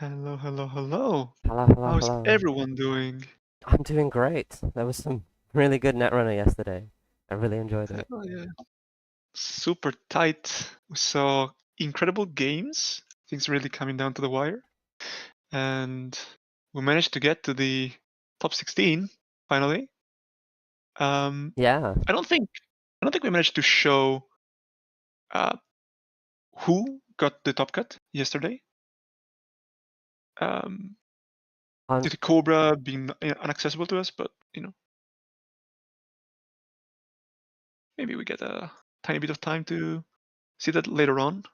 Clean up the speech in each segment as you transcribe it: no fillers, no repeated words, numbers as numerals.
Hello, hello, hello. Hello, hello, How's hello. everyone doing? I'm doing great. There was some really good Netrunner yesterday. I really enjoyed it. Oh yeah. Super tight. We saw incredible games. Things really coming down to the wire. And we managed to get to the top 16 finally. Yeah. I don't think we managed to show uh, who got the top cut yesterday. Um, On did the Cobra being inaccessible to us, but maybe we get a tiny bit of time to see that later on.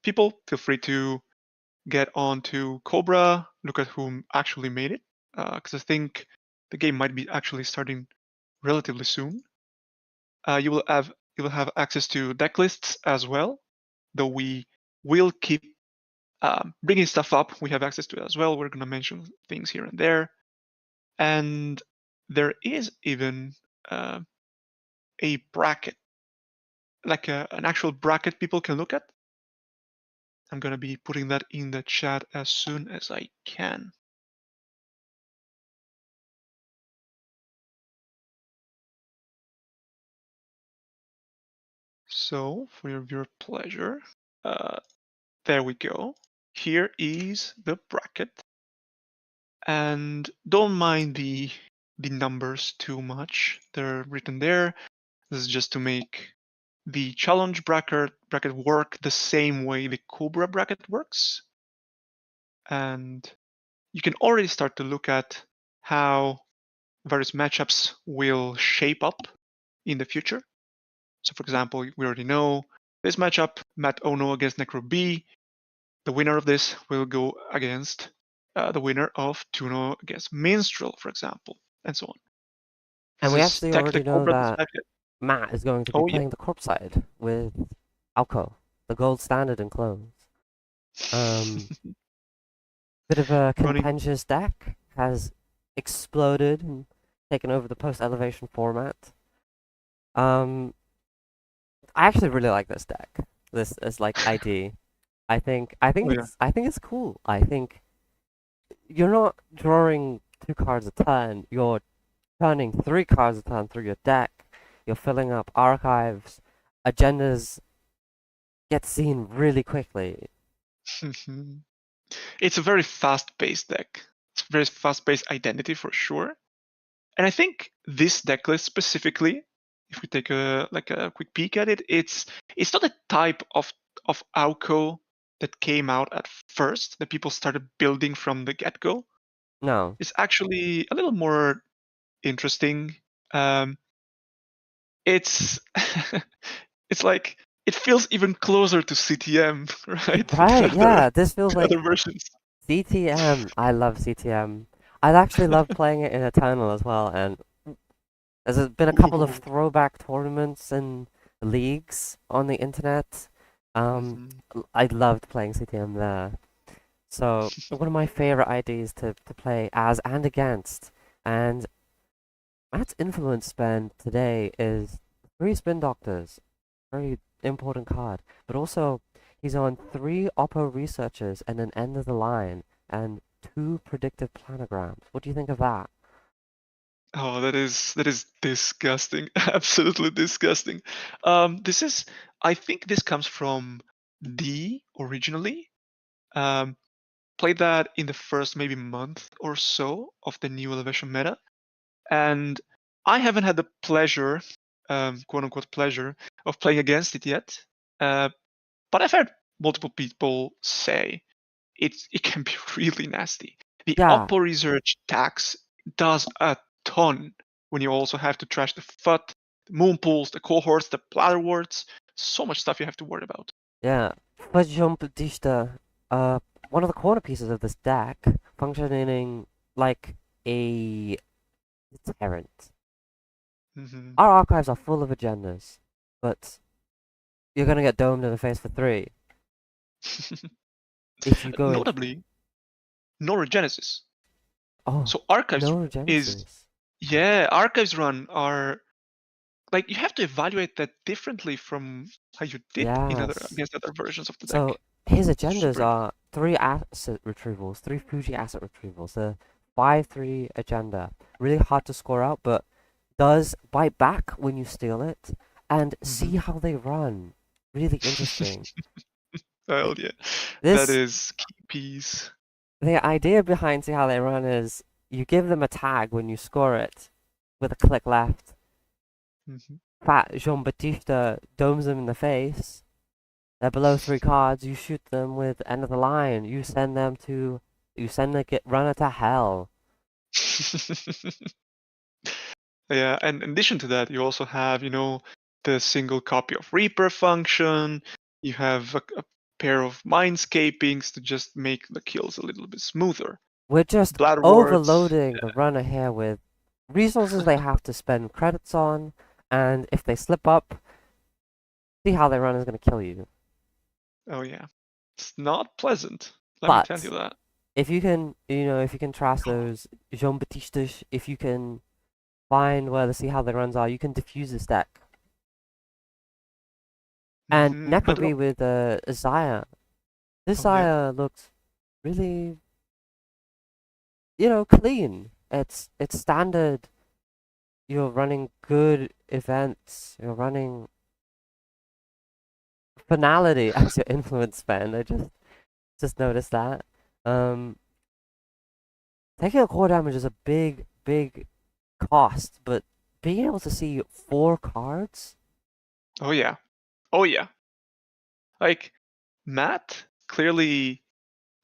People, feel free to get on to Cobra, look at whom actually made it, because I think the game might be actually starting relatively soon. You will have access to deck lists as well, though we will keep bringing stuff up. We have access to it as well. We're going to mention things here and there, and there is even a bracket, like an actual bracket people can look at. I'm going to be putting that in the chat as soon as I can. So, for your viewer pleasure, there we go. Here is the bracket. And don't mind the numbers too much. They're written there. This is just to make the challenge bracket work the same way the Cobra bracket works. And you can already start to look at how various matchups will shape up in the future. So for example, we already know this matchup, Matt Ono against Necro B. The winner of this will go against the winner of Tuno against Minstrel, for example, and so on. and This we is actually Tech the already know Cobra that perspective. Matt is going to be Oh yeah. playing the corpse side with Alco, the gold standard in clones. Bit of a Running. contentious deck has exploded and taken over the post elevation format. I actually really like this deck. This is like ID. Oh yeah. I think it's cool. I think you're not drawing 2 cards a turn. You're turning 3 cards a turn through your deck. You're filling up archives. Agendas get seen really quickly. It's a very fast-paced deck. It's a very fast-paced identity for sure. And I think this deck list specifically, if we take a quick peek at it, it's not the type of Auco that came out at first that people started building from the get-go. No. It's actually a little more interesting. It's it's like it feels even closer to CTM, right? Right, yeah. This feels Other like versions. CTM. I love CTM. I'd actually love playing it in Eternal as well, and there's been a couple of Ooh. throwback tournaments and leagues on the internet. Mhm. I loved playing CTM there. So one of my favorite IDs to play as and against. And Matt's influence spend today is 3 Spin Doctors. Very important card. But also he's on 3 Oppo researchers and an end of the line and 2 predictive planograms. What do you think of that? Oh, that is disgusting. Absolutely disgusting. This is I think this comes from D originally. Um, Played that in the first maybe month or so of the new Elevation meta, and I haven't had the pleasure, quote unquote pleasure, of playing against it yet. But I've heard multiple people say it can be really nasty. The Yeah, Oppo research tax does a ton when you also have to trash the FUT, the moon pools, the cohorts, the bladder wards. So much stuff you have to worry about. yeah. Fajumpadishta, one of the corner pieces of this deck, functioning like a deterrent. Hmm Our archives are full of agendas, but you're gonna get domed in the face for 3 if you go in. Notably, no regenesis. Oh, So archives no is Genesis. archives run are like you have to evaluate that differently from how you did in other Yes. against other versions of the So deck. his Super agendas are interesting. three asset retrievals, three Fuji asset retrievals. The 5-3 agenda. Really hard to score out, but does bite back when you steal it, and Hmm. see how they run. Really interesting. Well, yeah, that This is key piece. The idea behind see how they run is you give them a tag when you score it with a click left. Hmm. Fat Jean Baptiste domes them in the face. They're below 3 cards. You shoot them with end of the line. You send the runner to hell. Yeah, and in addition to that, you also have, the single copy of Reaper function. You have a pair of Mindscapings to just make the kills a little bit smoother. We're just Bladderworts. overloading the runner here with resources they have to spend credits on, and if they slip up, see how they run is going to kill you. Oh yeah, it's not pleasant. Let me tell you But that. if you can, if you can trust those Jean Baptistes, if you can find where the see how they runs are, you can diffuse this deck. And But Necroby with Zaya. This oh yeah. Zaya looks really, clean. It's standard. You're running good events. You're running finality as your influence spend. I just noticed that. Um, Taking a core damage is a big cost, but being able to see 4 cards. Oh yeah. Oh yeah. Like Matt clearly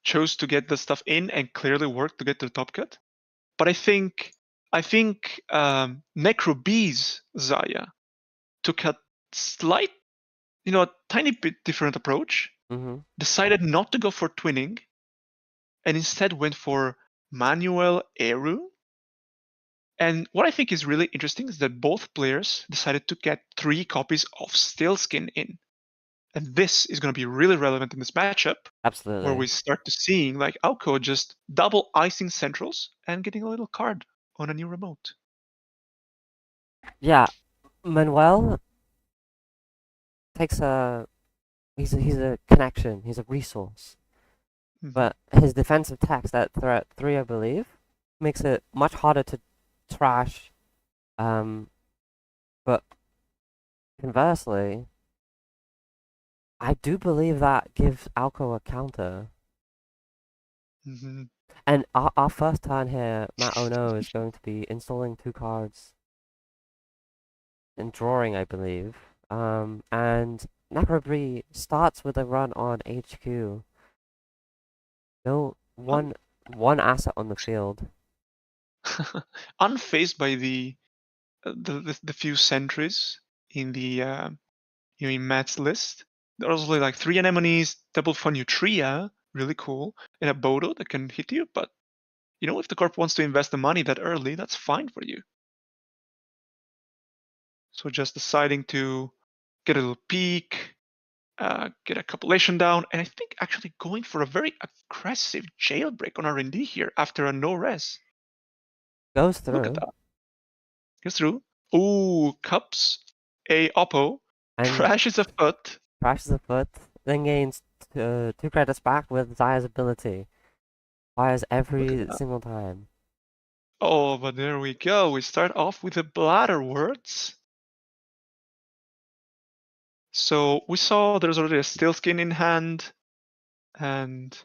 chose to get the stuff in and clearly worked to get to the top cut. But I think Necro B's Zaya took a slight, a tiny bit different approach. Mm-hmm. Decided not to go for twinning, and instead went for Manuel Eru. And what I think is really interesting is that both players decided to get 3 copies of Stillskin in. And this is going to be really relevant in this matchup, where we Absolutely. start to seeing like Alco just double icing centrals and getting a little card on a new remote. Yeah, Manuel takes a he's a connection. He's a resource. Hmm. But his defensive tax at threat 3, I believe, makes it much harder to trash. But conversely, I do believe that gives Alco a counter. Hmm. And our first turn here, Matt Ono is going to be installing 2 cards and drawing, I believe. And Necrobri starts with a run on HQ. No Un- one asset on the field. Unfazed by the few sentries in the in Matt's list. There's only like 3 anemones, double for Nutria, really cool, and a Bodo that can hit you. But if the corp wants to invest the money that early, that's fine for you. So just deciding to get a little peek, get a compilation down, and I think actually going for a very aggressive jailbreak on R&D here after a no res. Goes Look at through that. Goes through. Ooh, cups a oppo, and trashes a foot. crashes a foot, then gains 2 credits back with Zaya's ability. Fires Look at every that. single time. Oh, but there we go. We start off with the bladder words. So we saw there's already a steel skin in hand, and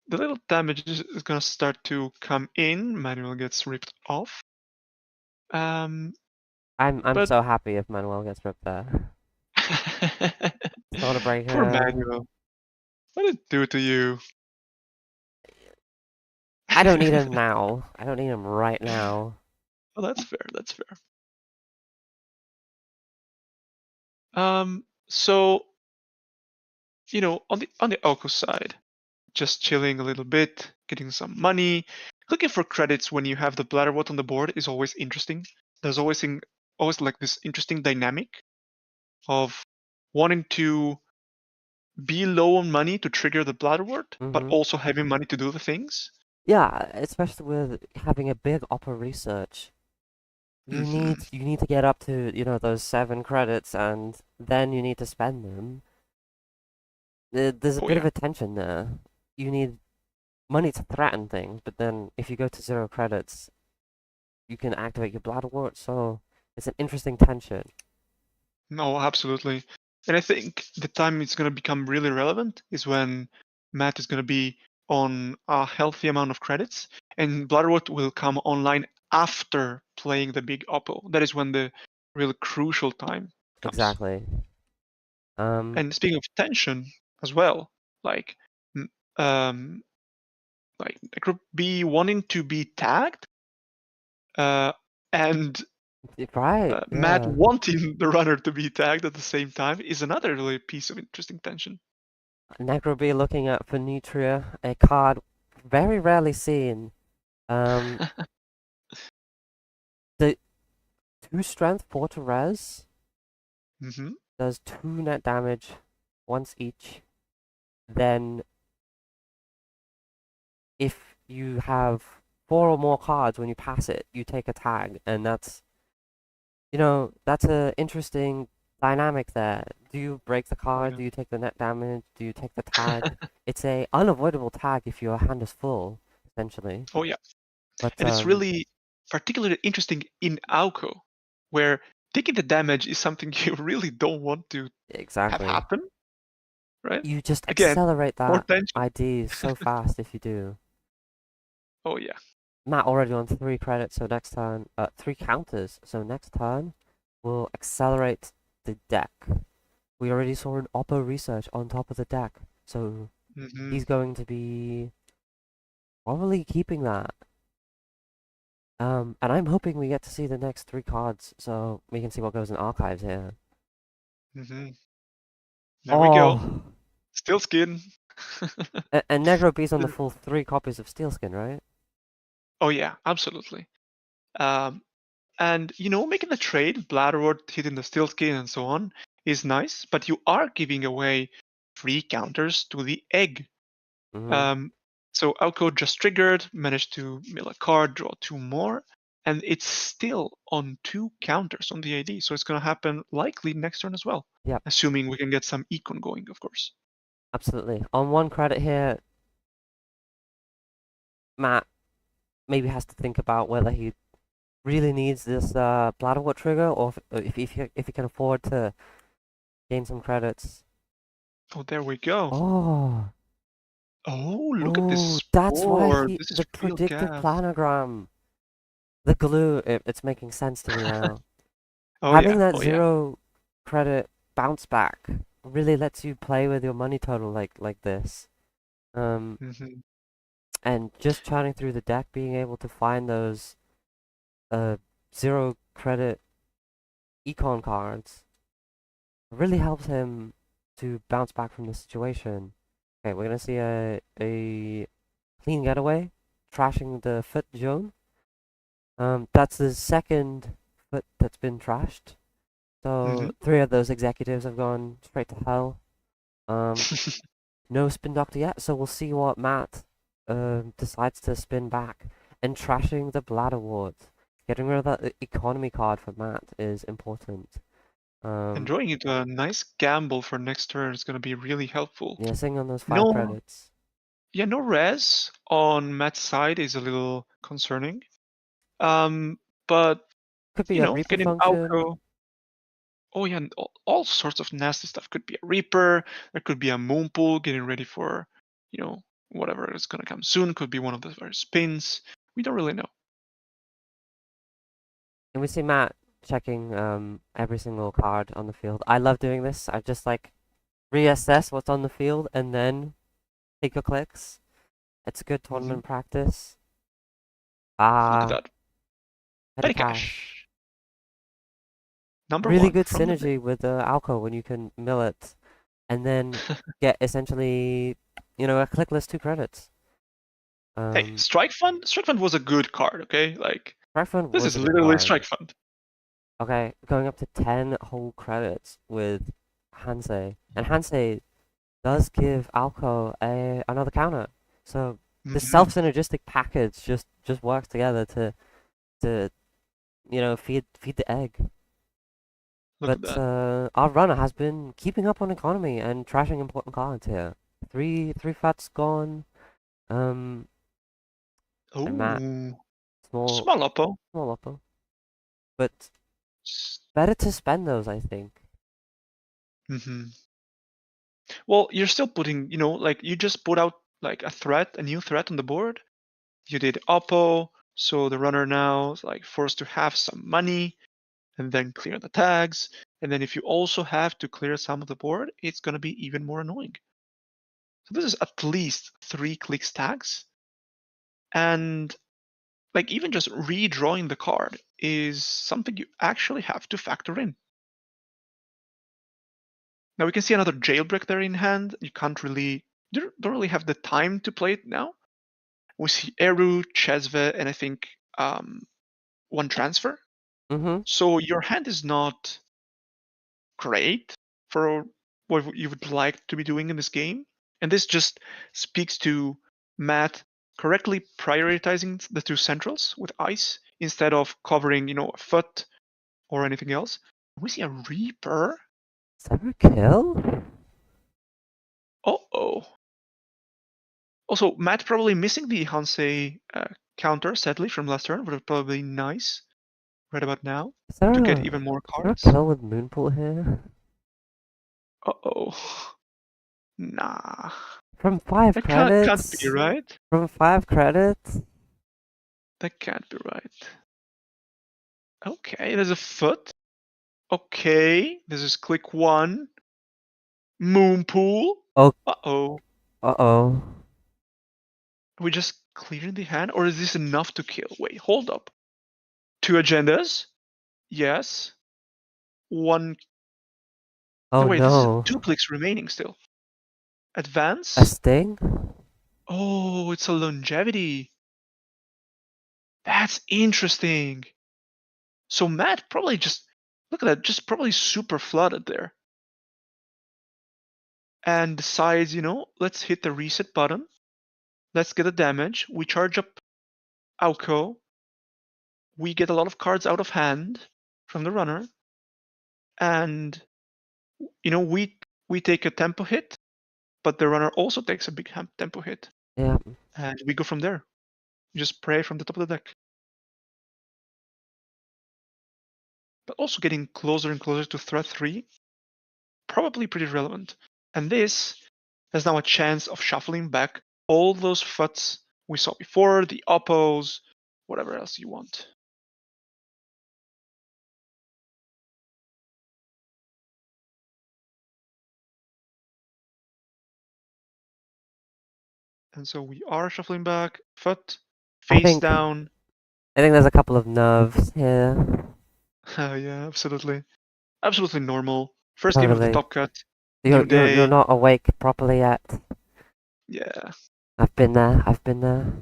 the little damage is gonna start to come in. Manuel gets ripped off. Um, I'm but so happy if Manuel gets ripped there. Soda poor Breaker. Manuel. What did it do to you? I don't need him now. I don't need him right now. Oh, that's fair. That's fair. So on the Elko side, just chilling a little bit, getting some money, looking for credits when you have the Bladderwort on the board is always interesting. There's always like this interesting dynamic of wanting to be low on money to trigger the Bladderwort, but Mm-hmm. also having money to do the things. Yeah, especially with having a big opera research. Hmm. You need to get up to, those 7 credits and then you need to spend them. There's a Oh bit of yeah. a tension there. you need money to threaten things, but then if you go to 0 credits, you can activate your Bladderwort, so it's an interesting tension. No, absolutely. And I think the time it's going to become really relevant is when Matt is going to be on a healthy amount of credits, and Bloodroot will come online after playing the big Oppo. That is when the real crucial time comes. Exactly. Um, And speaking of tension as well, like m- um, like Group B wanting to be tagged, uh, and right, Matt yeah. wanting the runner to be tagged at the same time is another really piece of interesting tension. Negroby looking at for Nutria, a card very rarely seen. Um, the 2 strength, 4 to res, hmm does 2 net damage once each. Then, if you have 4 or more cards when you pass it, you take a tag, and that's an interesting dynamic there. Do you break the Oh card? yeah. Do you take the net damage? Do you take the tag? It's a unavoidable tag if your hand is full, essentially. Oh yeah. But And it's really particularly interesting in Auko, where taking the damage is something you really don't want to have exactly. happen, right? You just Again, accelerate more that tension. ID so fast if you do. Oh yeah. Matt already on 3 credits, so next turn, 3 counters, so next turn we'll accelerate the deck. We already saw an Oppo research on top of the deck, so hmm he's going to be probably keeping that. And I'm hoping we get to see the next 3 cards, so we can see what goes in archives here. hmm There we go. Oh, Still skin. and Negro B's on the full 3 copies of Steelskin, right? Oh yeah, absolutely. Um, and making the trade, Bladderwort hitting the steel skin and so on is nice, but you are giving away free counters to the egg. Mm-hmm. Um, so Alco just triggered, managed to mill a card, draw 2 more, and it's still on 2 counters on the AD. So it's going to happen likely next turn as well, Yep, assuming we can get some econ going, of course. absolutely. On 1 credit here, Matt maybe has to think about whether he really needs this Bladderwort trigger, or if he can afford to gain some credits. Oh, there we go. Oh, Oh, look at oh, this that's why spore. This is the real predictive gas. planogram, the glue. It's making sense to me now. Oh Having yeah, that oh yeah. 0 credit bounce back really lets you play with your money total like this. Um, hmm and just charting through the deck, being able to find those uh 0 credit econ cards really helps him to bounce back from the situation. Okay, we're gonna see a clean getaway, trashing the foot zone. That's the second foot that's been trashed. So hmm 3 of those executives have gone straight to hell. Um, no spin doctor yet, so we'll see what Matt decides to spin back. And trashing the bladder ward. Getting rid of that economy card for Matt is important. And Um, drawing into a nice gamble for next turn is going to be really helpful. yeah, sitting on those 5 No, credits. yeah, no res on Matt's side is a little concerning. But Could be a Reaper getting function. Alco. Oh yeah, and all sorts of nasty stuff. Could be a Reaper. There could be a Moonpool getting ready for, whatever is gonna come soon. Could be one of the various spins. We don't really know. And we see Matt checking every single card on the field. I love doing this. I just like reassess what's on the field and then take your clicks. It's a good hmm tournament practice. Look at Ah, that. petty Petty cash. cash. Number Really one good from the day. synergy with the Alco when you can mill it and then get essentially, a clickless 2 credits. Hey, Um, Strike Fund. Strike Fund was a good card. Okay, like Strike this was is a good literally card. Strike Fund. Okay, going up to 10 whole credits with Hansei. And Hansei does give Alco another counter. So the hmm self-synergistic package just works together to feed the egg. Look at But that. our runner has been keeping up on economy and trashing important cards here. three fats gone. And Matt, Oh, small, small oppo. small oppo. But S- better to spend those, I think. mhm. Well, you're still putting, like you just put out like a new threat on the board. You did oppo, so the runner now is like forced to have some money and then clear the tags. And then if you also have to clear some of the board, it's going to be even more annoying. So this is at least 3 clicks tags. And like even just redrawing the card is something you actually have to factor in. Now we can see another jailbreak there in hand. You don't really have the time to play it now. We see Eru, Chesve, and I think one transfer. Mm-hmm. So your hand is not great for what you would like to be doing in this game. And this just speaks to Matt correctly prioritizing the two centrals with ice instead of covering, a foot or anything else. We see a Reaper. Is that a kill? Oh. Also, Matt probably missing the Hansei counter, sadly, from last turn, would have probably been nice right about now Is there to get a even more is there a cards. kill with Moonpool here? Uh-oh. Nah. From five That can't be credits? right. From 5 credits? That can't be right. Okay, there's a foot. Okay, this is click 1. Moonpool. Oh, Uh-oh. uh-oh. Are we just clearing the hand, or is this enough to kill? Wait, hold up. 2 agendas? Yes. 1. No, Oh wait, this is no. 2 clicks remaining still. A Advance? sting? Oh, it's a longevity. That's interesting. So Matt probably just, look at that, just probably super flooded there. And decides, let's hit the reset button. Let's get a damage. We charge up Auko. We get a lot of cards out of hand from the runner. And, we take a tempo hit, but the runner also takes a big tempo hit. Yeah. And we go from there. Just pray from the top of the deck. But also getting closer and closer to threat 3, probably pretty relevant. And this has now a chance of shuffling back all those futs we saw before, the oppos, whatever else you want. And so we are shuffling back, foot, I face think down. I think there's a couple of nerves here. Yeah, absolutely. Absolutely normal. First game of the Totally. top cut, You're new you're you're day. not awake properly yet. Yeah. I've been there. I've been there.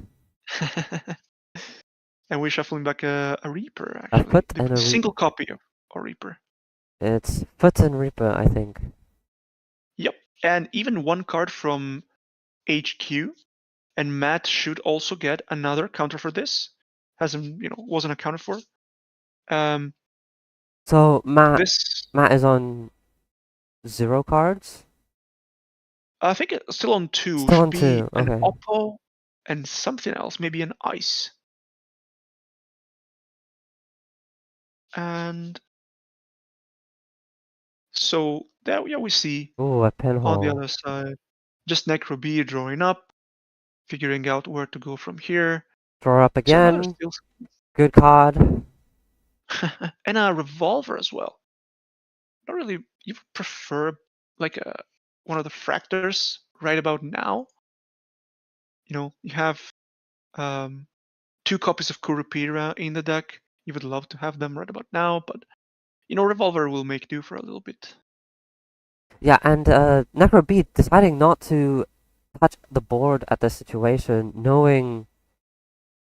And we're shuffling back a Reaper, A actually. foot The and a single copy of a Reaper. It's foot and Reaper, I think. Yep. And even one card from HQ. And Matt should also get another counter for this. Wasn't accounted for. Um, So this, Matt is on 0 cards. I think it's still on 2. Still Should on be 2. an Okay. Oppo and something else, maybe an Ice. And so there we see Ooh, a on the pinhole. other side, just Necro B drawing up, figuring out where to go from here. Draw up So another again. steel Good card. and a revolver as well. Not really. You prefer like one of the fractors right about now. You have um, 2 copies of Kurupira in the deck. You would love to have them right about now, but revolver will make do for a little bit. Yeah, and Necro B deciding not to touch the board at this situation,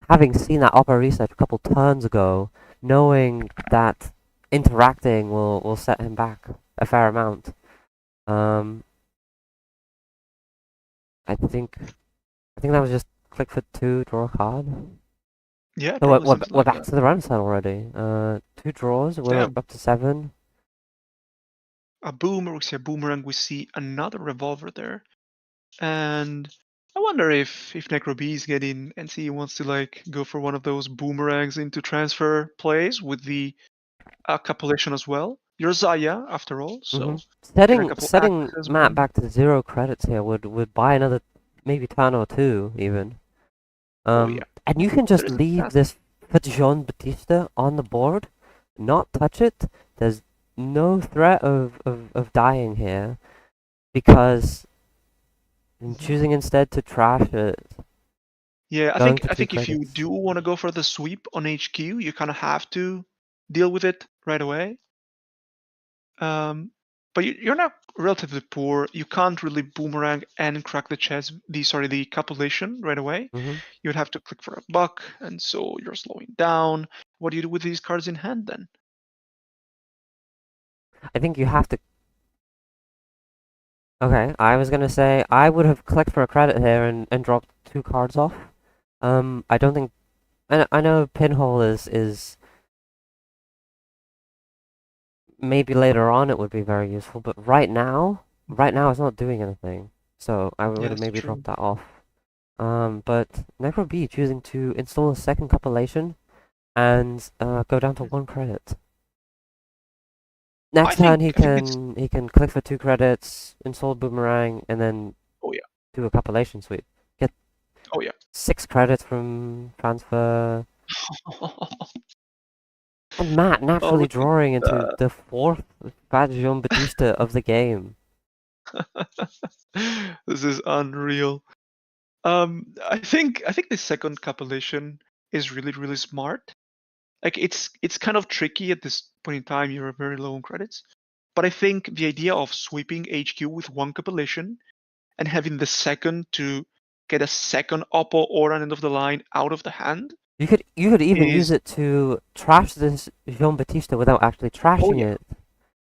having seen that upper reset a couple turns ago, knowing that interacting will set him back a fair amount. Um, I think that was just click for 2, draw a card. Yeah, So probably something we're like back that. to the run set already. 2 draws, we're Damn, up to 7. a boomer. We see a boomerang. We see another revolver there. And I wonder if Necro B is getting NC wants to like go for one of those boomerangs into transfer plays with the Capulation as well. You're Zaya after all, Mm-hmm. so get a Setting couple setting axes Matt behind you. back to 0 credits here would buy another maybe turn or two even. Oh yeah, And you can there just is a leave chance. this Jean Batista on the board, not touch it. There's no threat of dying here because I'm Mhm. choosing instead to trash it, Yeah, going for I two think if you credits. do want to go for the sweep on HQ, you kind of have to deal with it right away. But you're not relatively poor. You can't really boomerang and crack the chest, the Capulation right away. Mm-hmm. You'd have to click for a buck, and so you're slowing down. What do you do with these cards in hand then? I think you have to. Okay, I was gonna say I would have clicked for a credit here and dropped 2 cards off. I don't think. I know Pinhole is maybe later on it would be very useful, but right now it's not doing anything. So I Yeah, would have that's maybe true. dropped that off. But Necro B choosing to install a second compilation and go down to 1 credit. Next turn I think it's. he can click for 2 credits, install Boomerang, and then Oh yeah. do a compilation sweep. Get Oh yeah. 6 credits from transfer. And Matt Oh naturally look drawing into at the 4th Bad Jean Batista of the game. that. This is unreal. I think the second compilation is really smart. Like it's kind of tricky at this point in time. You're very low on credits, but I think the idea of sweeping HQ with one compilation and having the second to get a second oppo or an end of the line out of the hand You could even use is. it to trash this Jean Batista without actually Oh trashing yeah. it.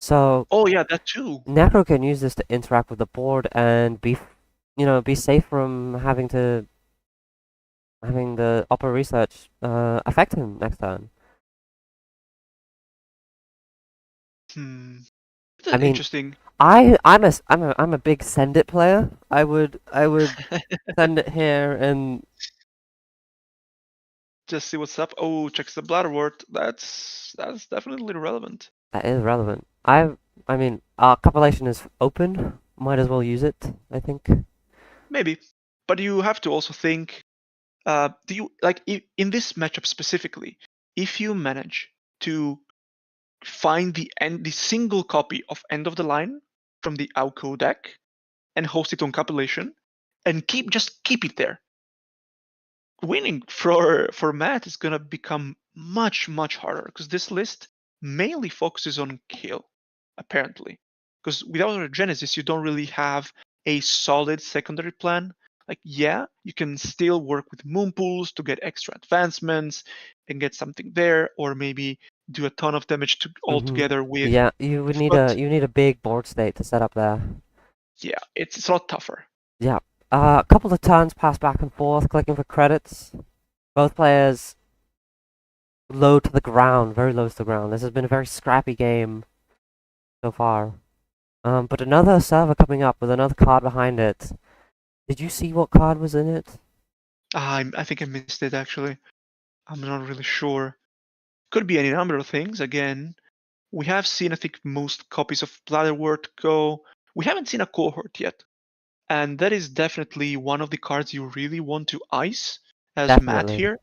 So Oh yeah, that too. Necro can use this to interact with the board and be safe from having the upper research affect him next turn. Hmm. I That's mean, interesting. I'm a big send it player. I would send it here, and Just see what's up. Oh, checks the bladderwort. That's definitely relevant. that is relevant. I mean, compilation is open. Might as well use it. I think. Maybe, but you have to also think. Do you like in this matchup specifically? If you manage to find the single copy of End of the Line from the Auco deck and host it on compilation, and just keep it there, winning for Matt is gonna become much harder because this list mainly focuses on kill, apparently. Because without a Genesis, you don't really have a solid secondary plan. Like, yeah, you can still work with moon pools to get extra advancements and get something there, or maybe do a ton of damage all Mhm. together with Yeah, the foot. you need a big board state to set up there. Yeah, it's a lot tougher. Yeah. A couple of turns pass back and forth, clicking for credits. Both players low to the ground, very low to the ground. This has been a very scrappy game so far. But another server coming up with another card behind it. Did you see what card was in it? I think I missed it actually. I'm not really sure. Could be any number of things. Again, we have seen, I think, most copies of Bladderwort go. We haven't seen a cohort yet. And that is definitely one of the cards you really want to ice as Matt Definitely. here.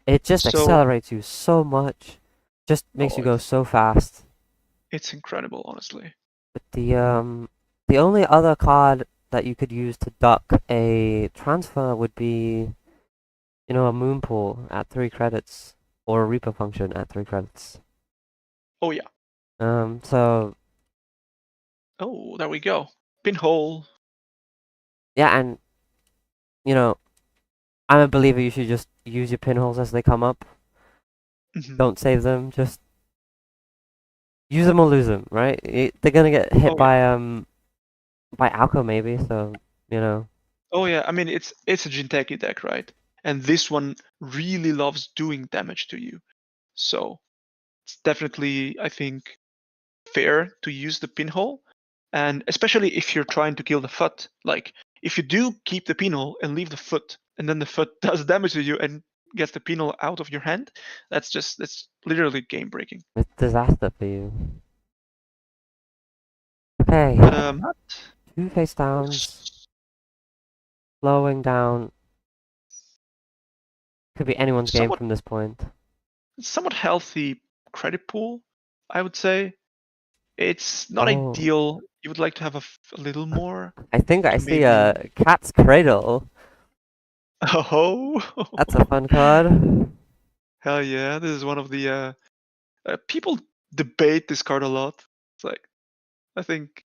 It just So, accelerates you so much. Just makes oh, you go so fast. it's incredible, honestly. But the only other card that you could use to duck a transfer would be, a moon pool at 3 credits. Or a Reaper function at 3 credits. Oh, yeah. So Oh, there we go. Pinhole. yeah, and you know, I'm a believer you should just use your pinholes as they come up. Mhm. Don't save them, just use them or lose them, right? They're gonna get hit Oh, yeah. by Alco maybe, so you know. Oh, yeah. I mean, it's a Jinteki deck, right? And this one really loves doing damage to you. So, it's definitely, I think, fair to use the pinhole, and especially if you're trying to kill the foot. Like If you do keep the penal and leave the foot, and then the foot does damage to you and gets the penal out of your hand, that's literally game breaking. It's disaster for you. Okay. Matt, 2 face downs. Slowing down. Could be anyone's game somewhat from this point. somewhat healthy credit pool, I would say. It's not Oh. ideal. You would like to have a little more I think I to see maybe. a Cat's Cradle. Oh, That's a fun card. hell yeah! This is one of the people debate this card a lot. It's like I think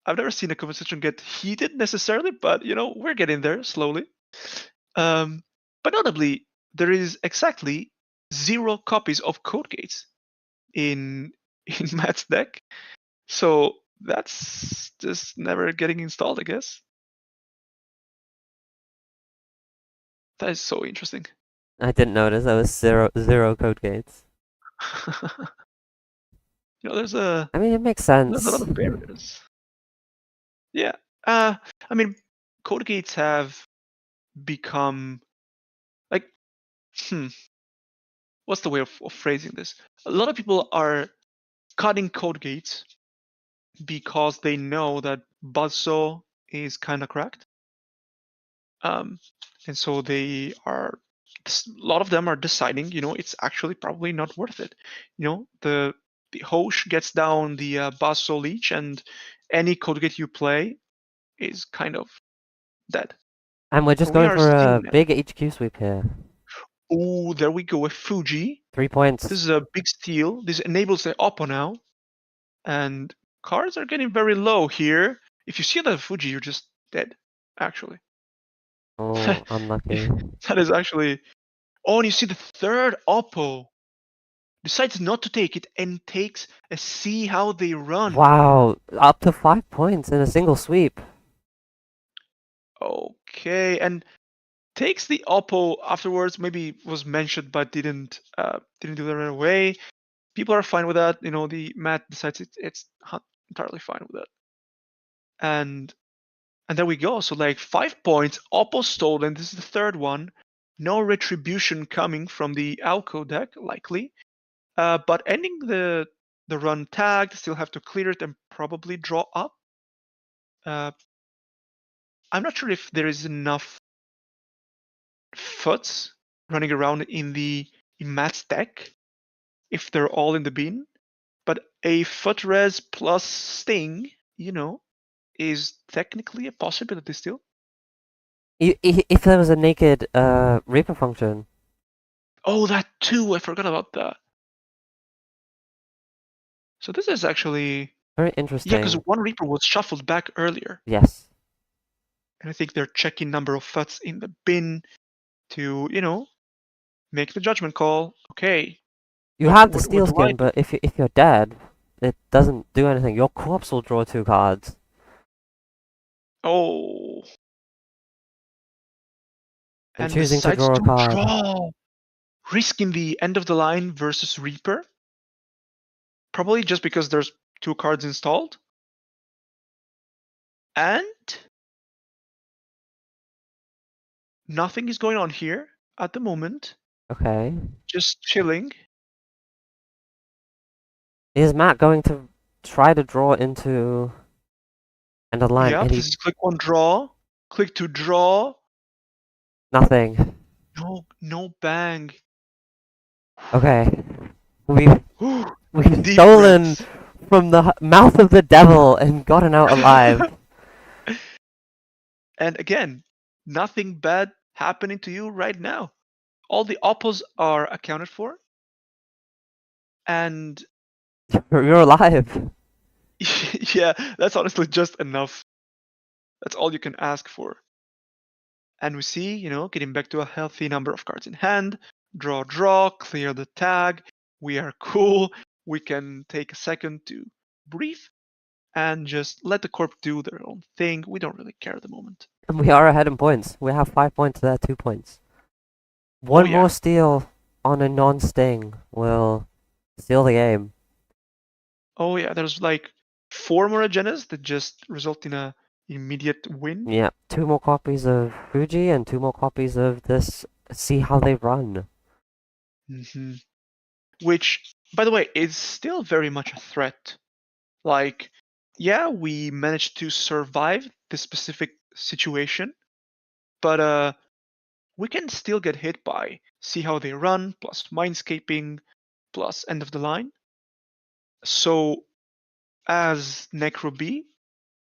I've never seen a conversation get heated necessarily, but we're getting there slowly. Um, but notably, there is exactly 0 copies of Code Gates in in Matt's deck, so that's just never getting installed, I guess. That is so interesting. I didn't notice there was zero code gates. There's I mean, it makes a lot sense. of barriers. Yeah. I mean, Code Gates have become like, what's the way of phrasing this? A lot of people are cutting Code Gates because they know that Buzzsaw is kind of cracked. And so a lot of them are deciding, it's actually probably not worth it. The Hosh gets down the Buzzsaw Leech, and any Code Gate you play is kind of dead. And we're just We going are for a seeing now. big HQ sweep here. Oh, there we go with Fuji. 3 points. This is a big steal. This enables the Oppo now. And cards are getting very low here. If you see the Fuji, you're just dead, actually. Oh, unlucky. That is actually. Oh, and you see the third Oppo decides not to take it and takes a see how they run. Wow, up to 5 points in a single sweep. Okay, and takes the Oppo afterwards. Maybe was mentioned but didn't do that right away. People are fine with that. The Matt decides it's entirely fine with that. And there we go. So like 5 points, Oppo stolen. This is the third one. No retribution coming from the Alco deck, likely. But ending the run tagged, still have to clear it and probably draw up. I'm not sure if there is enough foots running around in Matt's deck, if they're all in the bin. But a foot res plus sting, is technically a possibility still. If there was a naked Reaper function. Oh, that too. I forgot about that. So this is actually Very yeah, because interesting. one Reaper was shuffled back earlier. Yes. And I think they're checking number of foots in the bin to, make the judgment call. Okay, You have the what steel do I skin, do? but if you're dead, it doesn't do anything. Your corpse will draw 2 cards. Oh, And and choosing to decides draw a to card. draw, risking the end of the line versus Reaper. Probably just because there's 2 cards installed. And nothing is going on here at the moment. Okay. Just chilling. Is Matt going to try to draw into end of the line? Yep, And this is click 1 draw. Click 2 draw. nothing. No bang. Okay. We've we've Deep stolen breaths. from the mouth of the devil and gotten out alive. And again, nothing bad happening to you right now. All the oppos are accounted for. And You're alive. yeah, that's honestly just enough. That's all you can ask for. And we see, getting back to a healthy number of cards in hand. Draw, clear the tag. We are cool. We can take a second to breathe and just let the corp do their own thing. We don't really care at the moment. And we are ahead in points. We have 5 points, there 2 points. Oh One yeah. more steal on a non-sting will steal the game. Oh yeah. There's like 4 more agendas that just result in a immediate win. Yeah, 2 more copies of Fuji and 2 more copies of this. See how they run. Hmm. Which, by the way, is still very much a threat. Like, yeah, we managed to survive this specific situation, but we can still get hit by see how they run, plus mindscaping, plus end of the line. So, as Necro B,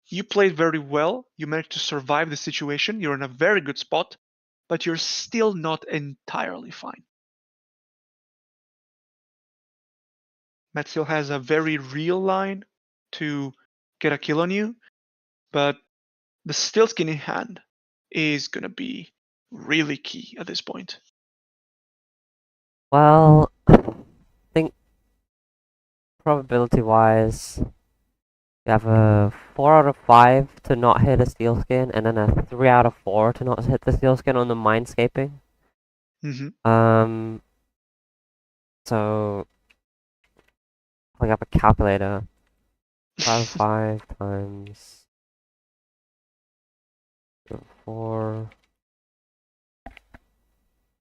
you played very well. You managed to survive the situation. You're in a very good spot, but you're still not entirely fine. Matt still has a very real line to get a kill on you, but the still skin in hand is gonna be really key at this point. Well, I think probability-wise, you have a 4 out of 5 to not hit a steel skin, and then a 3 out of 4 to not hit the steel skin on the mindscaping. Hmm. So pulling up a calculator. 5 times 4.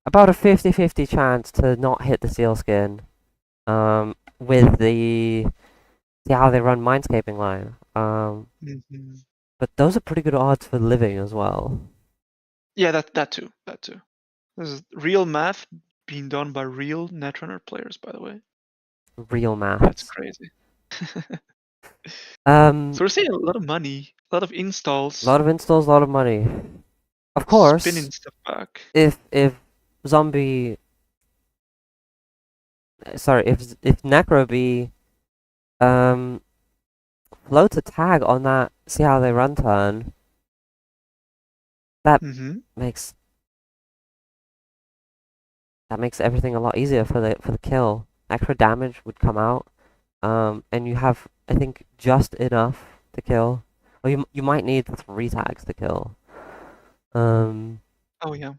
About a 50-50 chance to not hit the steel skin. With the see how they run mindscaping line. Hmm. But those are pretty good odds for living as well. Yeah, that too. That too. This is real math being done by real Netrunner players, by the way. Real That's maths. crazy. Um, So we're seeing a lot of money, a lot of a installs, lot of installs, a lot of money. Of course, spinning stuff back. if zombie, sorry, if Necroby um floats a tag on that, see how they run turn, that Hmm. makes that makes everything a lot easier for the kill. Extra damage would come out, and you have I think just enough to kill. Or you might need 3 tags to kill. Um, Oh yeah.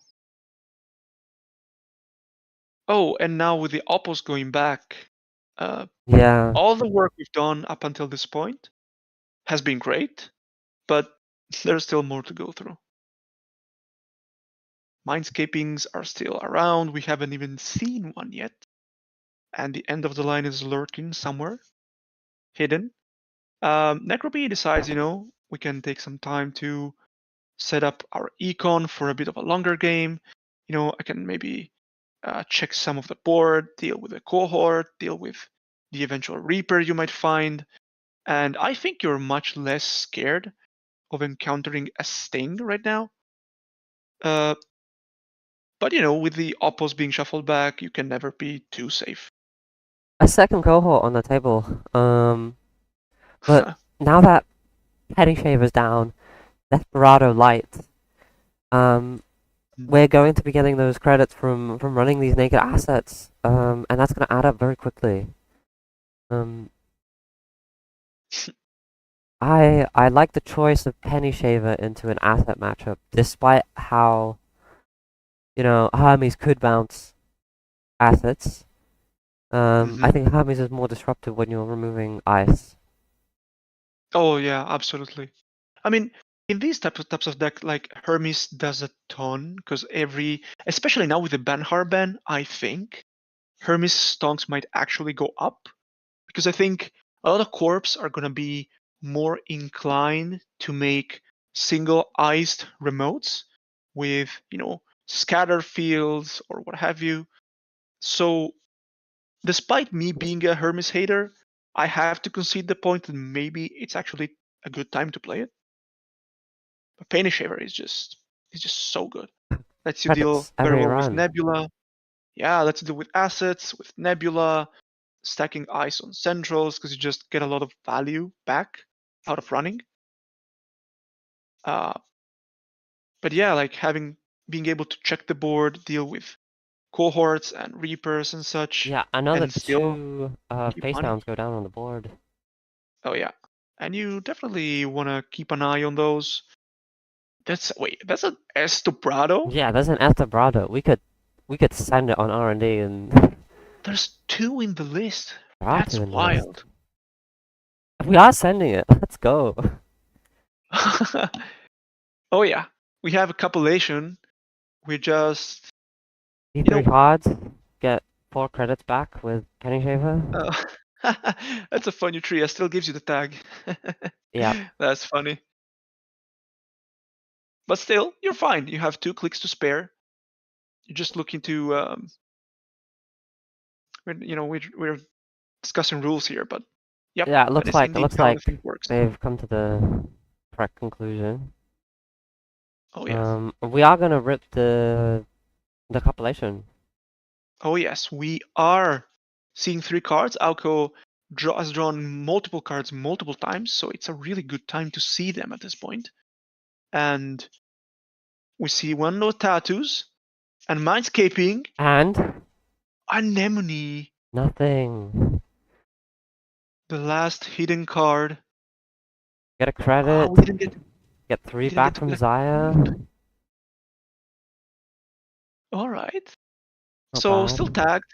Oh, and now with the Oppos going back, uh, yeah, all the work we've done up until this point has been great, but there's still more to go through. Mindscapings are still around. We haven't even seen one yet, and the end of the line is lurking somewhere, hidden. Necropy decides, we can take some time to set up our econ for a bit of a longer game. I can maybe check some of the board, deal with the cohort, deal with the eventual Reaper you might find. And I think you're much less scared of encountering a Sting right now. Uh, but with the Oppos being shuffled back, you can never be too safe. a second cohort on the table. But now that Penny Shaver's down, Desperado light, um, we're going to be getting those credits from running these naked assets. And that's gonna add up very quickly. Um, I like the choice of Penny Shaver into an asset matchup, despite how Hermes could bounce assets. I Hmm. think Hermes is more disruptive when you're removing ice. Oh yeah, absolutely. I mean, in these types of deck, like Hermes does a ton because especially now with the Banhar ban, I think Hermes stonks might actually go up because I think a lot of corps are gonna be more inclined to make single iced remotes with scatter fields or what have you. So despite me being a Hermes hater, I have to concede the point that maybe it's actually a good time to play it. But Penny Shaver is just so good. Lets you deal Credits very every well with run. Nebula. Yeah, lets you deal with assets, with Nebula, stacking ice on centrals because you just get a lot of value back out of running. Uh, but yeah, like being able to check the board, deal with cohorts and reapers and such, Yeah, another and still 2 keep face money. downs go down on the board. Oh yeah, and you definitely want to keep an eye on those. That's an Estobrado. Yeah, there's an Estebrado. We could send it on R&D and There's two in the list. there are 2 That's in the list. wild. We are sending it. Let's go. Oh yeah, we have a copulation. We just, you D3 know, cards, get 4 credits back with Penny Shaver. uh, that's a funny tree. It still gives you the tag. Yep. That's funny. But still, you're fine. You have 2 clicks to spare. You're just looking to, we're discussing rules here, but yep, Yeah, it that looks is like indeed how the thing works. they've come to the correct conclusion. Oh yes. We are gonna rip the compilation. Oh yes, we are seeing 3 cards. Alco has drawn multiple cards multiple times, so it's a really good time to see them at this point. And we see one of tattoos and mindscaping, And anemone, nothing. the last hidden card. Get a Oh, credit. Get we 3 didn't get back to from get a Zaya. card. All right. Not So still bad. tagged.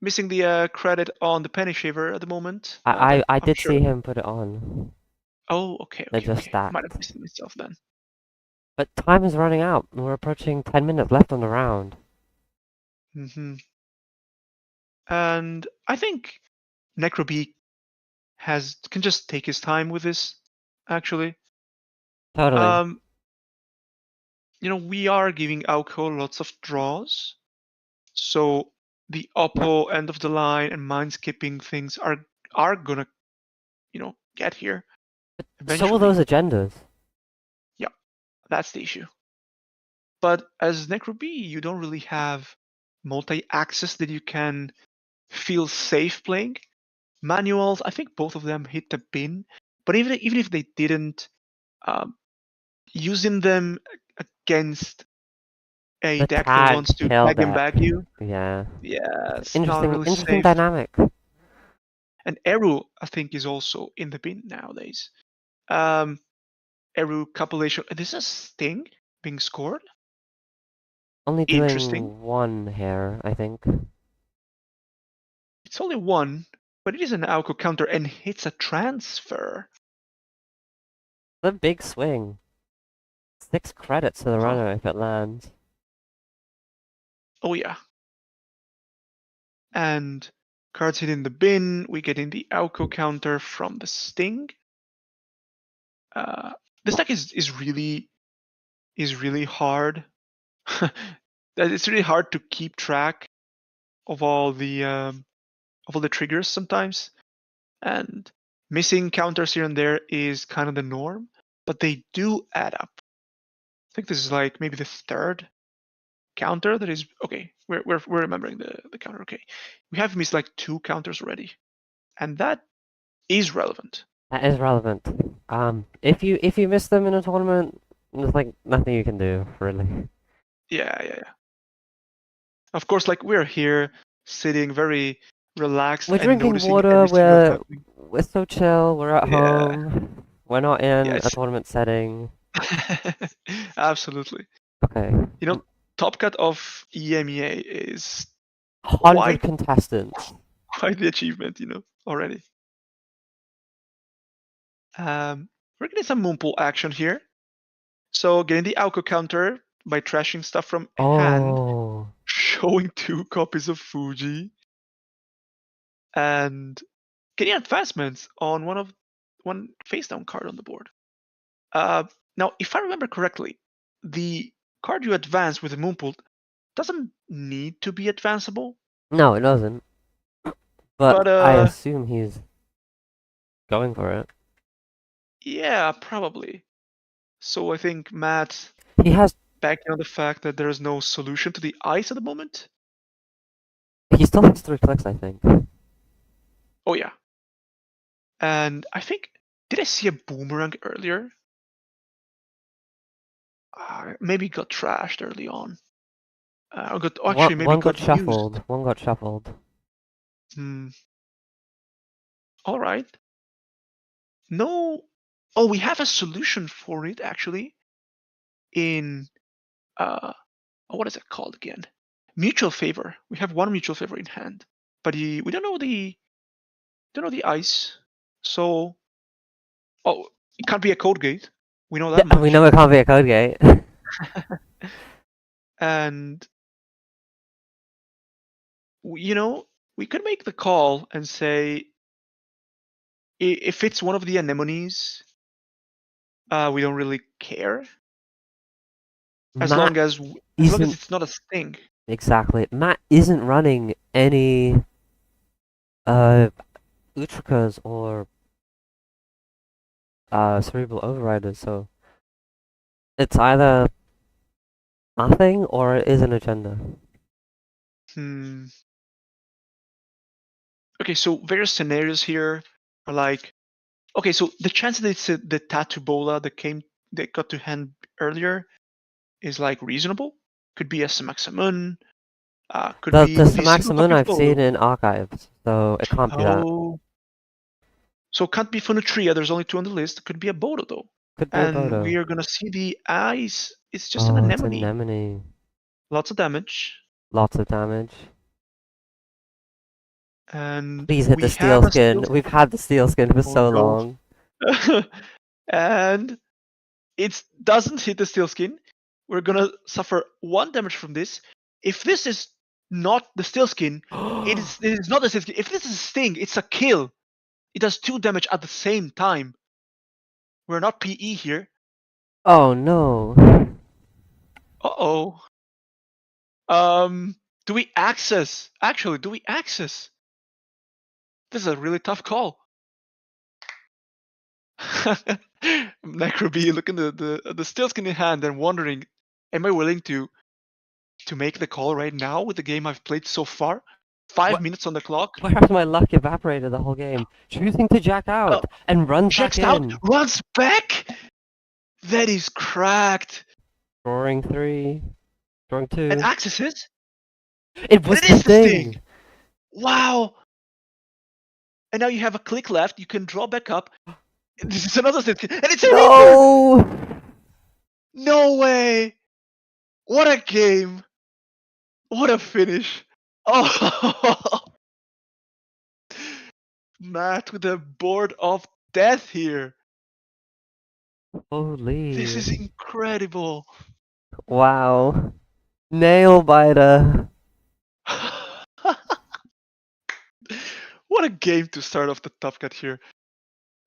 Missing the credit on the penny shaver at the moment, I but I I'm did see sure. him put it on. Oh, okay, They're okay, just okay. Might have stacked. missed it myself then. But time is running out. We're approaching 10 minutes left on the round. Hmm. And I think Necrobeak can just take his time with this. Actually, Totally. um, we are giving Auko lots of draws, so the Oppo end of the line and mind skipping things are gonna get here So will those eventually. agendas. Yeah, that's the issue. But as Necrob, you don't really have multi-axis that you can feel safe playing. Manuals, I think both of them hit the bin. But even if they didn't, um, using them against a The deck that tag wants to kill tag and deck. bag you, Yeah. yeah, it's not Interesting really interesting safe. dynamic. And Eru, I think, is also in the bin nowadays. Um, Eru copulation. This is Sting being scored. Only Interesting. doing 1 here, I think. It's only one, but it is an Alco counter and hits a transfer. The big swing. 6 credits to the Huh. runner if it lands. Oh yeah. And cards hit in the bin. We get in the Alco counter from the Sting. Uh, this deck is really hard. It's really hard to keep track of all the triggers sometimes, and missing counters here and there is kind of the norm, but they do add up. I think this is like maybe the third counter that is okay. We're remembering the counter. Okay, we have missed like 2 counters already, and that is relevant. That is relevant. If you miss them in a tournament, there's like nothing you can do, really. Yeah, yeah, yeah. Of course, like we're here sitting very relaxed We're and drinking noticing water, every single we're happening. we're so chill, we're at Yeah, home. We're not yeah, in a it's tournament setting. absolutely. Okay. Top cut of EMEA is 100 quite contestants. quite the achievement, already. We're getting some Moonpool action here. So getting the Alco counter by trashing stuff from hand, Oh. showing 2 copies of Fuji, and getting advancements on one face down card on the board. Uh, Now, if I remember correctly, the card you advance with the Moonpool doesn't need to be advanceable, No, it doesn't. But but I assume he's going for it. yeah, probably. So I think Matt, He has banking on the fact that there is no solution to the ice at the moment. he still has 3 clicks, I think. Oh yeah, and I think, did I see a boomerang earlier? Maybe it got trashed early on. One Actually, maybe one got got used. shuffled. One got shuffled. Hmm. All right. No. Oh, we have a solution for it actually in what is it called again? Mutual favor. We have one mutual favor in hand, but we don't know the ice. So, oh, It can't be a code gate. We know Yeah, that we much. know it can't be a code gate. And you know, we could make the call and say if it's one of the anemones, we don't really care as Matt long as isn't it's not a sting. exactly. Matt isn't running any Utrikas or cerebral overriders, so it's either nothing or it is an agenda. Hmm. Okay, so various scenarios here are like, okay, so the chance that it's the tattoo bola that got to hand earlier is like reasonable. Could be a Samaxamun. Could be The the single Samaxamun copy of I've Bodo. seen in archives, so it can't be that. Oh, so can't be Funutria. There's only two on the list. Could be a Bodo though. Could be a And we Bodo. are gonna see the eyes. It's just an Oh, it's anemone. anemone. Lots of damage. Lots of damage. And Please hit we the steel have a skin. steel. We've had the steel skin for Oh so no. long. And it doesn't hit the steel skin. We're gonna suffer one damage from this. If this is not the steel skin, it is not the steel skin. If this is a sting, it's a kill. It does 2 damage at the same time. We're not PE here. Oh no. Uh-oh. Do we access? Actually, do we access? This is a really tough call. Necrobee looking at the steel skin in hand and wondering, am I willing to make the call right now with the game I've played so far? 5 What? minutes on the clock. Where has my luck evaporated the whole game? Choosing to jack Uh, out and runs back checks out, in. runs back. That is cracked. Drawing 3. Drawing And 2. accesses. It And was it the is the sting. sting! Wow. And now you have a click left. You can draw back up. This is another sting. And it's a Reaper. No! No way. What a game. What a finish. Oh. Matt with a board of death here. This Holy. is incredible. Wow. Nail biter. What a game to start off the Top Cut here.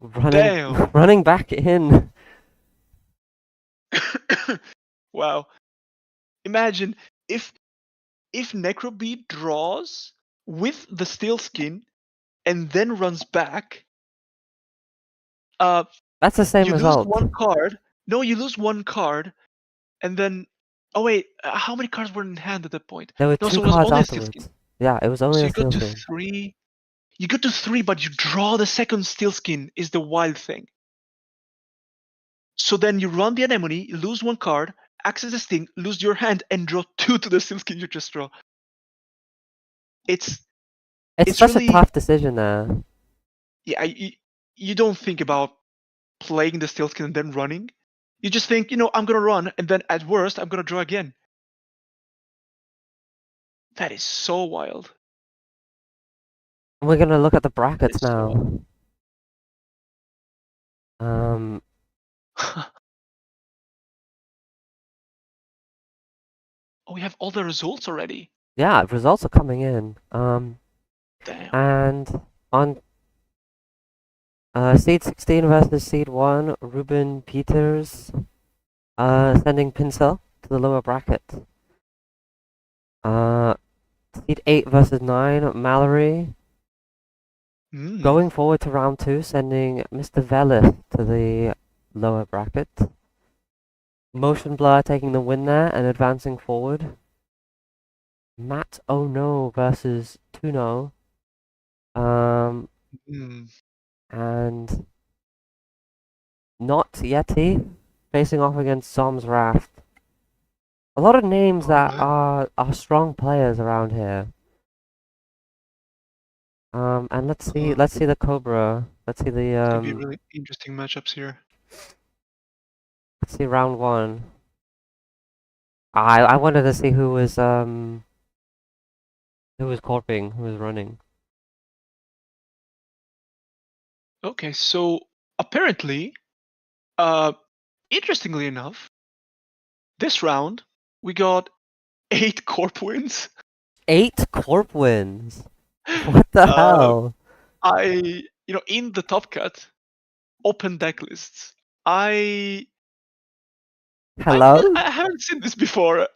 Running Damn. running back in. Wow. Imagine if Necrobee draws with the steel skin and then runs back, uh That's the same you lose result. one card. No, you lose one card, and then oh wait, how many cards were in hand at that point? There were No, 2 so it was cards only a steel skin. afterwards. Yeah, it was only So a you go steel to skin. 3. You go to 3, but you draw the second steel skin is the wild thing. So then you run the anemone, lose one card, access the sting, lose your hand, and draw 2 to the steel skin you just draw. It's It's it's such a really, tough decision there. yeah. You don't think about playing the steel skin and then running. You just think, I'm gonna run, and then at worst, I'm gonna draw again. That is so wild. We're gonna look at the That brackets is so wild. now. Um, Oh, we have all the results already. yeah, results are coming in. Damn. And on seed 16 versus seed 1, Ruben Peters, sending Pincel to the lower bracket. Uh, seed 8 versus 9, Mallory, going forward to round 2, sending Mr. Velith to the lower bracket. Motion Blur taking the win there and advancing forward. Matt Oh No versus Tuno. Mm. And Not Yeti facing off against Zom's Raft. A lot of names All that right. are strong players around here. And let's see the Cobra. Let's see the It's gonna be really interesting matchups here. let's see round 1. I wanted to see who was corping, who was running. Okay, so apparently Uh, Interestingly enough, this round we got 8 corp wins. 8 corp wins. What the Uh, hell? in the top cut, open deck lists. I Hello? I haven't seen this before.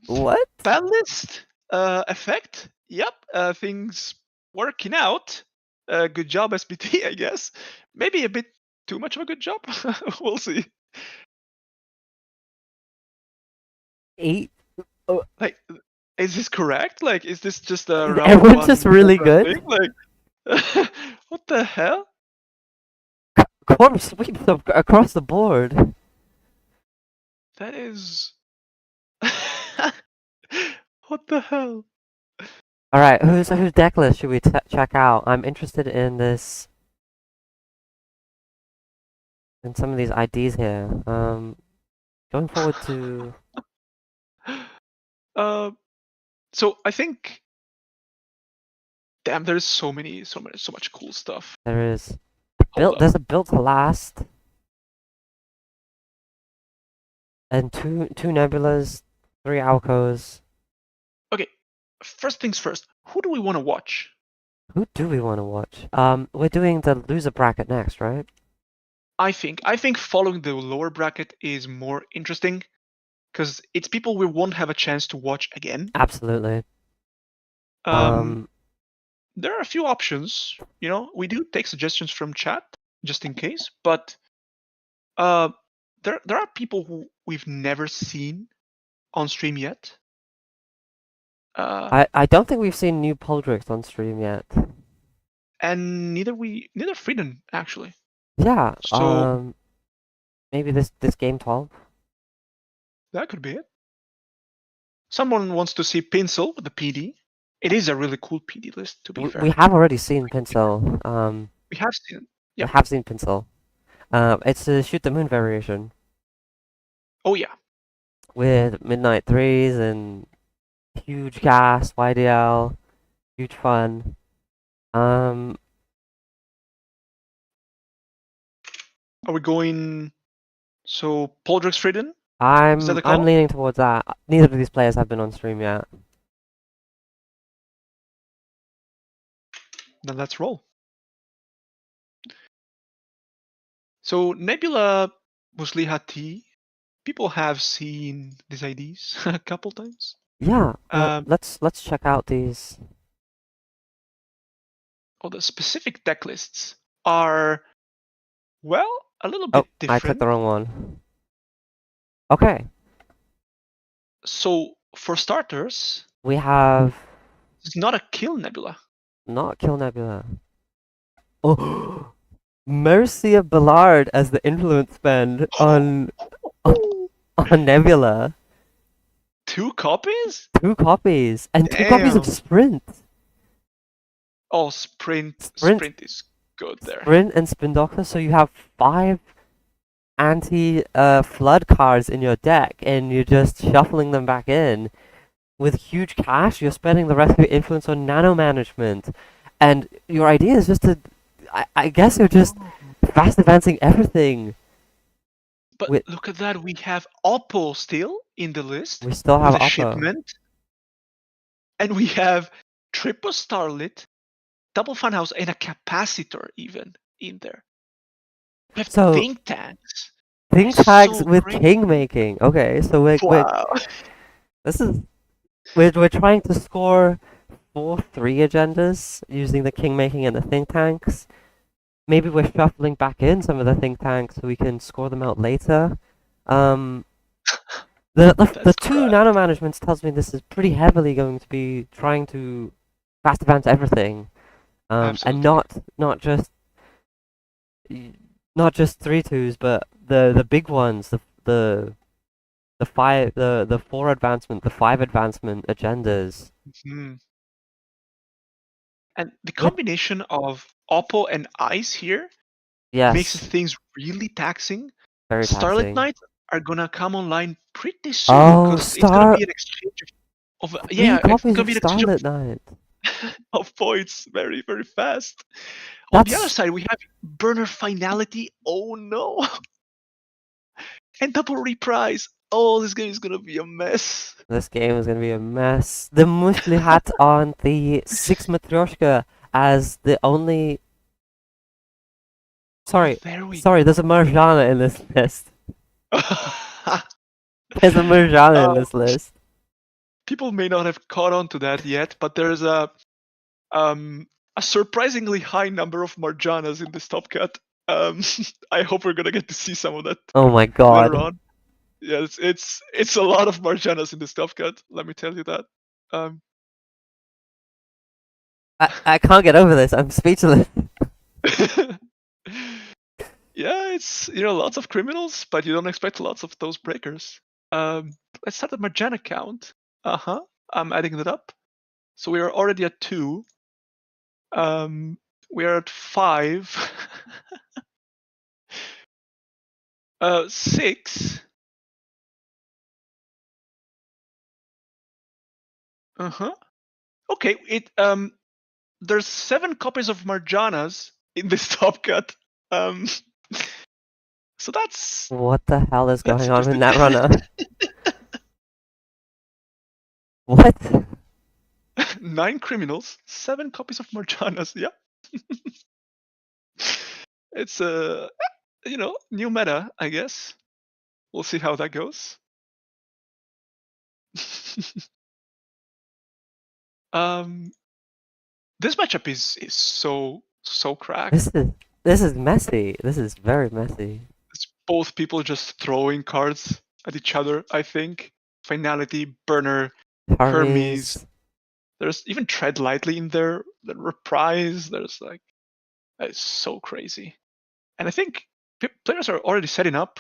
What? Ban list effect. Yep, things working out. Good job, SBT, I guess. Maybe a bit too much of a good job. We'll see. 8? Like, is this correct? Like, is this just a Is round everyone one just really thing? good? Like, what the hell? Corp sweeps across the board. That is. What the hell? Alright, whose deck list should we check out? I'm interested in this, in some of these IDs here. Going forward to... Uh, so I think, damn, there's so much cool stuff. There is... Hold up. There's a built to last. And two Nebulas, 3 Alcos. Okay, first things first. Who do we want to watch? Who do we want to watch? We're doing the loser bracket next, right? I think following the lower bracket is more interesting because it's people we won't have a chance to watch again. Absolutely. Um, there are a few options. We do take suggestions from chat just in case, but uh, there are people who we've never seen on stream yet. I don't think we've seen new Poldrix on stream yet. And neither Frieden actually. Yeah, So maybe this game 12? that could be it. Someone wants to see Pinsel with the PD. It is a really cool PD list, to be We fair. have already seen Pincel. We have seen it. We Yep. have seen Pincel. It's a Shoot the Moon variation. Oh yeah. With Midnight 3s and huge gas, YDL, huge fun. Are we going? So Poldrix Frieden? Is that the I'm call? leaning towards that. Neither of these players have been on stream yet. Then let's roll. So Nebula Musliha T. People have seen these IDs a couple times. Yeah, Um, let's check out these. the specific deck lists are, well, a little Oh, bit I clicked different. the wrong one. Okay, So for starters, we have it's not a kill Nebula. not Kill Nebula. Oh, Mercia Ballard as the influence spend on Nebula. 2 copies? 2 copies and 2 copies of Damn. Sprint. Oh, Sprint. Sprint, Sprint is good there. Sprint, and Spin Doctor. So you have 5 anti flood cards in your deck, and you're just shuffling them back in. With huge cash, you're spending the rest of your influence on nano management, and your idea is just to, I guess you're just fast advancing everything. But With, look at that. We have Oppo still in the list we still have with a Oppo. shipment. And we have triple Starlit, double Funhouse, and a capacitor even in there. We have So think tanks. think That's tags so with great. king making. Okay, so Wow. this is we're trying to score 4-3 agendas using the king making and the think tanks. Maybe we're shuffling back in some of the think tanks so we can score them out later. The That's 2 correct. nano managements tells me this is pretty heavily going to be trying to fast advance everything, and Absolutely. not just 3-2s, but the big ones, the 4 advancement, the 5 advancement agendas. Mhm. And the With combination of Oppo and Ice here makes yes, things really taxing. very Starlit taxing. Knights are gonna come online pretty soon Oh, because it's gonna be an exchange of 3 yeah, it's copies gonna of be an exchange Starlit Night. of points very, very fast. On the other That's side, we have burner finality. Oh no! And double reprise. Oh, this game is gonna be a mess. This game is gonna be a mess. The Mushli hat on the 6 Matryoshka as the only. Oh, Sorry, there we sorry, there's a Marjana in this list. There's a Marjana in uh, this list. people may not have caught on to that yet, but there's a surprisingly high number of Marjanas in this top cut. I hope we're gonna get to see some of that Oh my later god. on. Yeah, it's a lot of Marjanas in this top cut. Let me tell you that. Um, I can't get over this. I'm speechless. yeah, it's lots of criminals, but you don't expect lots of those breakers. Let's start the Marjana count. I'm adding that up. So we are already at 2. We are at 5. 6. Okay, there's 7 copies of Marjanas in this top cut. Um, so that's What the hell is going on in interesting. that runner? What? 9 criminals, 7 copies of Marjanas. Yeah, it's a new meta, I guess. We'll see how that goes. um, this matchup is so cracked. This is messy. This is very messy. It's both people just throwing cards at each other. I think Finality, Burner, Hermes. Hermes. There's even Tread Lightly in there. The Reprise. There's like, it's so crazy. And I think players are already setting up.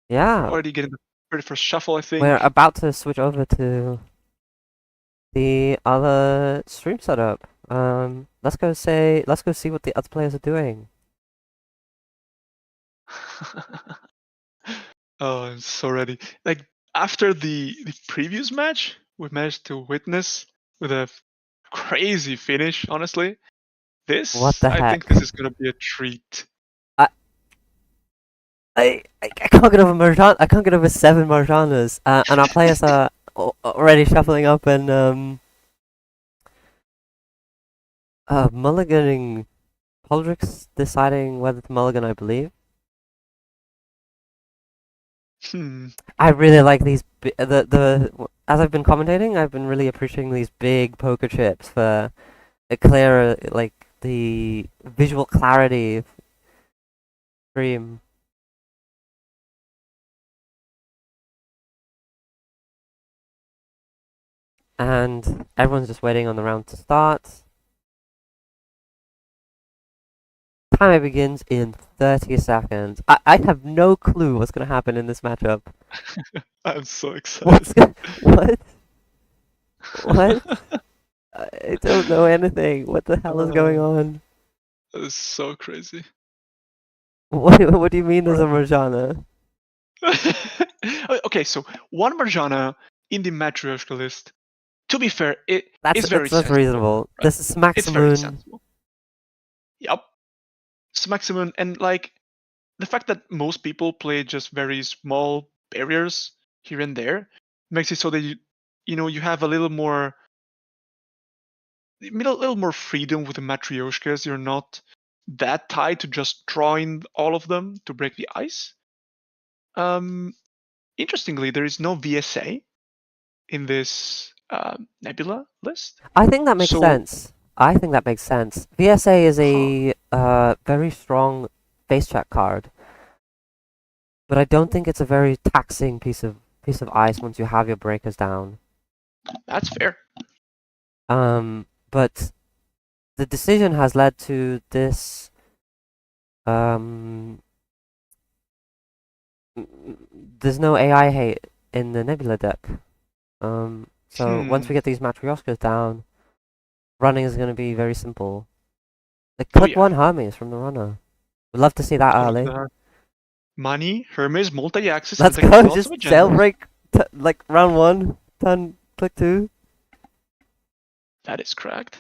We're Yeah. already getting ready for shuffle, I We're think. about to switch over to the other stream setup. Let's go see what the other players are doing. Oh, I'm so ready. Like after the previous match, we managed to witness with a crazy finish, honestly. What This, the I think heck? this is gonna be a treat. I can't get over Marjan. I can't get over 7 Marjanas. And our players are already shuffling up and mulliganing. Poldrick's deciding whether to mulligan, I believe. Hmm. I really like these as I've been commentating, I've been really appreciating these big poker chips for a clearer, like the visual clarity of stream. And everyone's just waiting on the round to start. Timer begins in 30 seconds. I have no clue what's gonna happen in this matchup. I'm so excited. What? What? I don't know anything. What the hell is going on? That is so crazy. What do you mean there's a Right. Marjana? Okay, so one Marjana in the Matryoshka list. To be fair, it That's is very that's sensible, reasonable. right? This is It's very Maximoon. sensible. Yep. Maximum, and like the fact that most people play just very small barriers here and there makes it so that you have a little more freedom with the Matryoshkas. You're not that tied to just drawing all of them to break the ice. Um, Interestingly, there is no VSA in this Nebula list. I think that makes So, sense. I think that makes sense. VSA is huh, a very strong face check card, but I don't think it's a very taxing piece of ice once you have your breakers down. that's fair. But the decision has led to this. Um, there's no AI hate in the Nebula deck. So once Hmm. we get these Matrioscas down, running is going to be very simple. Like, Oh click yeah. one Hermes from the runner. We'd love to see that Click early. that. Money, Hermes, multi-axis, and Let's the deck go. with lots of Just sail agendas. break. Like round one, turn click two. That is correct.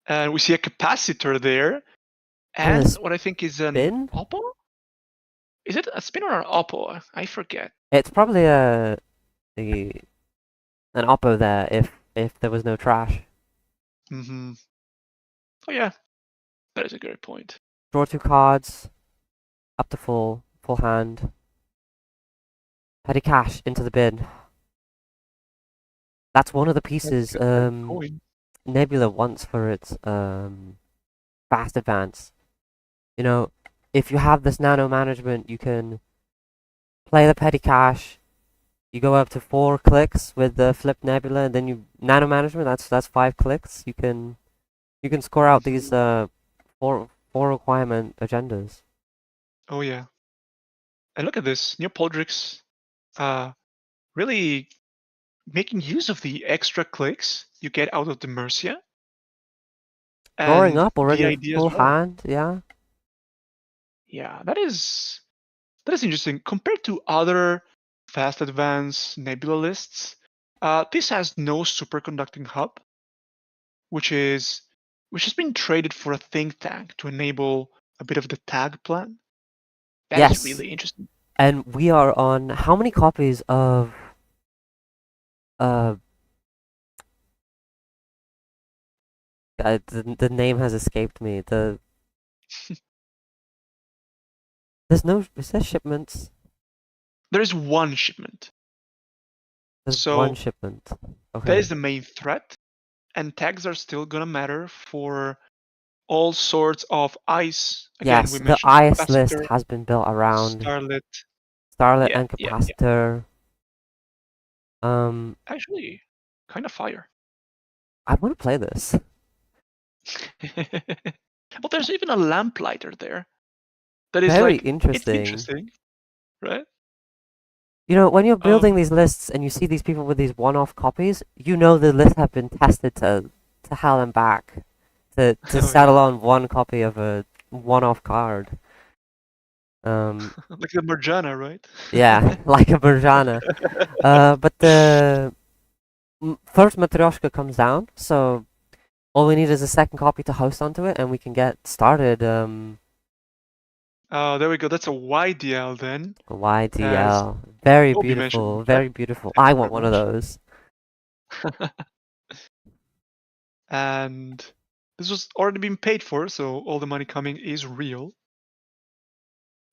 And we see a capacitor there, And a and what I think is an spin. opal. Is it a spin or an oppo? I forget. It's probably an oppo there if there was no trash. Mm-hmm. Oh yeah, that is a great point. Draw 2 cards, up to full hand. Petty cash into the bin. That's one of the pieces That's going. Nebula wants for its fast advance. You know, if you have this nano management, you can play the petty cash. You go up to 4 clicks with the flip nebula, and then you nano management. That's 5 clicks. You can score out these Mm-hmm. four requirement agendas. Oh yeah. And look at this. Neopoldrix really making use of the extra clicks you get out of the Mercia Drawing and up already the a idea as full well. hand, yeah. Yeah, that is interesting. Compared to other fast advance nebula lists, this has no superconducting hub, which is which has been traded for a think tank to enable a bit of the tag plan. That is Yes, really interesting. and we are on how many copies of uh the name has escaped me. There's no, is there shipments? There is one shipment, There's one so shipment. that Okay. is the main threat, and tags are still gonna matter for all sorts of ice. Again, Yes, we the mentioned IS list capacitor, has been built around starlet. Starlet Yeah, and yeah, yeah. Capacitor. Um, Actually, kind of fire. I want to play this. But there's even a lamplighter there. That is Very like, it's interesting. interesting, right? You know, when you're building Um, these lists and you see these people with these one-off copies, you know the lists have been tested to hell and back to oh yeah, settle on one copy of a one-off card. Um, like the Marjana, right? yeah, like a Berjana. But the first Matryoshka comes down, so all we need is a second copy to host onto it, and we can get started. Oh, there we go. That's a YDL then, as YDL. Very Obi mentioned in beautiful, chat. very beautiful. Thank I you want very one of much. those. And this was already been paid for, so all the money coming is real.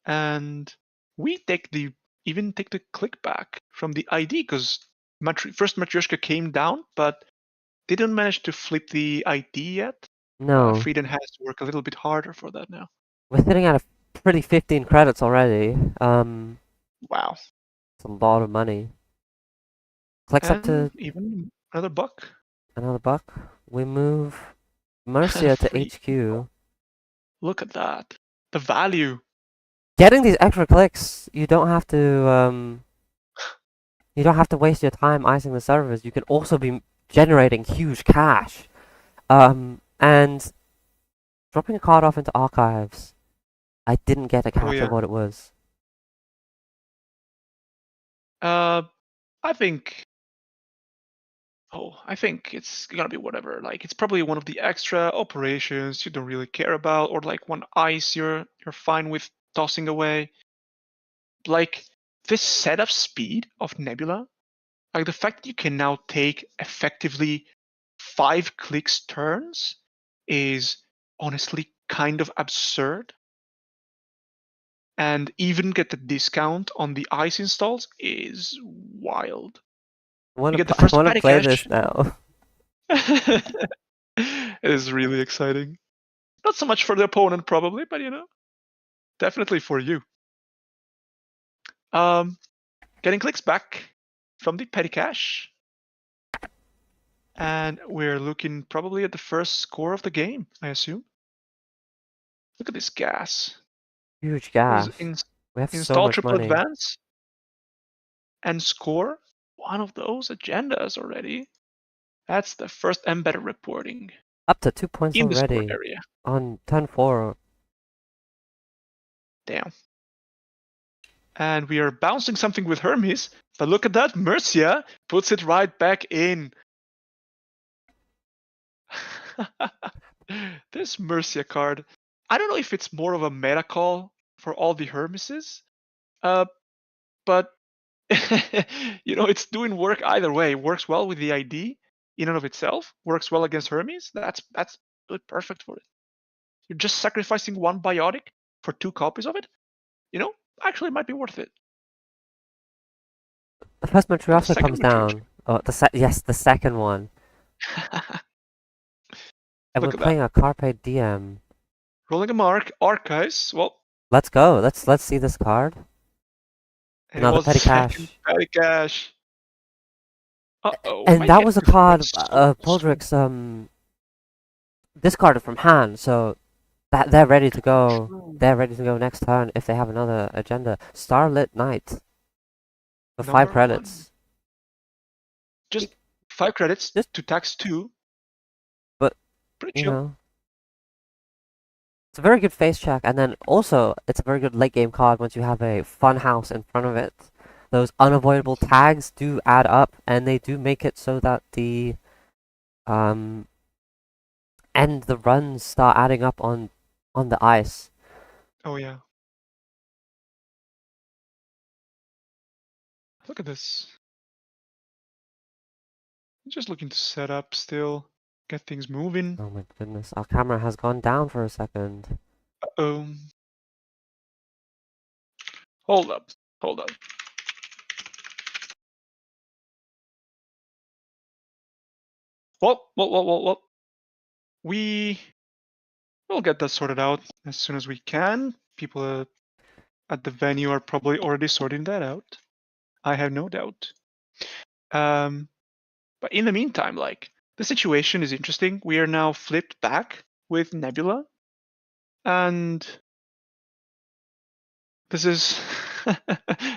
And we even take the click back from the ID because first Matryoshka came down, but didn't manage to flip the ID yet. No, Frieden has to work a little bit harder for that now. we're sitting at a pretty 15 credits already. Wow. It's a lot of money. Clicks up And to even another buck. another buck. We move Mercia to Free. HQ. Look at that. The value. Getting these extra clicks, you don't have to waste your time icing the servers. You can also be generating huge cash. And dropping a card off into archives. I didn't get a Oh catch of yeah. what it was. Uh, I think. Oh, I think it's gonna be whatever. Like it's probably one of the extra operations you don't really care about, or like one ice you're fine with tossing away. Like this setup speed of Nebula, like the fact that you can now take effectively 5 clicks turns is honestly kind of absurd. And even get the discount on the ice installs is wild. You get the I first wanna patty play cache. this now. It is really exciting. Not so much for the opponent, probably, but definitely for you. Um, Getting clicks back from the petty cache, and we're looking probably at the first score of the game, I assume. Look at this gas. Huge This gas. is We have so install much triple money. advance and score one of those agendas already. That's the first embedded reporting Up to 2 points in the score already area. on turn 4. Damn. And we are bouncing something with Hermes, but look at that. Mercia puts it right back in. This Mercia card, I don't know if it's more of a meta call for all the Hermeses, But it's doing work either way. It works well with the ID in and of itself. Works well against Hermes. That's really perfect for it. You're just sacrificing one biotic for 2 copies of it. Actually, it might be worth it. The first Oh, the Matryoshka second comes Matryoshka. down. Oh, yes, the second one. And we're Look at that. playing a Carpe Diem. Rolling a mark, Archives. Well, Let's go. Let's see this card. and it Another was the petty second cash. petty cash. Uh-oh, we And might that get was a different card souls. Poldrick's discarded from hand, so that they're ready to go. True. They're ready to go next turn if they have another agenda. Starlit Night for five Number 1. credits. Just 5 credits Just to tax 2. but Pretty you chill. know. It's a very good face check, and then also it's a very good late game card once you have a fun house in front of it. Those unavoidable tags do add up, and they do make it so that the um and the runs start adding up on the ice. Oh yeah. Look at this. Just looking to set up still. Get things moving. Oh my goodness, our camera has gone down for a second. Uh-oh. Hold up. Hold up. Well. We'll get that sorted out as soon as we can. People at the venue are probably already sorting that out. I have no doubt. But in the meantime, the situation is interesting. We are now flipped back with Nebula, and this is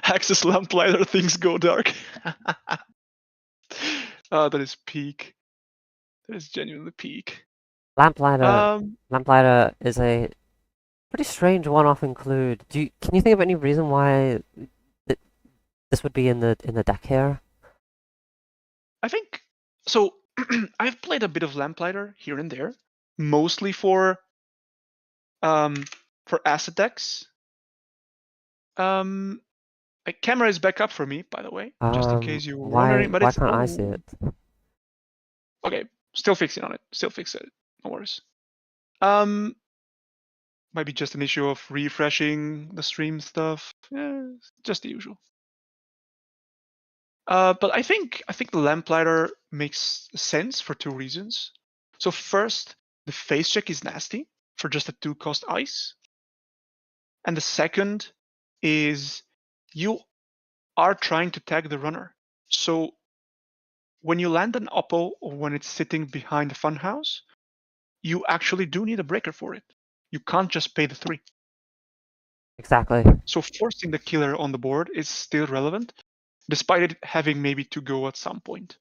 Axis Lamplighter, things go dark. That is peak. That is genuinely peak. Lamplighter, Um, Lamplighter is a pretty strange one-off include. Can you think of any reason why th this would be in the deck here? I think so. I've played a bit of Lamplighter here and there, mostly um for asset decks. Camera is back up for me, by the way, just in case you were wondering. But Why it's can't I see it? okay. Still fixing on it. Still fix it. No worries. Um, might be just an issue of refreshing the stream stuff. Yeah, just the usual. But I think the Lamplighter makes sense for 2 reasons. So first, the face check is nasty for just a 2-cost ice, and the second is you are trying to tag the runner. So when you land an Oppo or when it's sitting behind a funhouse, you actually do need a breaker for it. You can't just pay the 3. Exactly. So forcing the killer on the board is still relevant, despite it having maybe to go at some point.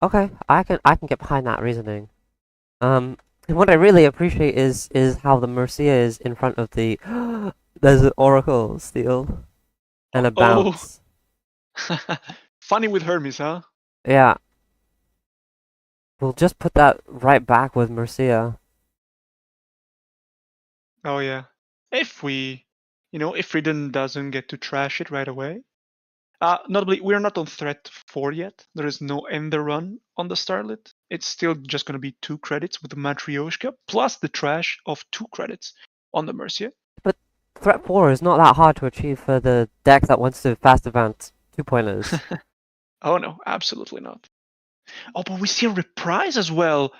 Okay, I can get behind that reasoning. And what I really appreciate is how the Mercia is in front of the there's an Oracle steal and a Oh, bounce. funny with Hermes, huh? Yeah, we'll just put that right back with Mercia. Oh yeah. If if Frieden doesn't get to trash it right away. Notably, we're not on threat 4 yet. There is no ender run on the Starlit. It's still just going to be 2 credits with the Matryoshka, plus the trash of 2 credits on the Mercia. But threat 4 is not that hard to achieve for the deck that wants to fast advance 2-pointers. Oh no, absolutely not. Oh, but we see a reprise as well.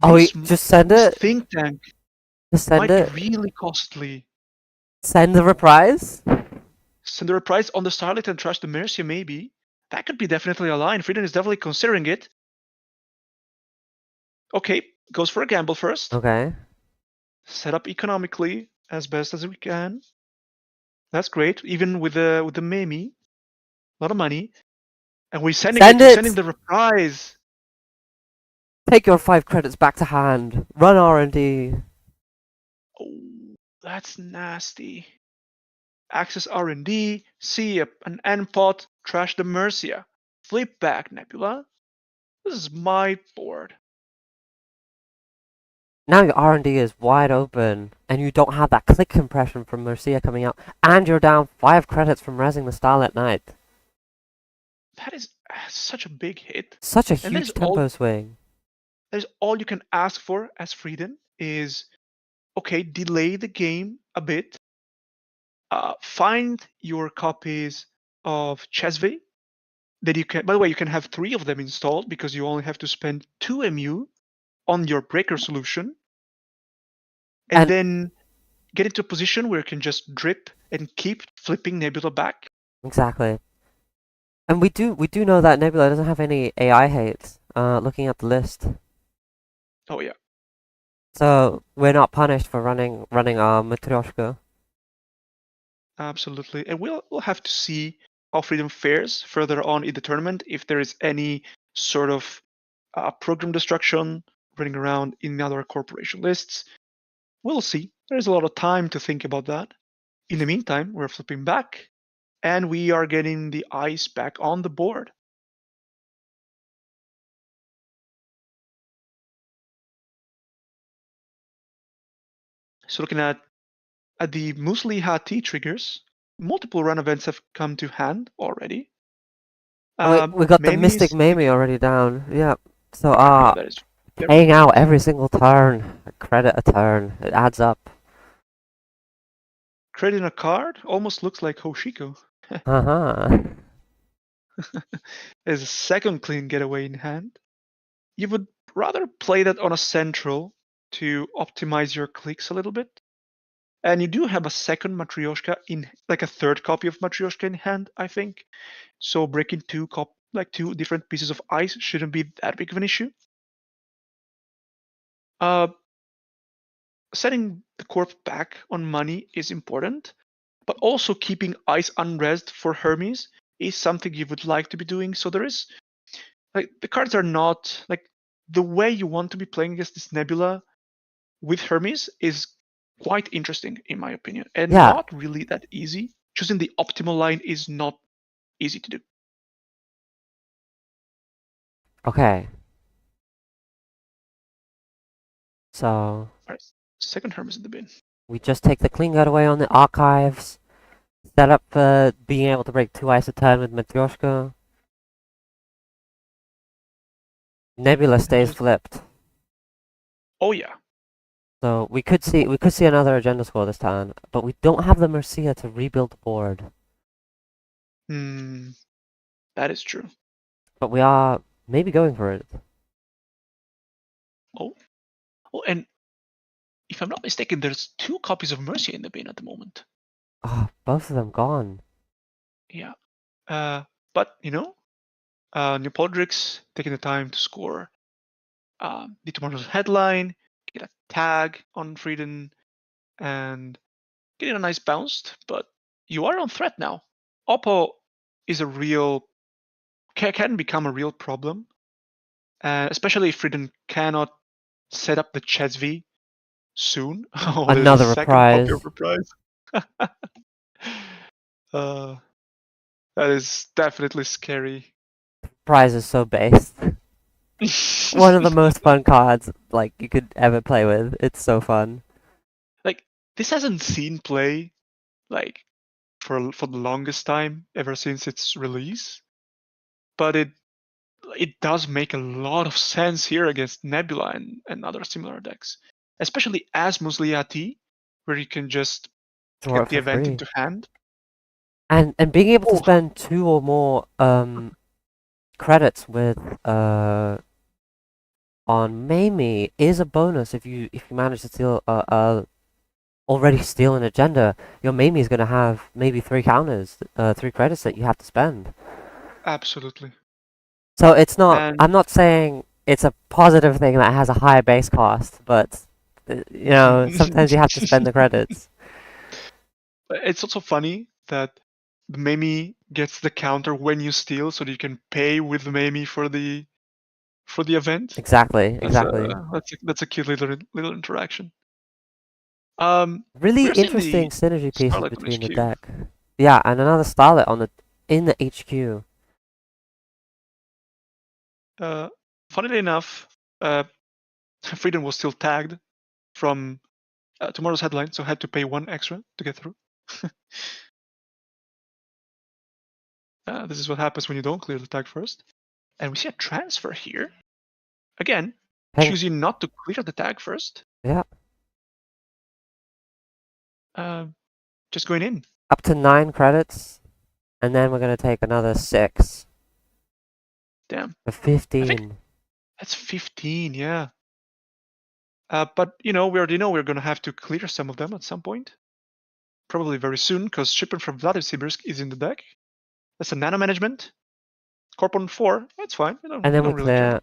Oh, This just send this it. think tank Just send might be it. really costly. Send the reprise. Send the reprise on the Starlit and trash the Mercia, maybe. That could be definitely a line. Frieden is definitely considering it. Okay, goes for a gamble first. Okay. Set up economically as best as we can. That's great, even with the Memi. A lot of money. And we're sending it. Send We're sending it. the reprise. Take your 5 credits back to hand. Run R&D. Oh, that's nasty. Access R&D, see an end pot, trash the Mercia. Flip back, Nebula. This is my board. now your R&D is wide open, and you don't have that click compression from Mercia coming out, and you're down 5 credits from resing the Starlit Knight. That is such a big hit. Such a And that huge is all tempo swing. you can ask for as Frieden is okay, delay the game a bit, find your copies of Chesve that you can, by the way, you can have 3 of them installed because you only have to spend 2 MU on your breaker solution, and And then get into a position where you can just drip and keep flipping Nebula back. exactly. And we do know that Nebula doesn't have any AI hate, looking at the list. Oh yeah, So we're not punished for running our Matryoshka. absolutely. And we'll have to see how Freedom fares further on in the tournament if there is any sort of program destruction running around in other corporation lists. We'll see. There's a lot of time to think about that. In the meantime, we're flipping back and we are getting the ice back on the board. So looking at the Musli Hati triggers, multiple run events have come to hand already. And we got the Mystic Mami's Mamie already down. Yeah. So yeah, that is yep. paying out every single turn, a credit a turn, it adds up. Creating a card almost looks like Hoshiko. Uh-huh. There's a second clean getaway in hand. You would rather play that on a central to optimize your clicks a little bit. And you do have a second Matryoshka in, like a third copy of Matryoshka in hand, I think. So breaking two different pieces of ice shouldn't be that big of an issue. Uh, Setting the corp back on money is important, but also keeping ice unresed for Hermes is something you would like to be doing. So there is like the cards are not like the way you want to be playing against this Nebula with Hermes is quite interesting in my opinion, and Yeah. not really that easy. Choosing the optimal line is not easy to do. Okay. So All right, second Hermes in the bin. we just take the clean getaway on the archives. Set up for being able to break 2 ice a turn with Matryoshka. Nebula And stays just flipped. oh yeah, So we could see another agenda score this turn, but we don't have the Mercia to rebuild the board. that is true. But we are maybe going for it. Oh, and if I'm not mistaken, there's 2 copies of Mercia in the bin at the moment. Oh, both of them gone. Yeah, but Neopodrix taking the time to score the tomorrow's headline, get a tag on Frieden, and getting a nice bounced. But you are on threat now. Oppo is a real can become a real problem, especially if Frieden cannot set up the Chesv soon. Oh, there's a Another second copy of reprise. Reprise. uh, that is definitely scary. Prize is so based. One of the most fun cards like you could ever play with. It's so fun. Like this hasn't seen play like for the longest time ever since its release, but it does make a lot of sense here against Nebula and other similar decks, especially as Musliati, where you can just Draw get it the for event free. into hand. And being able to Oh, spend 2 or more credits with on Mamie is a bonus if you manage to steal already steal an agenda. Your Mamie is gonna have maybe 3 counters, 3 credits that you have to spend. absolutely. So it's not. And I'm not saying it's a positive thing that has a high base cost, but sometimes you have to spend the credits. it's also funny that the Mamie gets the counter when you steal, so that you can pay with the Mamie for the event. Exactly, That's exactly. that's a cute little interaction. Really We're seeing interesting the synergy pieces Starlight on between the HQ. deck. Yeah, and another Starlet in the HQ. Funnily enough, Freedom was still tagged from tomorrow's headline, so had to pay 1 extra to get through. This is what happens when you don't clear the tag first. And we see a transfer here. Again, Pink. choosing not to clear the tag first. Yeah. Just going in. Up to 9 credits. And then we're going to take another 6. Damn. For I think 15. that's 15, yeah. But, we already know we're going to have to clear some of them at some point. Probably very soon, because Shipment from Vladisibirsk is in the deck. That's a nano management. Corp on 4, that's fine. And then we don't really care. clear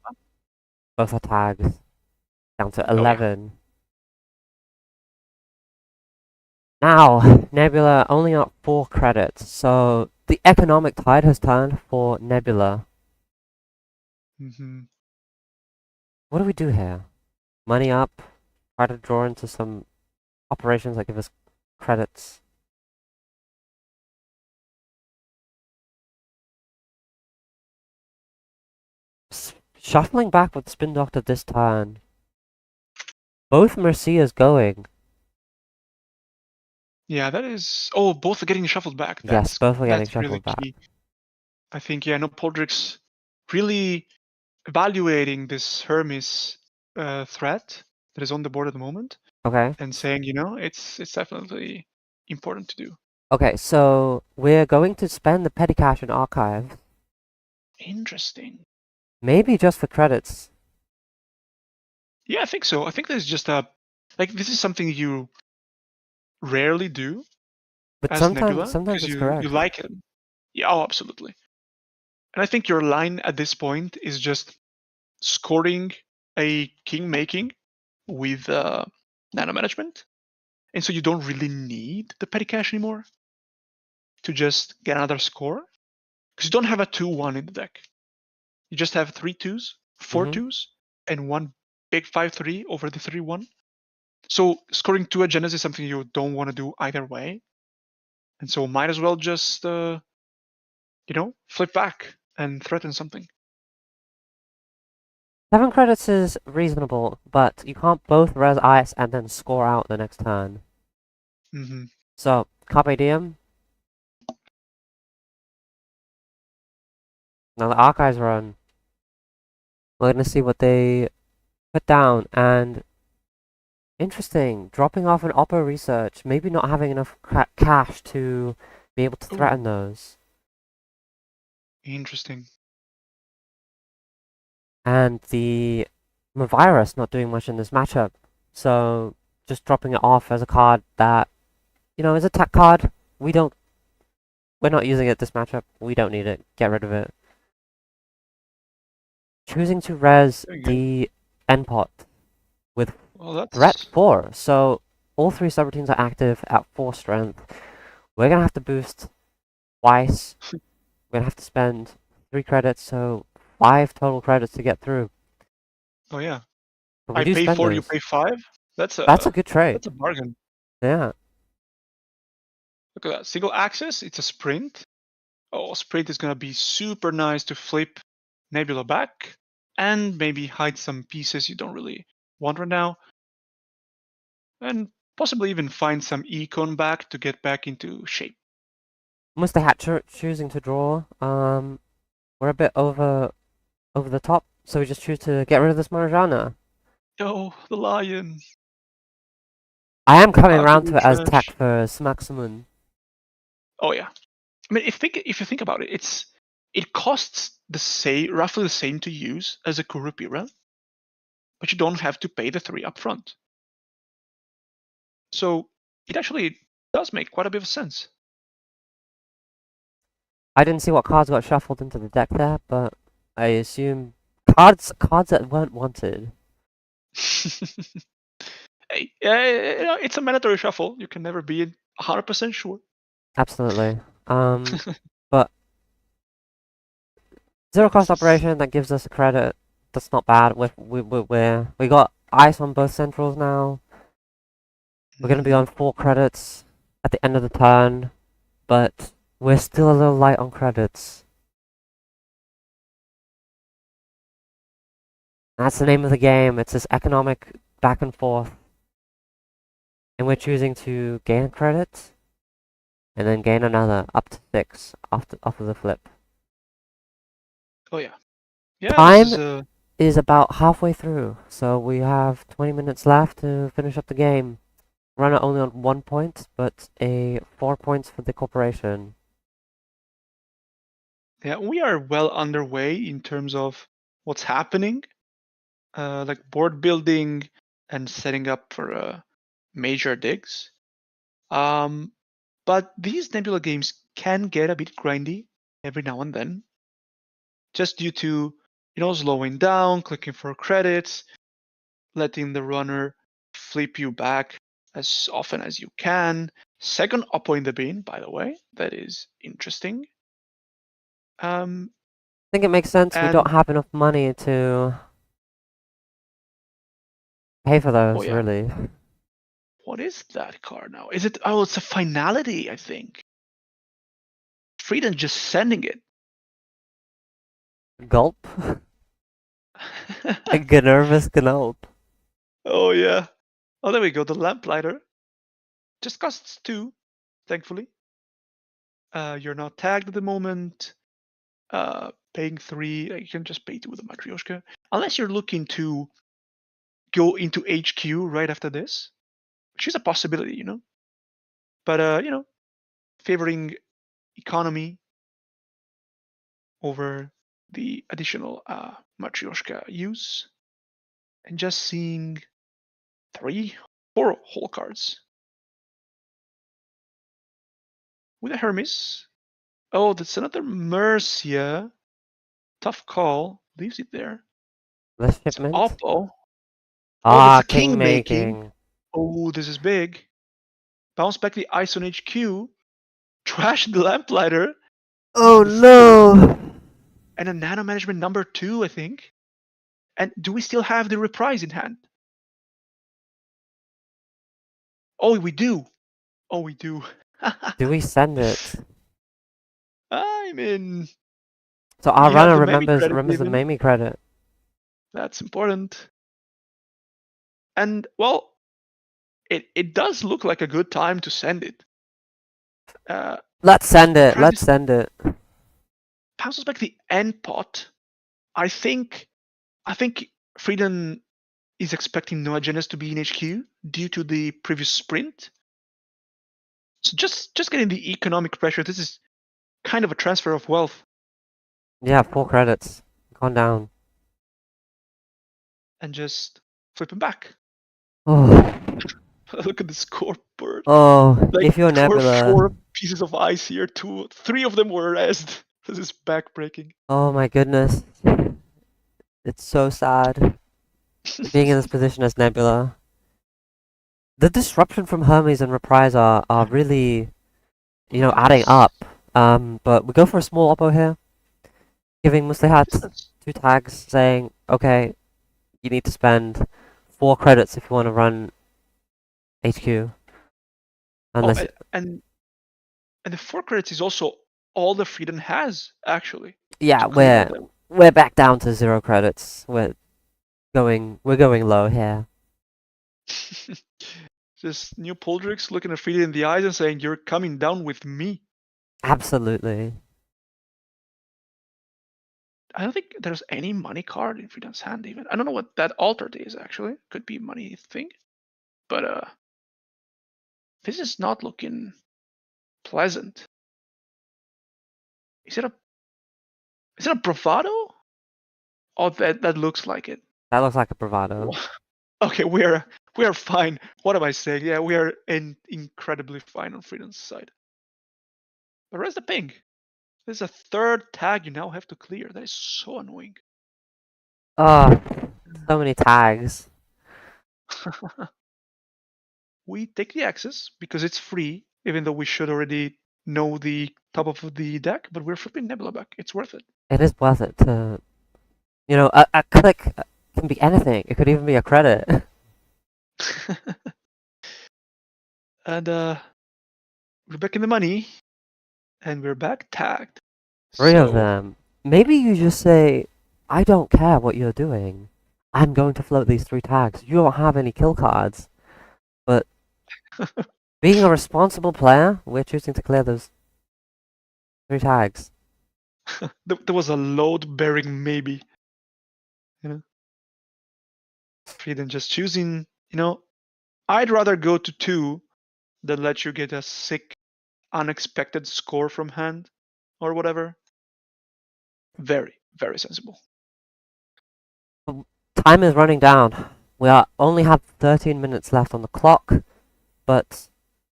both our tags. Down to Oh, yeah. 11. Now, Nebula only got 4 credits, so the economic tide has turned for Nebula. Mm-hmm. What do we do here? Money up, try to draw into some operations that give us credits. Shuffling back with Spin Doctor this turn. Both Mercia's going. Yeah, that is. Oh, both are getting shuffled back. Yes, both are getting That's really shuffled back. key. I think, yeah, no, Poldrick's really evaluating this Hermes threat that is on the board at the moment Okay. and saying, it's definitely important to do. Okay, so we're going to spend the petty cash in archive. Interesting. Maybe just for credits. Yeah, I think so. I think there's just this is something you rarely do But as Nebula sometimes because it's you correct. like it. Yeah, oh, absolutely. And I think your line at this point is just scoring a king making with nano management. And so you don't really need the petty cash anymore to just get another score. Because you don't have a 2-1 in the deck. You just have 3 2s, 4 2s, and one big 5-3 over the 3-1. So scoring 2 agendas is something you don't want to do either way. And so might as well just, flip back and threaten something. 7 credits is reasonable, but you can't both res ice and then score out the next turn. Mm-hmm. So, Carpe Diem. Now the archives run. We're gonna see what they put down, and interesting, dropping off an Oppo research, maybe not having enough cash to be able to threaten those. Interesting. And the Virus not doing much in this matchup, so just dropping it off as a card that, is a tech card. We're not using it this matchup. We don't need it. Get rid of it. Choosing to res the Endpot with threat 4. So all 3 subroutines are active at 4 strength. We're gonna have to boost twice. We're gonna have to spend 3 credits, so 5 total credits to get through. Oh yeah. But we I do pay spend 4, those. you pay 5. That's a good trade. That's a bargain. Yeah. Look at that. Single axis, it's a sprint. Oh, sprint is gonna be super nice to flip Nebula back and maybe hide some pieces you don't really want right now. And possibly even find some econ back to get back into shape. Mr. Hatcher choosing to draw. We're a bit over the top, so we just choose to get rid of this Marajana. Oh, the lion. I am coming around to it as tech for Smaximum. Oh yeah. I mean, if you think about it, it costs roughly the same to use as a Kurupira, but you don't have to pay the 3 upfront. So it actually does make quite a bit of sense. I didn't see what cards got shuffled into the deck there, but I assume cards that weren't wanted. Hey, it's a mandatory shuffle. You can never be 100% sure. Absolutely. But 0 cost operation that gives us a credit. That's not bad. We got ice on both centrals now. We're gonna be on 4 credits at the end of the turn, but we're still a little light on credits. That's the name of the game. It's this economic back and forth. And we're choosing to gain credit, and then gain another up to 6 after the flip. Oh yeah. Yeah, this Time is a is about halfway through, so we have 20 minutes left to finish up the game. Runner only on 1 point, but 4 points for the corporation. yeah, we are well underway in terms of what's happening, like board building and setting up for major digs. Um, but these Nebula games can get a bit grindy every now and then, just due to slowing down, clicking for credits, letting the runner flip you back as often as you can. Second oppo in the bin, by the way, that is interesting. Um, I think it makes sense. We don't and have enough money to pay for oh those, yeah, really. what is that card now? Is it? Oh, it's a finality, I think. Freedom just sending it. Gulp? A nervous gulp. Oh yeah. Oh, there we go. The lamplighter just costs 2, thankfully. You're not tagged at the moment. Paying 3, you can just pay 2 with the Matryoshka. Unless you're looking to go into HQ right after this, which is a possibility. But favoring economy over the additional Matryoshka use, and just seeing 4 whole cards with a Hermes. Oh, that's another Mercia. Tough call. Leaves it there. Less It's shipment? Oppo. Oh, that's Ah, a king king making. making. Oh, this is big. Bounce back the ice on HQ. Trash the lamplighter. Oh The spade. no! And a nano management number 2, I think. And do we still have the reprise in hand? Oh, we do. Oh, we do. Do we send it? I mean, So our we have runner the Memi credit remembers the even. Mamie credit. That's important. And, well, it does look like a good time to send it. Let's send it. Let's Previous send it. bounces back the end pot. I think Frieden is expecting no agendas to be in HQ due to the previous sprint. So just getting the economic pressure. This is kind of a transfer of wealth, Yeah, 4 credits. Gone down. and just flipping back. Oh. Look at the scoreboard. Oh, Like, if you're there were Nebula. 4 pieces of ice here. 3 of them were rezzed. This is backbreaking. Oh my goodness. It's so sad being in this position as Nebula. The disruption from Hermes and Reprise are really, adding Yes. up. But we go for a small oppo here, giving Muslihat Just 2 tags, saying, okay, you need to spend 4 credits if you want to run HQ. oh, Unless, and the 4 credits is also all the Frieden has, actually, yeah, to clear we're that out. we're back down to 0 credits. We're going low here. Just new Poldrix looking at Frieden in the eyes and saying, "You're coming down with me." Absolutely. I don't think there's any money card in Frieden's hand even. I don't know what that altered is actually. Could be a money thing. But this is not looking pleasant. Is it a bravado? Oh, that looks like it. That looks like a bravado. Okay, we are fine. What am I saying? Yeah, we are incredibly fine on Frieden's side. But where's the ping? There's a third tag you now have to clear. That is so annoying. Oh, so many tags. We take the access because it's free, even though we should already know the top of the deck, but we're flipping Nebula back. It's worth it. It is worth it to, a click can be anything. It could even be a credit. And we're back in the money, and we're back tagged. 3 of So them. Maybe you just say, I don't care what you're doing. I'm going to float these 3 tags. You don't have any kill cards. But Being a responsible player, we're choosing to clear those 3 tags. There was a load-bearing maybe. You know, Freedom just choosing. I'd rather go to 2 than let you get a sick, unexpected score from hand or whatever. Very, very sensible. Time is running down. Only have 13 minutes left on the clock, but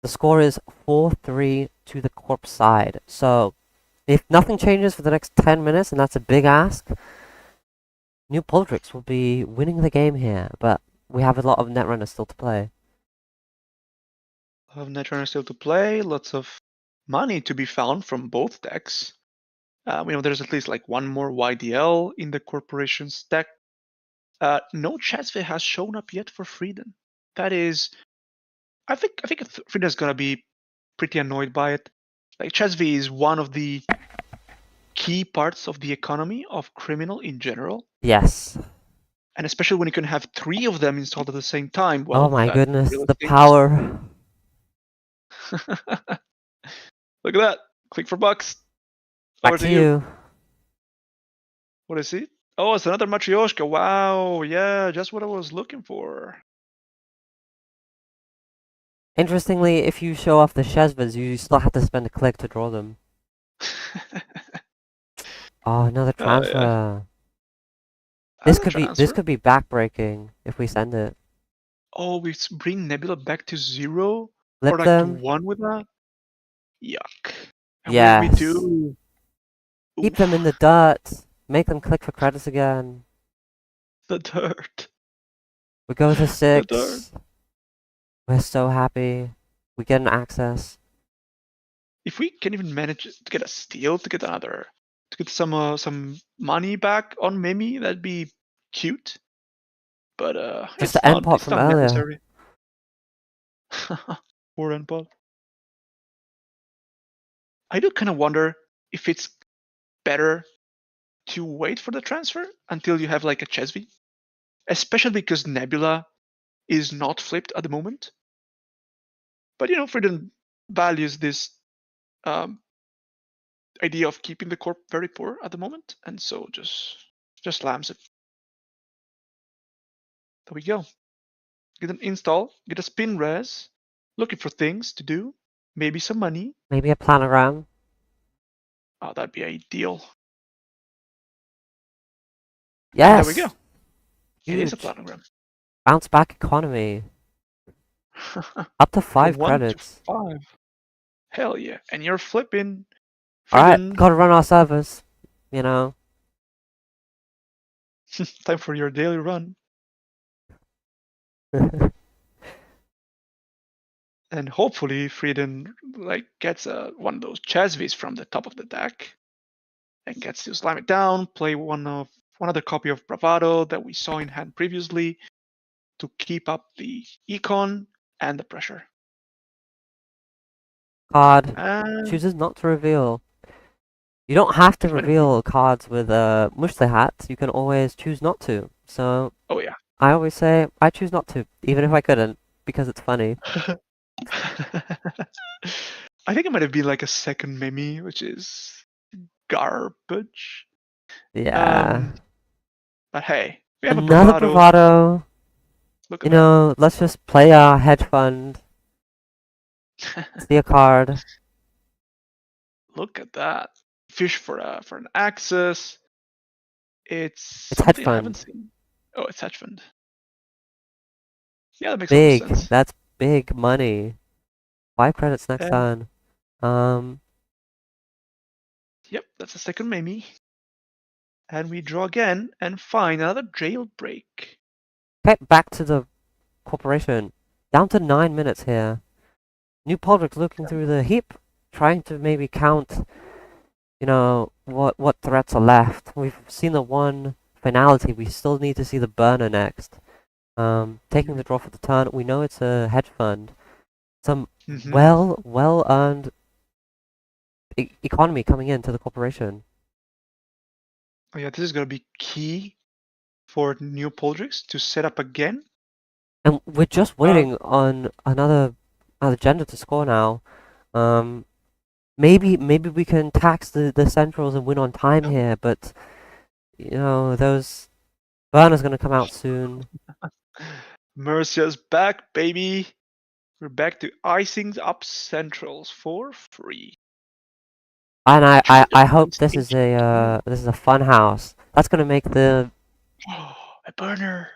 the score is 4-3 to the corp side. So, if nothing changes for the next 10 minutes, and that's a big ask, New Poldrix will be winning the game here, but we have a lot of Netrunners still to play. Have Netrunner still to play. Lots of money to be found from both decks. There's at least like one more YDL in the corporation's deck. No Chesve has shown up yet for Frieden. That is, I think Frieden's gonna be pretty annoyed by it. Like Chesve is one of the key parts of the economy of criminal in general, Yes. and especially when you can have 3 of them installed at the same time. Oh Well, my that goodness, really the stinks. power. Look at that! Click for bucks. Back Over to to you. you. What is it? Oh, it's another Matryoshka. Wow, yeah, just what I was looking for. Interestingly, if you show off the Shezvas, you still have to spend a click to draw them. Oh, another Oh yeah. transfer. This Another could transfer. be backbreaking if we send it. Oh, we bring Nebula back to 0 Flip or like to them. 1 with that. Yuck. And what did we Yes. do? Keep them in the Oof. dirt. Make them click for credits again. The dirt. We go to The dirt. 6. We're so happy. We get an access. If we can even manage to get a steal, to get some money back on Mimi, that'd be cute. But Just the end pot it's from not earlier. necessary. Poor Unpod. I do kind of wonder if it's better to wait for the transfer until you have like a Chesvi, especially because Nebula is not flipped at the moment. But Freedom values this um, idea of keeping the corp very poor at the moment, and so just slams it. There we go. Get an install, get a spin res, looking for things to do, maybe some money. Maybe a planogram. Oh, that'd be ideal. And there we go. Yes! It is a Huge. planogram. Bounce back economy. Up to From 5 1 to credits. 5. Hell yeah. And you're flipping. Alright, Frieden. gotta run our servers. You know. Time for your daily run. And hopefully Frieden gets one of those Chesvis from the top of the deck and gets to slam it down, play one other copy of Bravado that we saw in hand previously to keep up the econ and the pressure. Card And chooses not to reveal. You don't have to if anything, reveal cards with Mushle hats. You can always choose not to. So oh yeah. I always say I choose not to, even if I couldn't, because it's funny. I think it might have been like a second meme, which is garbage. Yeah. Um, but hey, we have a Another bravado. bravado. Look You at that. know, let's just play our hedge fund. See a card. Look at that. Fish for an access. It's It's hedge something I haven't fund. seen. Oh, it's hedge fund. Yeah, that makes a lot of Big. sense. That's big money. 5 credits next And turn. yep, that's a second meme. And we draw again and find another jailbreak. Okay, back to the corporation. Down to 9 minutes here. New Podrick looking through the heap, trying to maybe count, what threats are left. We've seen the one finality. We still need to see the burner next. Taking the draw for the turn. We know it's a hedge fund. Some Mm-hmm. well earned economy coming into the corporation. Oh yeah, this is gonna be key for New Poldrix to set up again. And we're just Uh, waiting on another has agenda to score now. Um, maybe we can tax the centrals and win on time No. here, but those Burner's gonna come out soon. Mercia's back, baby. We're back to icing up centrals for free. And I Trident hope is this is HQ. a fun house. That's gonna make Oh, a burner.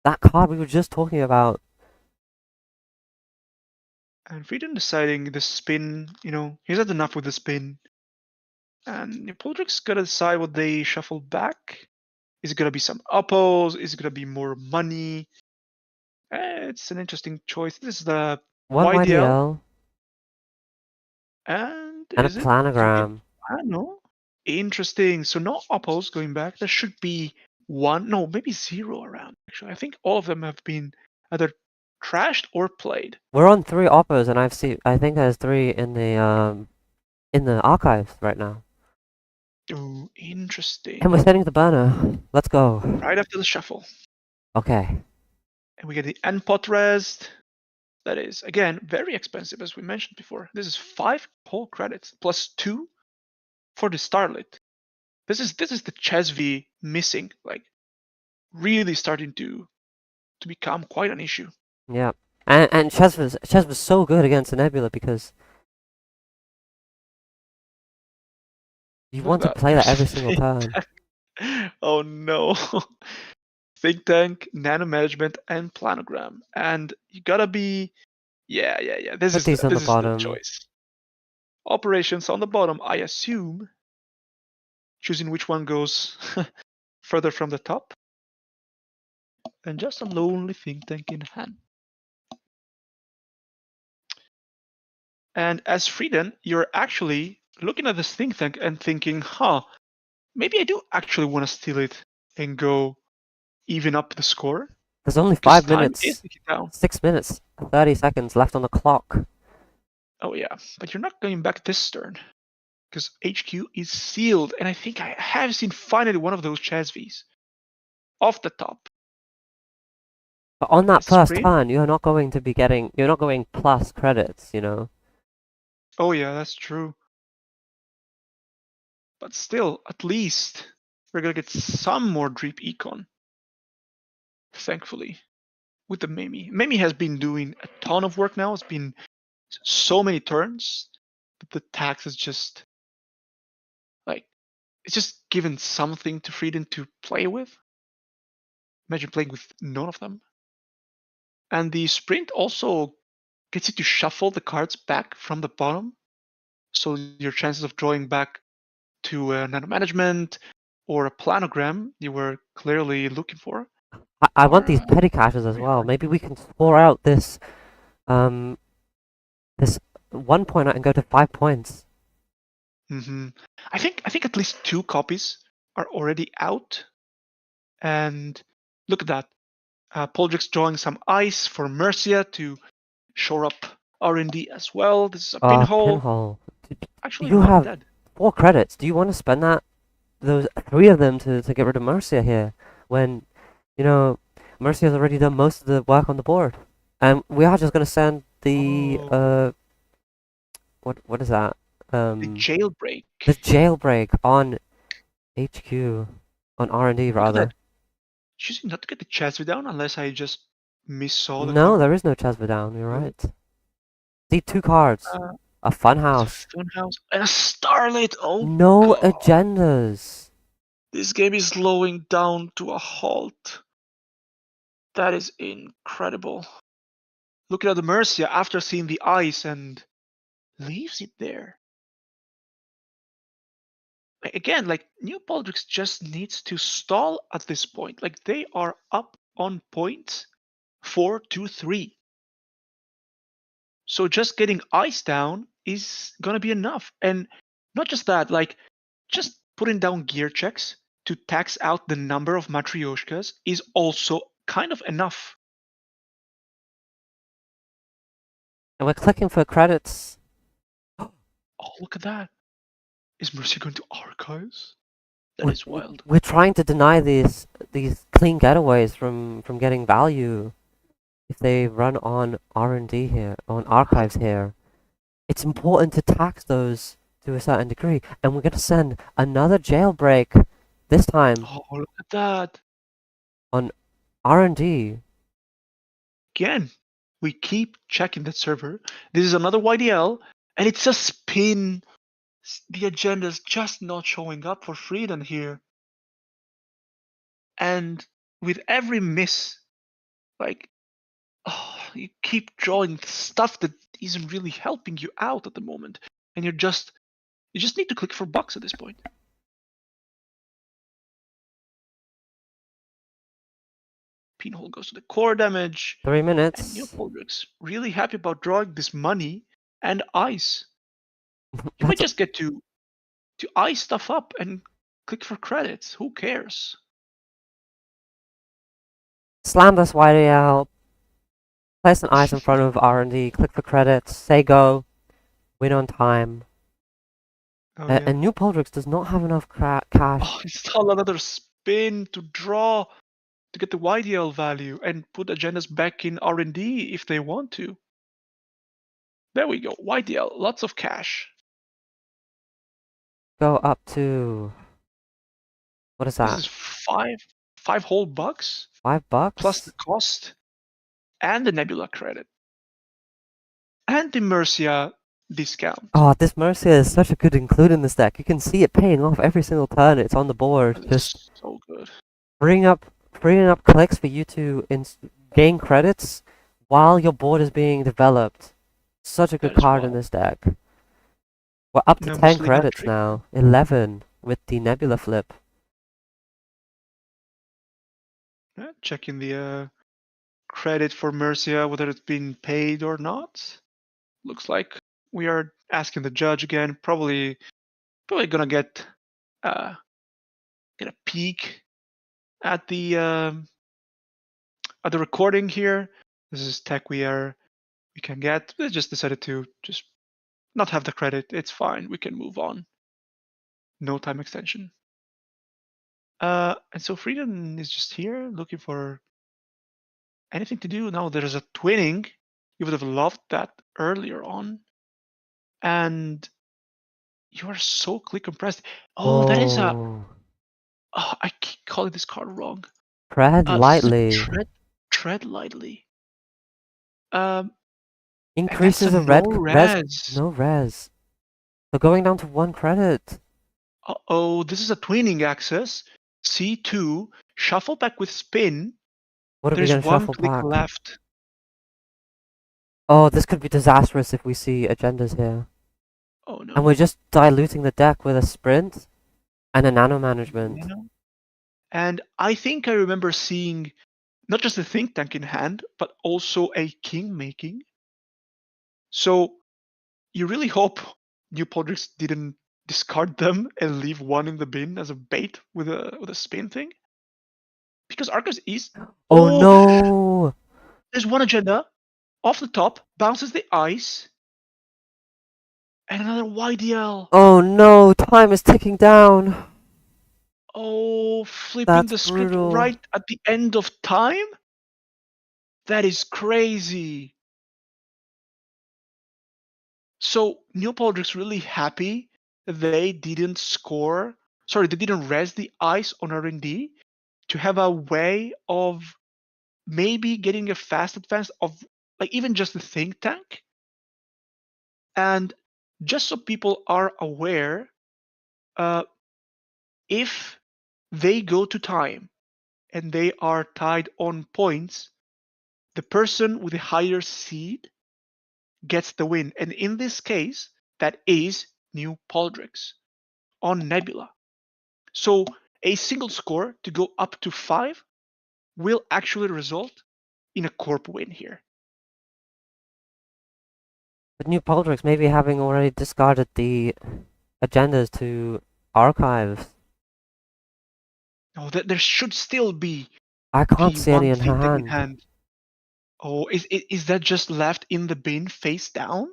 that card we were just talking about. And Frieden deciding the spin, he's had enough with the spin. And Poldrick's gotta decide what they shuffle back. Is it gonna be some uppos? Is it gonna be more money? It's an interesting choice. This is the One YDL. YDL And and a is it gonna be? planogram. I don't know. Interesting. So no uppos going back. There should be one, no, maybe zero around. Actually, I think all of them have been either trashed or played. We're on 3 oppos, and I think there's 3 in the archives right now. Ooh, And we're interesting. setting the burner. Let's go. Right after the shuffle. Okay. And we get the end pot rest. That is, again, very expensive, as we mentioned before. This is 5 whole credits plus 2 for the Starlit. This is the Chesv missing, like really starting to become quite an issue. Yeah. And Ches was so good against the Nebula because you Look at want to that. play that There's every single think turn. tank. Oh no. Think tank, nano management, and planogram. And you gotta be yeah. This Put is the these on the this is the bottom. choice. Operations on the bottom, I assume. Choosing which one goes further from the top. And just a lonely think tank in hand. And as Frieden, you're actually looking at this think tank and thinking, maybe I do actually want to steal it and go even up the score. There's only Because 5 time is minutes, ticking down. 6 minutes, 30 seconds left on the clock. Oh yeah, but you're not going back this turn. Because HQ is sealed, and I think I have seen finally one of those Chasvs off the top. But on that A first sprint. turn, you're not going plus credits. Oh yeah, that's true. But still, at least we're gonna get some more Dreep Econ. Thankfully, with the Mimi. Mimi has been doing a ton of work now. It's been so many turns, but the tax is just like it's just given something to Frieden to play with. Imagine playing with none of them. And the sprint also gets you to shuffle the cards back from the bottom. So your chances of drawing back to a nano management or a planogram you were clearly looking for I want these are petty caches as very well. high. Maybe we can score out um this 1 point and go to 5 points. hmm I think at least 2 copies are already out. And look at that. Poldrick's drawing some ice for Mercia to shore up R&D as well. This is a pinhole. Pinhole. D- Actually, You not have dead. 4 credits. Do you want to spend those 3 of them to get rid of Mercia here? When, you know, Mercia's already done most of the work on the board. And we are just gonna send the Oh, what is that? the Um jailbreak. the jailbreak on HQ. On R&D Look at that. rather. Choosing not to get the Chasv down unless I just missaw the No, card. there is no Chesva down, you're Really? right. See 2 cards. Uh, A fun it's a house. funhouse and a starlit. Oh No god. agendas. This game is slowing down to a halt. That is incredible. Looking at the Mercia after seeing the ice and leaves it there. Again, like New Baldrix just needs to stall at this point. Like they are up on points 4-3. So just getting ice down is gonna be enough. And not just that, like just putting down gear checks to tax out the number of matryoshkas is also kind of enough. And we're clicking for credits. Oh, look at that. Is Mercy going to archives? That We- is wild. We're trying to deny these clean getaways from getting value. if they run on R&D here, on archives here, it's important to tax those to a certain degree. And we're gonna send another jailbreak, this time Oh, look at that. on R&D. Again, we keep checking that server. This is another YDL, and it's a spin. The agenda's just not showing up for freedom here. And with every miss, like, oh, you keep drawing stuff that isn't really helping you out at the moment. And you just need to click for bucks at this point. Pinhole goes to the core damage. 3 And minutes. Neopoldrix really happy about drawing this money and ice. You might That's just get to ice stuff up and click for credits. Who cares? slam this YDL. Place an ice in front of R&D. Click for credits. Say go. Win on time. Oh yeah. And New Poldrix does not have enough cash. Oh, install another spin to draw to get the YDL value and put agendas back in R&D if they want to. There we go. YDL, lots of cash. Go up to, what is This that? is five whole bucks plus the $5? cost and the Nebula credit and the Mercia discount. Oh, this Mercia is such a good include in this deck. You can see it paying off every single turn it's on the board. That Just is so good. freeing up clicks for you to gain credits while your board is being developed. Such a good That is card in wild. this deck. We're up to 10 Nimbusly hat credits trick. now. 11 with the Nebula flip. Checking the credit for Mercia, whether it's been paid or not. Looks like we are asking the judge again. Probably gonna get a peek at the recording here. This is tech we can get. We just decided to just not have the credit. It's fine. We can move on. No time extension. And so Freedom is just here looking for anything to do. Now there's a twinning. You would have loved that earlier on. And you are so click compressed. Oh, that is a. Oh, Oh, I keep calling this card wrong. tread This is a lightly. tread lightly. Um, and that's a Increases a no res. res. No res. So going down to 1 credit. Oh, this is a twinning access. C2, shuffle back with spin. What are we There's gonna one shuffle click back? left. Oh, this could be disastrous if we see agendas here. Oh And we're no. just diluting the deck with a sprint and a nano management. And I think I remember seeing not just a think tank in hand, but also a king making. So you really hope New Podrix didn't discard them and leave one in the bin as a bait with a spin thing. Because Arcos is Oh oh, no! there's one agenda off the top, bounces the ice, and another YDL. Oh no! Time is ticking down! Oh, flipping That's the script brutal. right at the end of time? That is crazy. So Neopoldrix really happy they didn't score. Sorry, they didn't res the ice on R&D to have a way of maybe getting a fast advance of like even just the think tank. And just so people are aware, uh, if they go to time and they are tied on points, the person with the higher seed gets the win. And in this case, that is New Poldrix on Nebula. So a single score to go up to 5 will actually result in a corp win here. But New Poldrix maybe having already discarded the agendas to archives. Now, there should still be I can't the see any one in thing that in hand. hand. Oh, is that just left in the bin face down?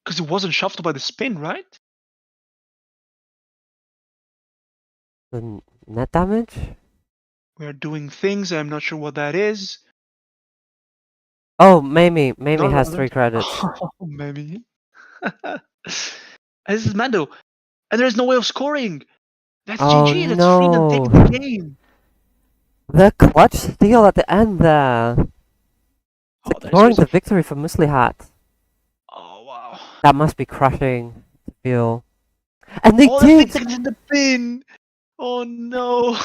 Because it wasn't shuffled by the spin, right? The net damage? We are doing things. I'm not sure what that is. Oh, Mamie Not has others. 3 credits. Oh, maybe. This is Mando, and there's no way of scoring. That's Oh GG. That's Freedom no! taking the game. The clutch steal at the end there, Oh, securing the victory for Muslihat. Oh wow. That must be crushing to feel. And they Oh, the did! victim's in the bin. Oh no.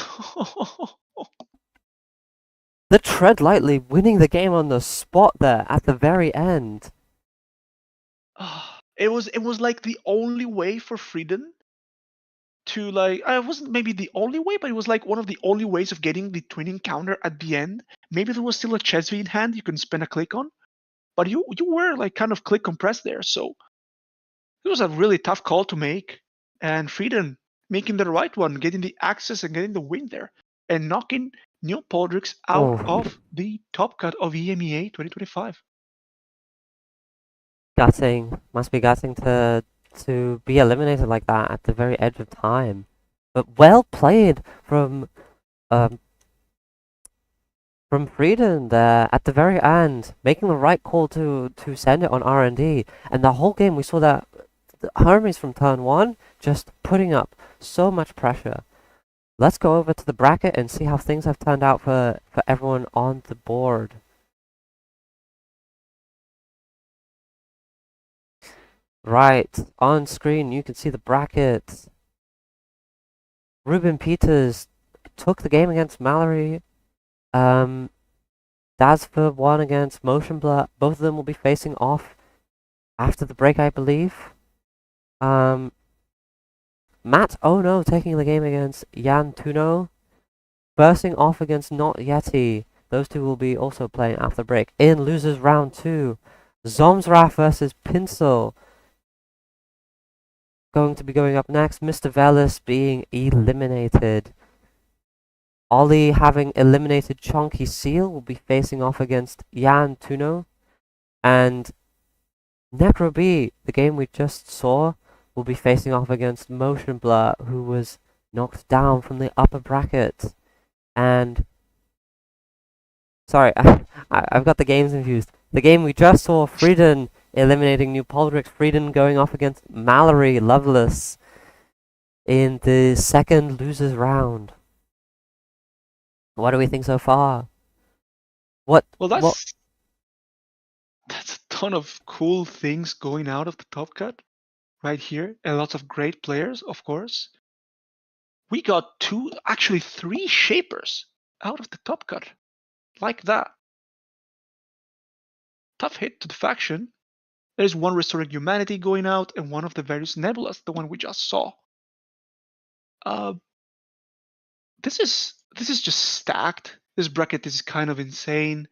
The tread lightly winning the game on the spot there at the very end. It was like the only way for Freedom to like. I wasn't maybe the only way, but it was like one of the only ways of getting the twin encounter at the end. Maybe there was still a Chesby in hand you can spend a click on, but you were like kind of click compressed there, so it was a really tough call to make. And Freedom making the right one, getting the access and getting the win there, and knocking Neil Poldrix out Oh, of the top cut of EMEA 2025. gutting. Must be gutting to be eliminated like that at the very edge of time. But well played um from Frieden there at the very end, making the right call to send it on R&D. And the whole game we saw that the Hermes from turn 1 just putting up so much pressure. Let's go over to the bracket and see how things have turned out for everyone on the board. Right, on screen you can see the bracket. Ruben Peters took the game against Mallory. Dasper won against Motion Blur. Both of them will be facing off after the break, I believe. Um, Matt Ono taking the game against Jan Tuno. Bursting off against Not Yeti. Those two will be also playing after break. In losers round 2, Zomsraf versus Pinsel. Going to be going up next. Mr. Velis being eliminated. Ollie, having eliminated Chonky Seal, will be facing off against Jan Tuno. And Necro B, the game we just saw, will be facing off against Motion Blur, who was knocked down from the upper bracket. And sorry, I've got the games confused. The game we just saw, Frieden eliminating New Poldrix, Frieden going off against Mallory Loveless in the second losers round. What do we think so far? What? Well, What? that's a ton of cool things going out of the top cut right here, and lots of great players, of course. We got two, actually three shapers out of the top cut, like that. Tough hit to the faction. There's one Restoring Humanity going out, and one of the various Nebulas, the one we just saw. Uh, this is just stacked. This bracket is kind of insane.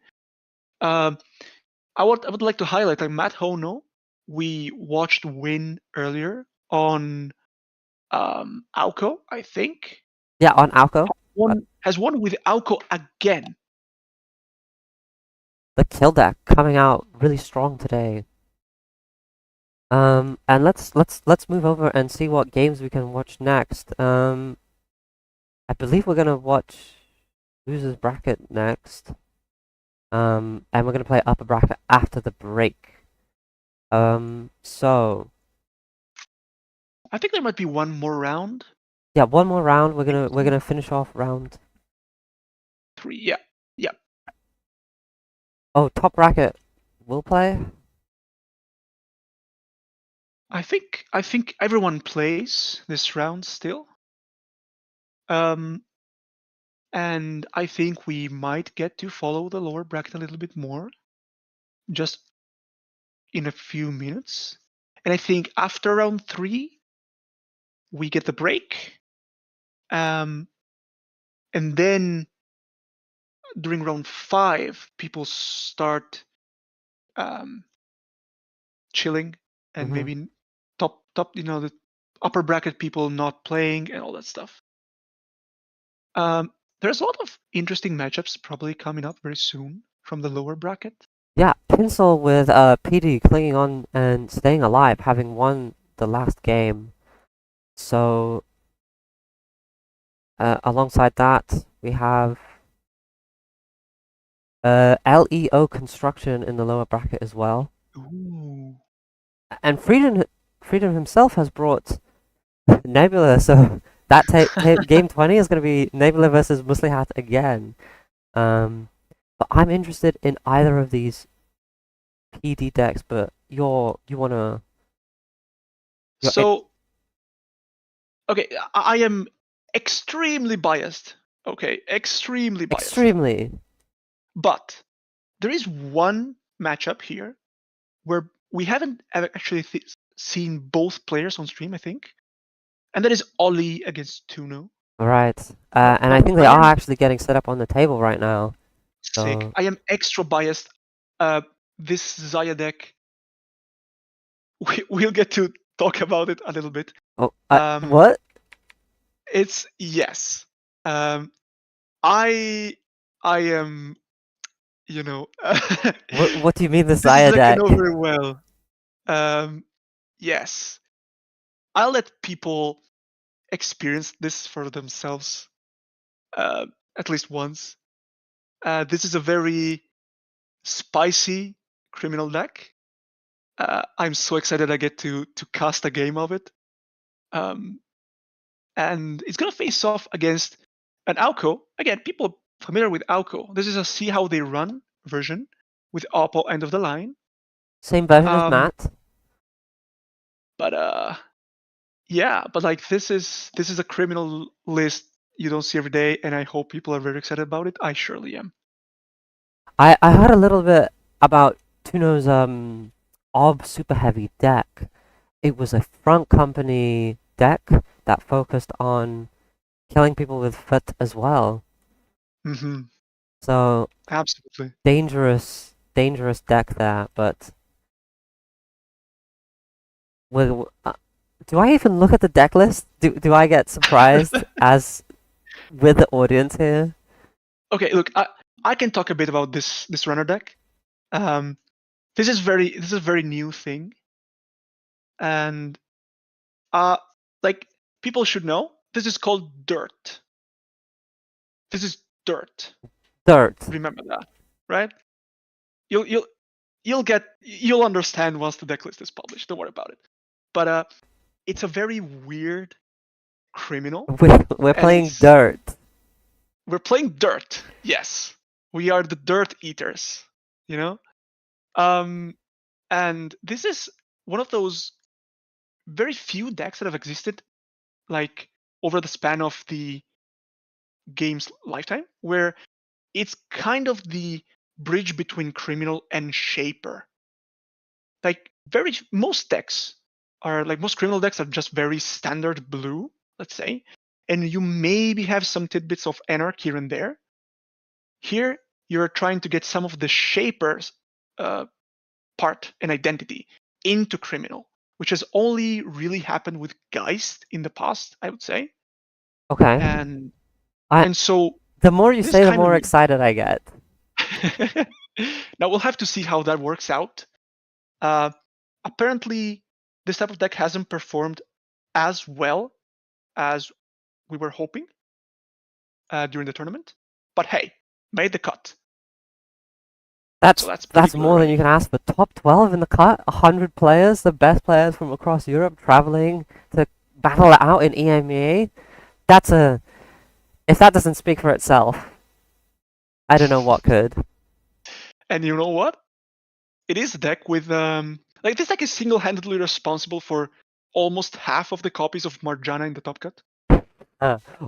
Um, I would like to highlight like Matt Hono. We watched win earlier on Auko, I think. Yeah, on Alco. Has won with Auko again. The kill deck coming out really strong today. And let's move over and see what games we can watch next. I believe we're gonna watch losers bracket next. And we're gonna play upper bracket after the break. So I think there might be one more round. yeah, one more round. We're gonna finish off round. 3. Yeah. Yeah. Oh, top bracket. We'll play. I think everyone plays this round still. Um, and I think we might get to follow the lower bracket a little bit more, just in a few minutes. And I think after round 3, we get the break. And then during round 5, people start um, chilling, and Mm-hmm. maybe top, the upper bracket people not playing and all that stuff. There's a lot of interesting matchups probably coming up very soon from the lower bracket. Yeah, Pinsel with PD clinging on and staying alive, having won the last game. So alongside that, we have LEO construction in the lower bracket as well. Ooh. And Freedom himself has brought Nebula, so that game 20 is going to be Nebula versus Muslihat again. But I'm interested in either of these PD decks, but you wanna you're So, okay, I am extremely biased. Okay, extremely biased. extremely. But there is one matchup here where we haven't actually seen both players on stream, I think, and that is Ollie against Tuno. Right. And I Now think they I are am actually getting set up on the table right now. sick. So, I am extra biased. This Zaya deck, we'll get to talk about it a little bit. oh, Um, what? it's yes. Um, I I am, you know, What do you mean the this is Zaya like I deck? know very well. Um, yes, I'll let people experience this for themselves uh, at least once. This is a very spicy criminal deck. I'm so excited I get to cast a game of it. Um, and it's gonna face off against an Alco. Again, people familiar with Alco. This is a see how they run version with Oppo end of the line. Same version as Um, Matt. but yeah, but like this is a criminal list you don't see every day, and I hope people are very excited about it. I surely am. I heard a little bit about Tuno's Ob Super Heavy deck. It was a front company deck that focused on killing people with foot as well. Hmm. So Absolutely. dangerous deck there. But with do I even look at the deck list? Do I get surprised as with the audience here? Okay, look, I can talk a bit about this runner deck. Um, this is a very new thing, and uh, like people should know, this is called dirt. This is dirt. Dirt. Remember that, right? You'll you'll you'll understand once the deck list is published. Don't worry about it. But it's a very weird criminal, We're and playing it's dirt. we're playing dirt. Yes, we are the dirt eaters. You know, um, and this is one of those very few decks that have existed like over the span of the game's lifetime, where it's kind of the bridge between criminal and shaper. Like most decks are like most criminal decks are just very standard blue, let's say, and you maybe have some tidbits of anarch here and there. Here you're trying to get some of the shapers uh, part and identity into criminal, which has only really happened with Geist in the past, I would say. Okay. And I and so the more you this is say, the kind of more new. excited I get. Now we'll have to see how that works out. Uh, Apparently, this type of deck hasn't performed as well as we were hoping during the tournament. But hey, made the cut, so that's pretty That's good more than already. you can ask for. Top 12 in the cut, 100 players, the best players from across Europe traveling to battle it out in EMEA. That's a if that doesn't speak for itself, I don't know what could. And you know what? It is a deck with like this deck is single-handedly responsible for almost half of the copies of Marjana in the top cut.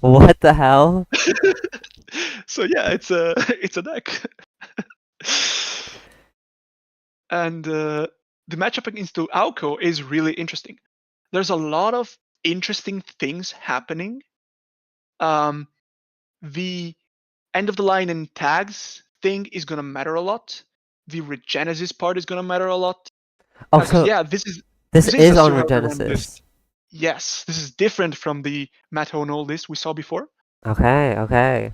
What the hell? So yeah, it's a it's a deck. And the matchup against Auko is really interesting. There's a lot of interesting things happening. Um, the end of the line and tags thing is gonna matter a lot. The Regenesis part is gonna matter a lot. Oh, Because so yeah, this this is is a on zero how to run Regenesis. list. Yes, this is different from the Matt O'Neill list we saw before. Okay, okay.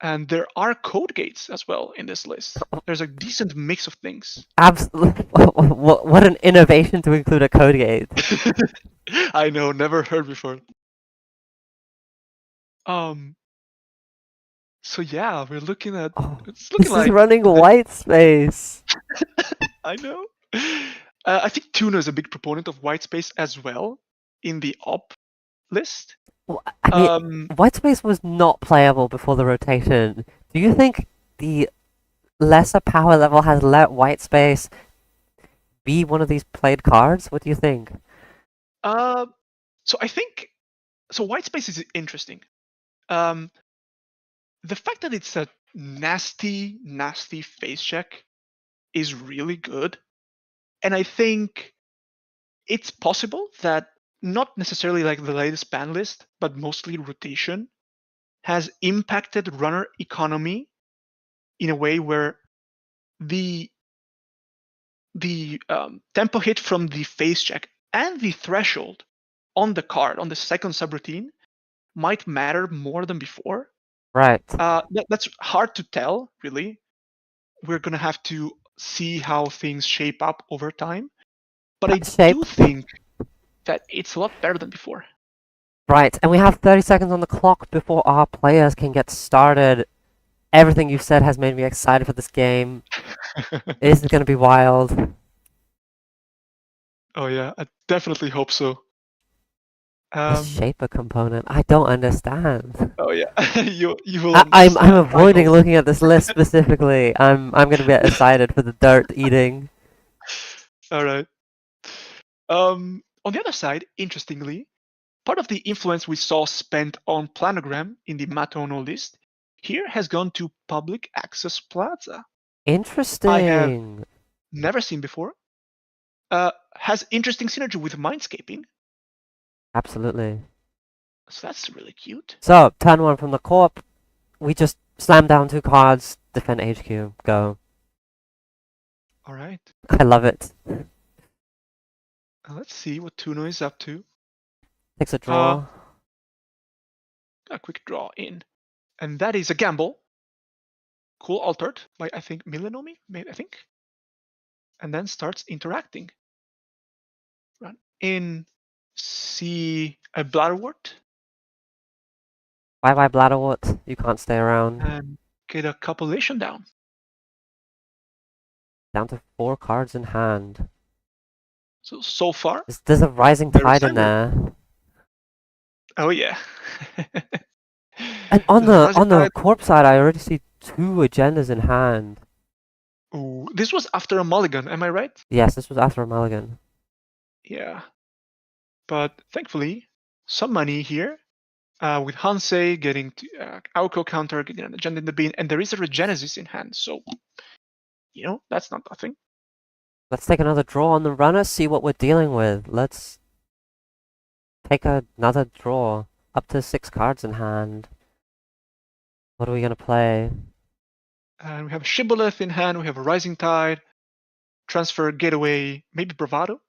And there are code gates as well in this list. There's a decent mix of things. Absolutely. What an innovation to include a code gate. I know, never heard before. Um, So yeah, we're looking at Oh, it's looking this is like running the white space. I know. I think Tuna is a big proponent of white space as well in the op list. I mean, Um, white space was not playable before the rotation. Do you think the lesser power level has let white space be one of these played cards? What do you think? uh, so I think white space is interesting. Um, the fact that it's a nasty, nasty face check is really good, and I think it's possible that not necessarily like the latest ban list, but mostly rotation has impacted runner economy in a way where the tempo hit from the face check and the threshold on the card on the second subroutine might matter more than before. Right. That's hard to tell, really. We're gonna have to see how things shape up over time. But I Shape. do think that it's a lot better than before. Right, and we have 30 seconds on the clock before our players can get started. Everything you've said has made me excited for this game. This is going to be wild. Oh yeah, I definitely hope so. This shaper component, I don't understand. Oh yeah, you will I'm understand. I avoiding hope. looking at this list specifically. I'm going to be excited for the dirt eating. All right. On the other side, interestingly, part of the influence we saw spent on planogram in the Matono list here has gone to public access plaza. I have Interesting. never seen before. Has interesting synergy with mindscaping, Absolutely. so that's really cute. So, turn one from the corp. We just slam down 2 cards, defend HQ, go. All right, I love it. let's see what Tuno is up to. Takes a Uh, draw. a quick draw in, and that is a gamble. Cool altered by I think Milanomi, maybe I think, and then starts interacting. Run in, see a Bladderwort, Bye bye Bladderwort, you can't stay around. and get a copulation down. Down to 4 cards in hand. So far, There's a rising very tide in standard. there. Oh yeah. And on The rising the tide. corpse side, I already see 2 agendas in hand. Ooh, this was after a mulligan, am I right? Yes, this was after a mulligan. Yeah. But thankfully, some money here. With Hansei getting to Aoko counter, getting an agenda in the bin, and there is a Regenesis in hand, so that's not nothing. Let's take another draw on the runner, see what we're dealing with. Let's take another draw. Up to 6 cards in hand. What are we gonna play? And we have a Shibboleth in hand, we have a Rising Tide, Transfer, Getaway, maybe Bravado.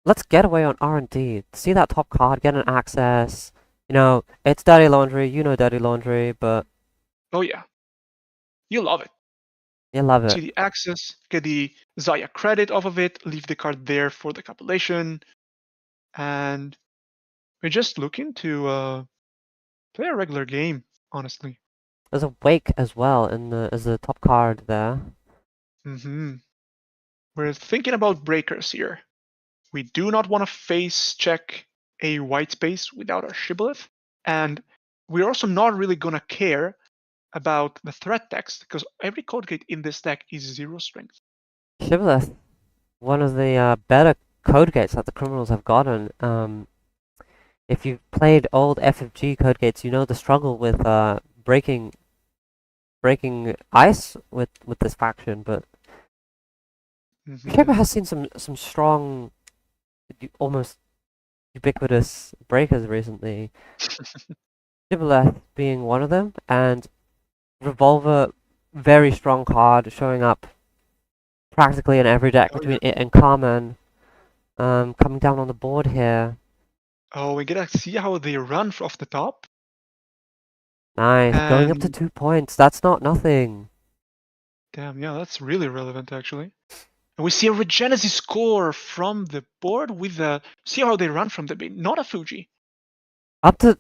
Let's get away on R&D. See that top card, get an access. You know, it's dirty laundry, you know dirty laundry, but Oh yeah, you love it. you love See it. the access, get the Zaya credit off of it, leave the card there for the copulation, and we're just looking to play a regular game, honestly. There's a wake as well as the top card there. Mm-hmm. We're thinking about breakers here. We do not want to face check a white space without our shibboleth, and we're also not really gonna care about the threat text because every code gate in this deck is 0 strength. Shibboleth, one of the better code gates that the criminals have gotten. If you've played old FFG code gates, you know the struggle with breaking ice with this faction, but Shaper Mm-hmm. has seen some strong, almost ubiquitous breakers recently. Shibboleth being one of them, and Revolver, very strong card, showing up practically in every deck Oh yeah. between it and Carmen. Coming down on the board here. Oh, we get to see how they run off the top, Nice, going up to and 2 points. That's not nothing. damn, yeah, that's really relevant actually. And we see a Regenesis score from the board with the see how they run from the bin, not a Fuji. Up to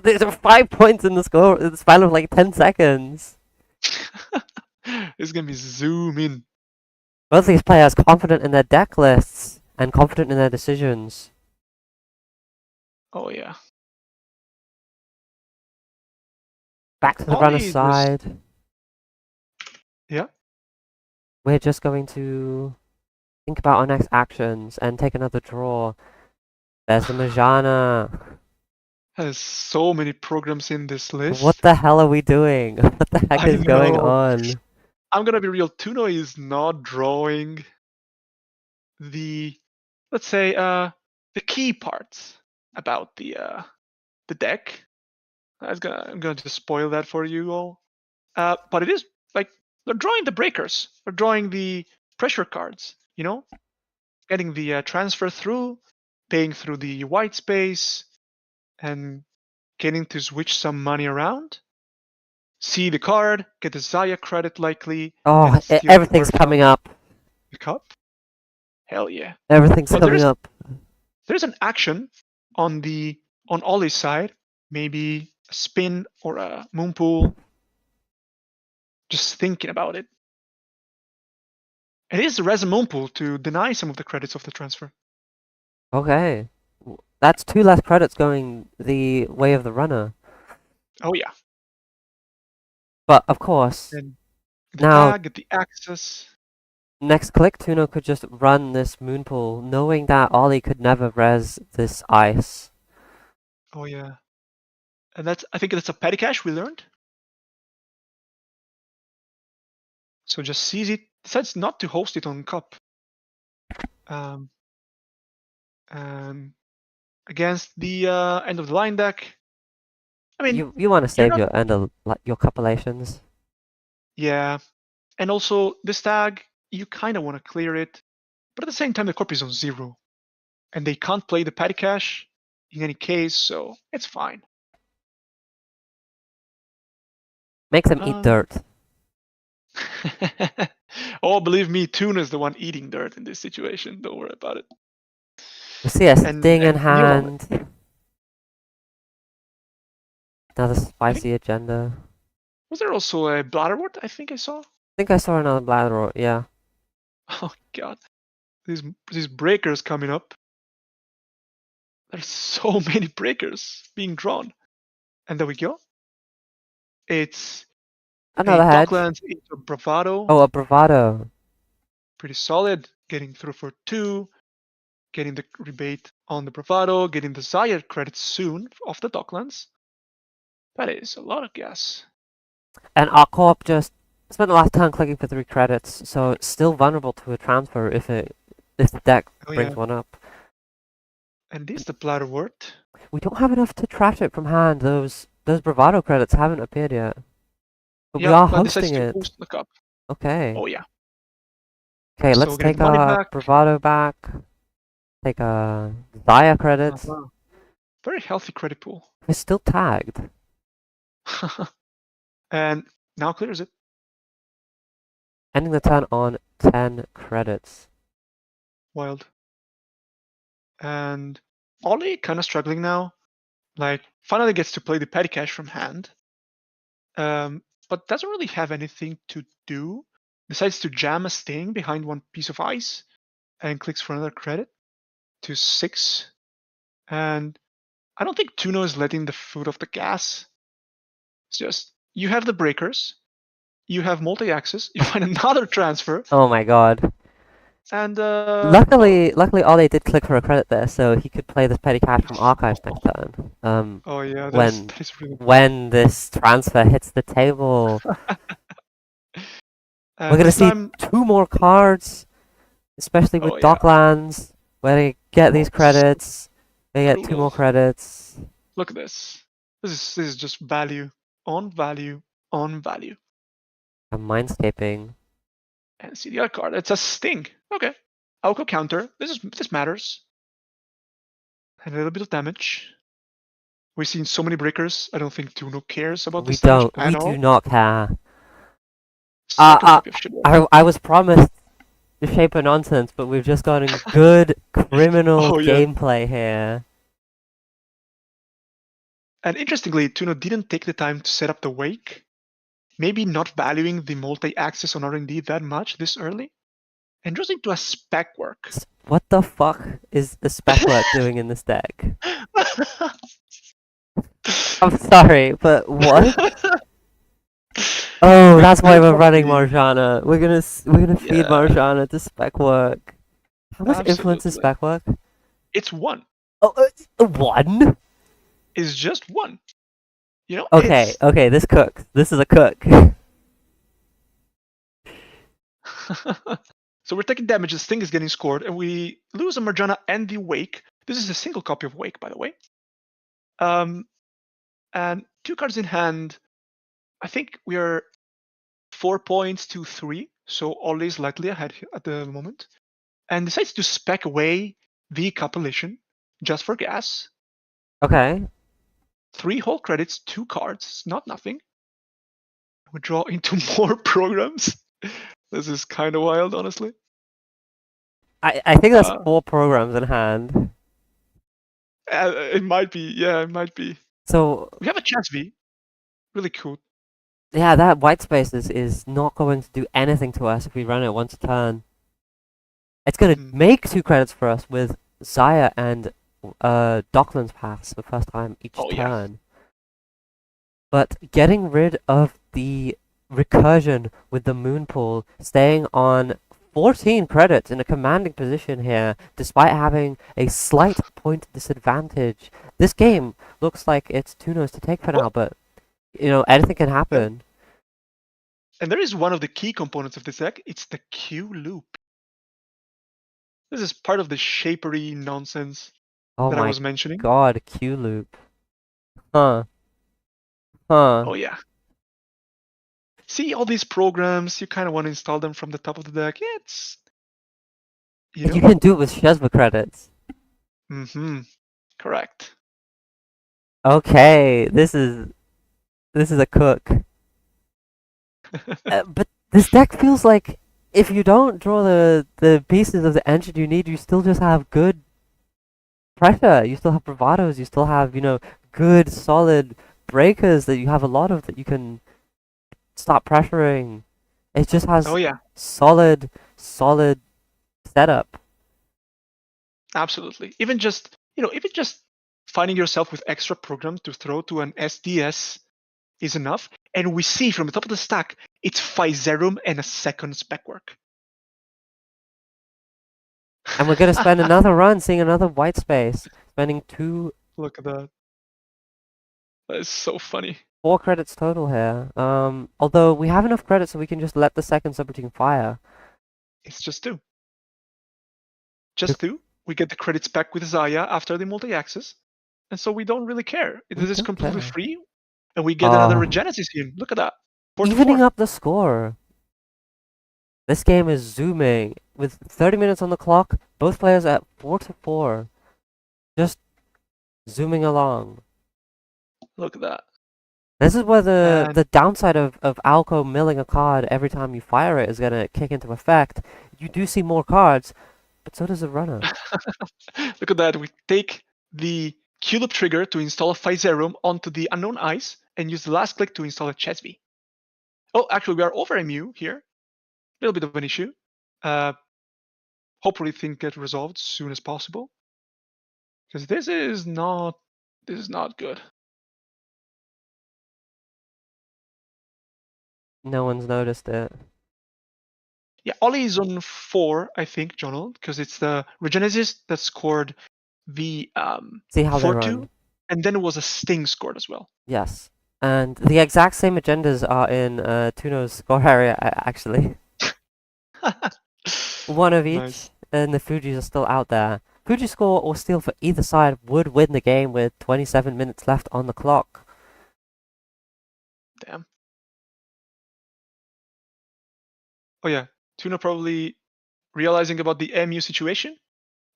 There's 5 points in the score in the span of like 10 seconds. It's gonna be zoom in. Both these players confident in their deck lists and confident in their decisions. Oh yeah. Back to the runner's Ollie was side. yeah. We're just going to think about our next actions and take another draw. There's the Majana. Has so many programs in this list. What the hell are we doing? What the heck I is going know. on? I'm gonna be real. Tuno is not drawing the, let's say, the key parts about the deck. I'm gonna just spoil that for you all. But it is like they're drawing the breakers. They're drawing the pressure cards. You know, getting the transfer through, paying through the white space, and getting to switch some money around. See the card, get the Zaya credit likely, Oh, and steal a everything's card coming from up. the cup. Hell yeah! Everything's But coming up. there's an action on Ollie's side, maybe a spin or a moon pool. Just thinking about it. It is a res moon pool to deny some of the credits of the transfer. Okay. That's 2 less credits going the way of the runner. Oh yeah. But of course, And the now tag, get the access. next click, Tuno could just run this moon pool, knowing that Ollie could never res this ice. Oh yeah. And I think that's a petty cash we learned. So just sees it, decides not to host it on cup. Um, against the end of the line deck. I mean, You want to you're save not. your end of your compilations. Yeah, and also this tag, you kind of want to clear it, but at the same time the corp is on 0, and they can't play the petty cash in any case, so it's fine. Makes them eat dirt. Oh, believe me, Tuna is the one eating dirt in this situation. Don't worry about it. We see a And sting in Neil on it. hand. Another spicy agenda. Was there also a Bladderwort? I think I saw. I think I saw another bladder, yeah. Oh god, these breakers coming up. There's so many breakers being drawn. And there we go. It's a Another hedge. Docklands into Bravado. Oh, a bravado. Pretty solid. Getting through for 2. Getting the rebate on the Bravado. Getting the Zaya credits soon off the Docklands. That is a lot of gas. And our corp just spent the last turn clicking for 3 credits, so it's still vulnerable to a transfer if the deck brings one up. And this is the Bladderwort. We don't have enough to trash it from hand. Those bravado credits haven't appeared yet. But we are hosting it. Host the cup. Okay. Oh yeah. Okay, So let's getting take money our back. bravado back. Take our Zaya credits. Wow. Very healthy credit pool. We're still tagged. And now clears it. Ending the turn on 10 credits. Wild. And Ollie kind of struggling now. Like, finally gets to play the petty cash from hand. But doesn't really have anything to do. Decides to jam a sting behind one piece of ice and clicks for another credit to 6. And I don't think Tuno is letting the foot off the gas. It's just, you have the breakers, you have multi-access, you find another transfer. Oh my god. And luckily Ollie did click for a credit there, so he could play this petty cash from archives next turn. Oh yeah, when that's really when this transfer hits the table. We're gonna see 2 more cards, especially with Docklands, where they get these credits. They get 2 more credits. Look at this. This is just value on value on value. A mindscaping. And see the other card. It's a sting. Okay. Alco counter. This matters. And a little bit of damage. We've seen so many breakers. I don't think Tuno cares about this damage at all. We do not care. I I was promised the shape of nonsense, but we've just gotten good criminal gameplay here. And interestingly, Tuno didn't take the time to set up the wake, maybe not valuing the multi-axis on R&D that much this early, and just into a spec work. What the fuck is the spec work doing in this deck? I'm sorry, but what? Oh, we that's why we're running probably, Marjana. We're gonna feed yeah, Marjana to spec work. How much influence is absolutely. spec work? It's one. Oh, 1? It's just one. Okay, It's okay, this cooks. This is a cook. so we're taking damage. This thing is getting scored, and we lose a Marjana and the Wake. This is a single copy of Wake, by the way. And 2 cards in hand. I think we are 4 points to 3, so Ollie is slightly ahead at the moment, and decides to spec away the compilation just for gas. Okay. 3 whole credits, 2 cards. It's not nothing. We draw into more programs. This is kind of wild, honestly. I think that's Uh, 4 programs in hand. it might be, yeah, it might be. So, We have a chance V. Really cool. yeah, that white space is not going to do anything to us if we run it once a turn. It's gonna Mhm. make 2 credits for us with Zaya and Docklands Pass the first time each Oh yeah. turn. But getting rid of the recursion with the moon pool, staying on 14 credits in a commanding position here, despite having a slight point disadvantage. This game looks like it's Tuno's to take for Oh, now, but anything can and, happen. and there is one of the key components of this deck. It's the Q loop. This is part of the shapery nonsense Oh that I my was mentioning. god, Q loop. Huh. Huh. Oh yeah. See all these programs, you kind of want to install them from the top of the deck. Yeah, it's, you And you know. can do it with Shezva credits. Mm-hmm. Correct. Okay, this is a cook. But this deck feels like if you don't draw the pieces of the engine you need, you still just have good pressure. You still have bravados. You still have good solid breakers that you have a lot of that you can stop pressuring. It just Oh has yeah, solid setup. absolutely. Even just finding yourself with extra program to throw to an SDS is enough. And we see from the top of the stack, it's Physerum and a second spec work. And we're gonna spend another run seeing another white space, spending Look at that. That is so funny. 4 credits total here. Although we have enough credits so we can just let the second subroutine fire. It's just two. Just two. We get the credits back with Zaya after the multi-axis. And so we don't really care. We This is don't completely care. free. And we get another Uh, Regenesis here. Look at that. 4 to Evening 4. up the score. This game is zooming with 30 minutes on the clock. Both players at 4 to 4, just zooming along. Look at that. This is where the And the downside of Alco milling a card every time you fire it is gonna kick into effect. You do see more cards, but so does the runner. look at that. We take the Q-loop trigger to install a Physerum onto the unknown ice and use the last click to install a Chesby. Oh, actually, we are over EMEA here. A little bit of an issue. Uh, hopefully things get resolved as soon as possible. Because this is not good. No one's noticed it. Yeah, Ollie is on 4, I think, Jonald, because it's the Regenesis that scored the See how they 4-2, run. and then it was a Sting scored as well. Yes. And the exact same agendas are in Tuno's score area, actually. One of each, Nice. and the Fujis are still out there. Fuji score or steal for either side would win the game with 27 minutes left on the clock. Damn. Oh yeah, Tuna probably realizing about the MU situation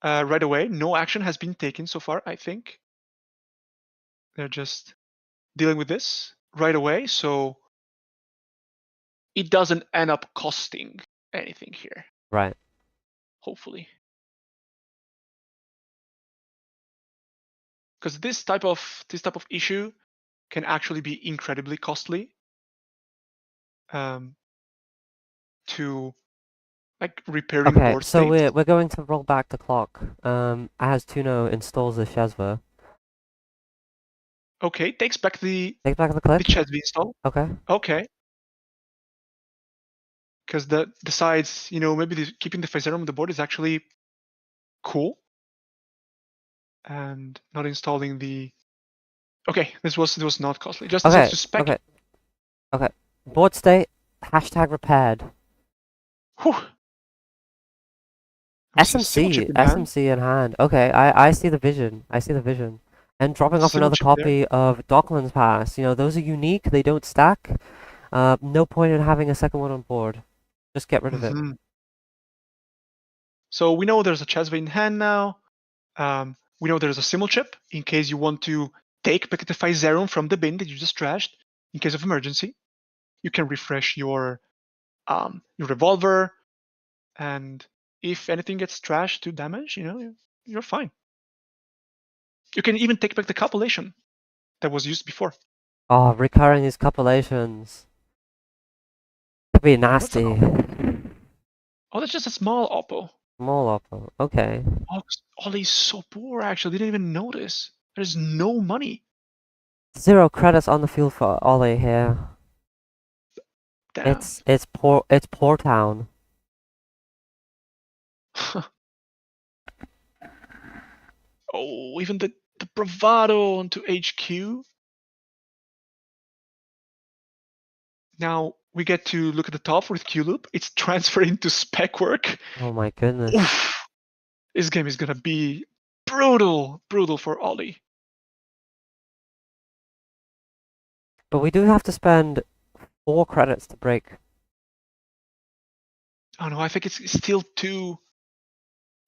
right away. No action has been taken so far, I think. They're just dealing with this right away, so it doesn't end up costing anything here, because this type of issue can actually be incredibly costly um, to like repairing Okay, board so states. we're going to roll back the clock. As Tuno installs the Shezva. Okay, takes back the Take back the clip. Chesv install. Okay. Okay, because the decides maybe keeping the Physerum on the board is actually cool, and not installing the. Okay, this was not costly. Just installs Okay. to spec. Okay. Okay. Board state. Hashtag repaired. Whew. We see a single chip SMC. in hand. SMC in hand. Okay. I see the vision. I see the vision. And dropping off Single another chip there. copy of Dockland's Pass. Those are unique. They don't stack. No point in having a second one on board. Just get rid of it. Hmm. So we know there's a Chesv in hand now. We know there's a simul chip in case you want to take Pectify Zerum from the bin that you just trashed in case of emergency. You can refresh your revolver, and if anything gets trashed to damage, you're fine. You can even take back the copulation that was used before. Oh, recurring these copilations. Could be Oh, that's an nasty. oppo. Oh, that's just a small oppo. Small oppo. Okay. Oh, Ollie's so poor. Actually, didn't even notice. There's no money. 0 credits on the field for Ollie here. Damn. It's poor town. Oh, even the bravado onto HQ. Now we get to look at the top with Q loop. It's transferring to spec work. Oh my goodness. Oof. This game is gonna be brutal for Ollie. But we do have to spend 4 credits to break. Oh no, I think it's still too,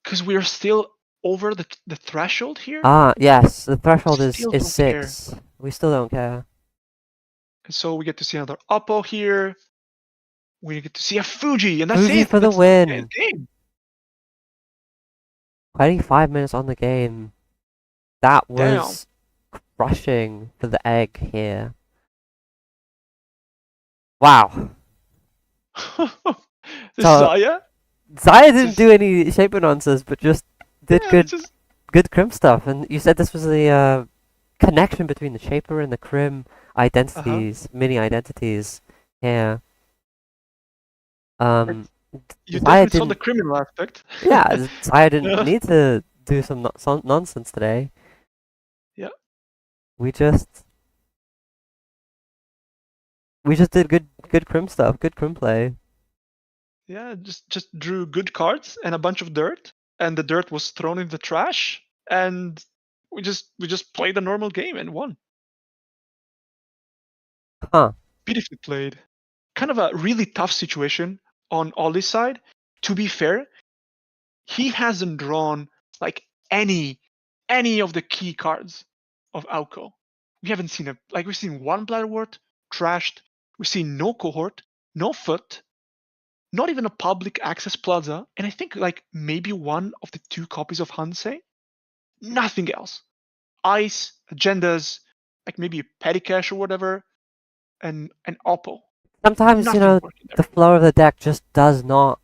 because we're still over the threshold here. Ah, yes, the threshold is Still don't care. 6. We still don't care. And so we get to see another Oppo here. We get to see a Fuji, and that's Fuji it. for the That's win. game. 25 minutes on the game. That Damn. was crushing for the egg here. Wow. The So Saya Zaya didn't just do any shaper nonsense, but just did yeah, just good crim stuff. And you said this was the connection between the shaper and the crim identities, mini identities. Yeah. It's, Um, you Zaya definitely saw the didn't. criminal aspect. Yeah, Zaya didn't Yeah. need to do some nonsense today. Yeah. We just did good crim stuff, good crim play. Yeah, just drew good cards and a bunch of dirt, and the dirt was thrown in the trash, and we just played a normal game and won. Huh. Beautifully played. Kind of a really tough situation on Ollie's side. To be fair, he hasn't drawn like any of the key cards of Alco. We haven't seen we've seen one Bladderwort trashed. We've seen no cohort, no foot, not even a public access plaza, and I think like maybe one of the 2 copies of Hansei. Nothing else. Ice, agendas, like maybe a petty cache or whatever, and an Oppo. Sometimes, Nothing working the there. flow of the deck just does not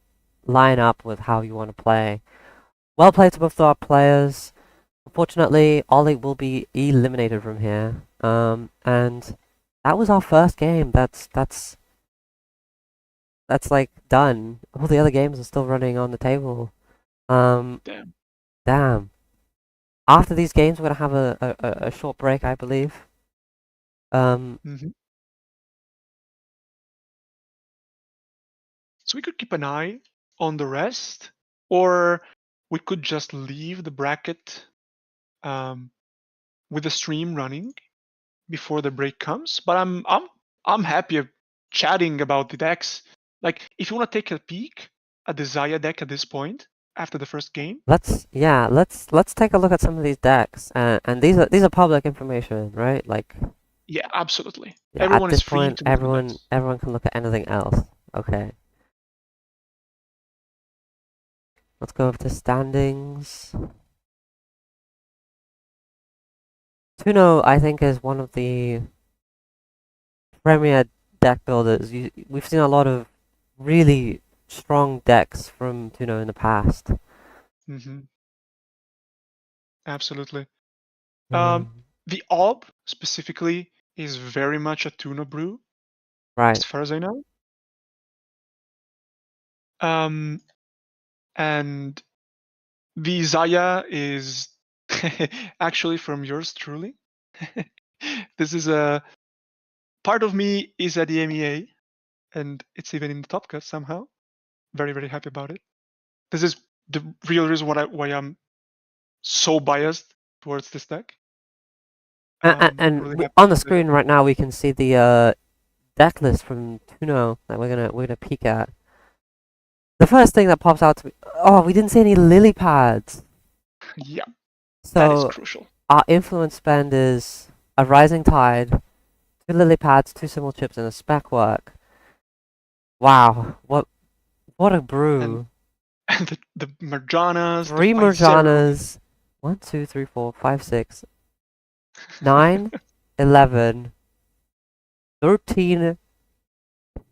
line up with how you want to play. Well played to both our players. Unfortunately, Ollie will be eliminated from here. And that was our first game. That's like done. All the other games are still running on the table. Um, Damn. damn. After these games, we're gonna have a short break, I believe. Um, Hmm. So we could keep an eye on the rest, or we could just leave the bracket um, with the stream running before the break comes. But I'm happy of chatting about the decks. Like if you want to take a peek at the Zaya deck at this point after the first game. let's take a look at some of these decks. And these are public information, right? Like, Yeah, absolutely. yeah, at Everyone is this free point, to make everyone comments. everyone can look at anything else. Okay, let's go over to standings. Tuno, I think, is one of the premier deck builders. We've seen a lot of really strong decks from Tuno in the past. Hmm. Absolutely. Um, Um, the Ob specifically is very much a tuna brew, right. as far as I know. Um, and the Zaya is actually from yours truly. This is a part of me is at the EMEA, and it's even in the top cut somehow. Very, very happy about it. This is the real reason why I'm so biased towards this deck. Really happy On the to play it. screen right now, we can see the deck list from Tuno that we're gonna peek at. The first thing that pops out to me, oh, we didn't see any lily pads. Yeah, that is So crucial. our influence spend is a rising tide, two lily pads, two symbol chips, and a spec work. Wow, what a And brew! and the Marjanas, the Three Vizeros. Murjanas, 1, 2, 3, 4, 5, 6, 9, 11, 13,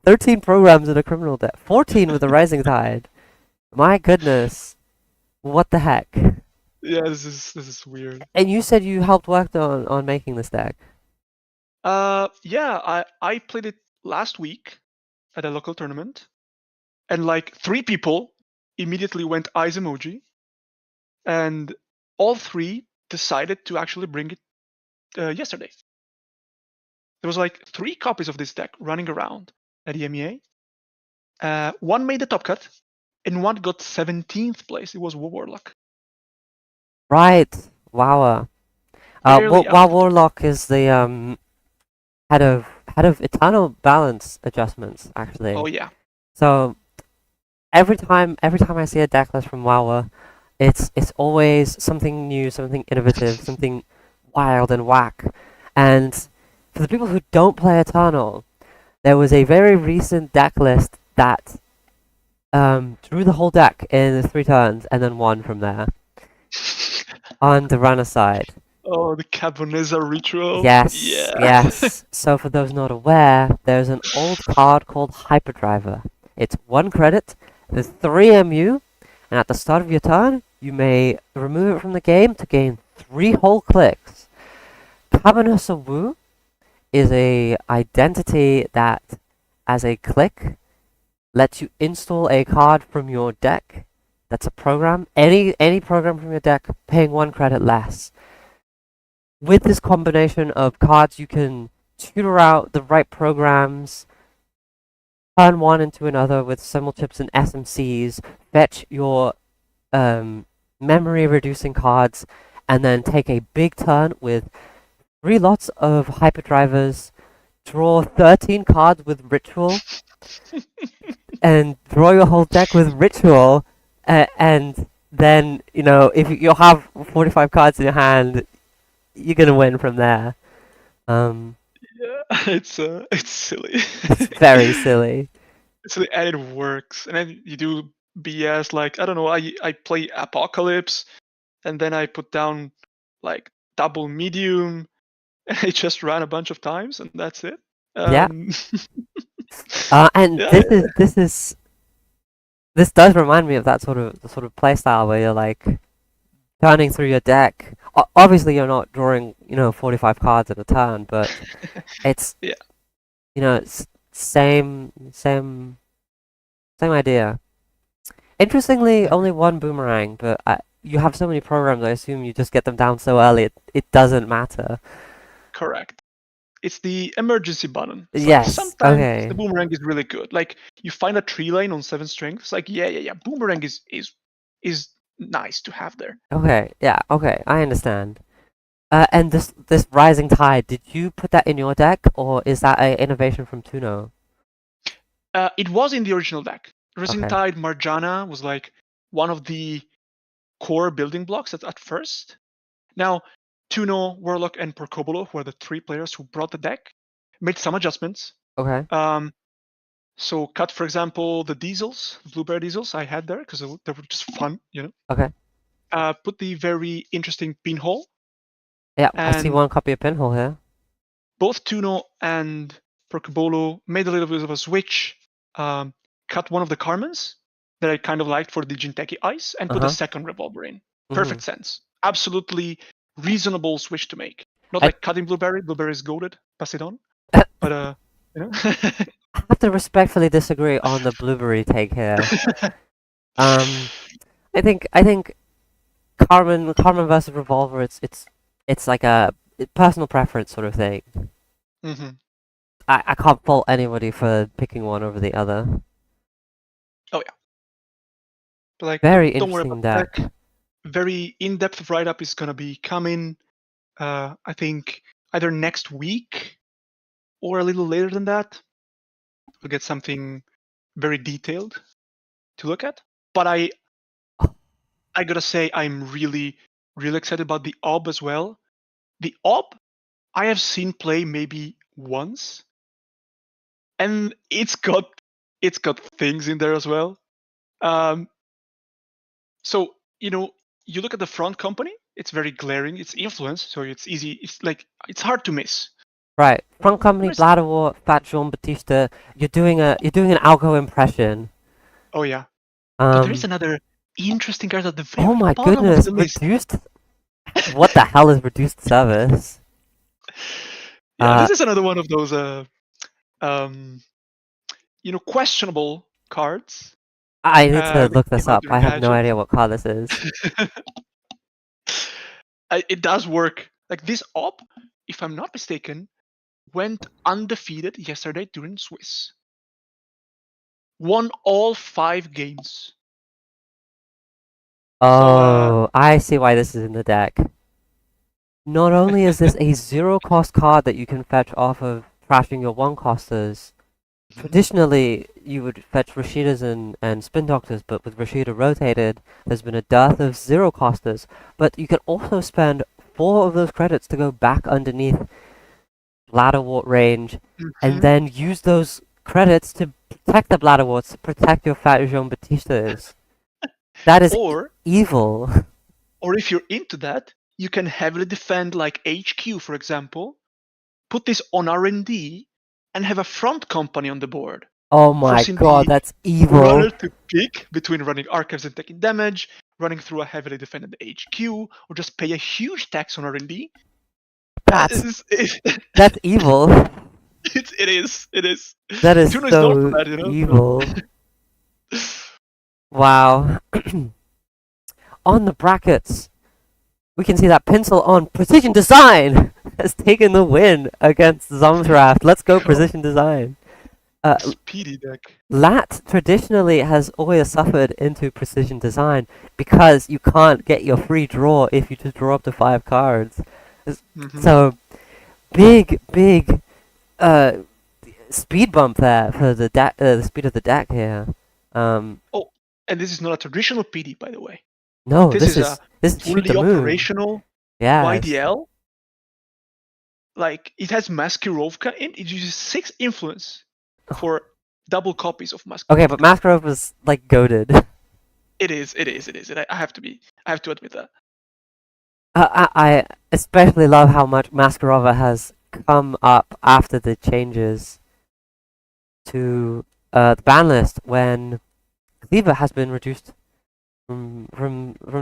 13 programs in a criminal debt, 14 with a rising tide. My goodness, what the heck? Yeah, this is weird. And you said you helped work on making this deck. Yeah, I played it last week at a local tournament, and like three people immediately went eyes emoji, and all three decided to actually bring it yesterday. There was like three copies of this deck running around at EMEA. One made the top cut, and one got 17th place. It was Warlock, Right, wow. barely out While of the top 10. Warlock is the head of Eternal Balance adjustments, Oh actually. yeah. So every time I see a deck list from WoWer, it's always something new, something innovative, something wild and whack. And for the people who don't play Eternal, there was a very recent deck list that drew the whole deck in 3 turns and then won from there on the runner side. Oh, the Caboneza ritual. Yes, Yeah. yes. So for those not aware, there's an old card called Hyperdriver. It's 1 credit, the 3 MU, and at the start of your turn, you may remove it from the game to gain 3 whole clicks. Cabernet Wu is a identity that, as a click, lets you install a card from your deck. That's a program. Any program from your deck, paying 1 credit less. With this combination of cards, you can tutor out the right programs, turn one into another with symbol chips and SMCs, fetch your memory reducing cards, and then take a big turn with 3 lots of hyperdrivers, draw 13 cards with ritual, and draw your whole deck with ritual, and then, if you have 45 cards in your hand, you're gonna win from there. Um, Yeah, it's silly. it's very silly. It's silly, and it works. And then you do BS like I don't know. I play Apocalypse, and then I put down like double medium, and I just ran a bunch of times, and that's it. Yeah. Um, And yeah, this does remind me of that sort of play style where you're like turning through your deck. Obviously, you're not drawing 45 cards at a turn, but it's yeah, it's same idea. Interestingly, agree. only one boomerang, but you have so many programs. I assume you just get them down so early. It doesn't matter. Correct. It's the emergency button. It's like Yes. sometimes the Okay. boomerang is really good. Like you find a tree line on 7 strength. It's like yeah. Boomerang is nice to have there. Okay. Yeah. Okay. I understand. And this rising tide, did you put that in your deck, or is that a innovation from Tuno? It was in the original deck. Rising Okay. Tide Marjana was like one of the core building blocks at first. Now, Tuno, Warlock, and Porcobolo, who are the three players who brought the deck, made some adjustments. Okay. So cut, for example, the diesels, the blueberry diesels I had there because they were just fun. Okay. Put the very interesting pinhole Yeah, I see And one copy of Pinhole here. both Tuno and Percobolo made a little bit of a switch, um, cut one of the Carmens that I kind of liked for the Jinteki Ice and put a Uh-huh. second revolver in. Mm-hmm. Perfect sense. Absolutely reasonable switch to make. Not I like cutting Blueberry. Blueberry is goaded. Pass it on. But you know. have to respectfully disagree on the Blueberry take here. Um, I think Carmen versus Revolver. It's like a personal preference sort of thing. hmm I can't fault anybody for picking one over the other. Oh yeah. But like, Very don't worry interesting about the deck. deck. Very in-depth write-up is gonna be coming. I think either next week or a little later than that. We'll get something very detailed to look at. But I gotta say I'm really excited about the OB as well. The OB I have seen play maybe once, and it's got things in there as well. Um, so you look at the front company, it's very glaring. It's influence, so it's easy. It's like it's hard to miss. Right, front company, There's, Bladderwort, Fat Jean Batista. You're doing an Algo impression. oh yeah, but there is Um, another interesting card at the oh very my bottom of goodness, the list. reduced. What the hell is reduced service? Yeah, Uh, this is another one of those um, questionable cards. I need to We look came this out up. I during have no Magic. idea what card this is. It does work. Like this op, if I'm not mistaken, went undefeated yesterday during Swiss. Won all 5 games. So Oh, I see why this is in the deck. Not only is this a zero cost card that you can fetch off of trashing your one costers, traditionally you would fetch Rashidas and Spin Doctors, but with Rashida rotated, there's been a dearth of zero costers. But you can also spend 4 of those credits to go back underneath Bladderwort range, and Mhm. then use those credits to protect the Bladderworts, to protect your Fat Jean Batistas. That is or evil. or if you're into that, you can heavily defend like HQ, for example. Put this on R&D and have a front company on the board, Oh my forcing god, the that's evil. runner to pick between running archives and taking damage, running through a heavily defended HQ, or just pay a huge tax on R&D. That's It's, it, that's evil. it is. It is. That is Tuna is known for so that, evil. So. Wow. On the brackets, we can see that Pencil on Precision Design has taken the win against Zomsraft. Let's go Precision Design. Speedy deck. Lat traditionally has always suffered into Precision Design because you can't get your free draw if you just draw up to 5 cards. Mm-hmm. So, big uh, speed bump there for the speed of the deck here. Oh, and this is not a traditional PD, by the way. No, This is a this is Shoot the fully Moon. operational Yes. YDL. Like, it has Maskirovka in. It uses 6 influence for double copies of Okay, but Maskirovka. Maskarov was like goaded. It is. I have to admit that. I especially love how much Maskarova has come up after the changes to the ban list when Cleaver has been reduced from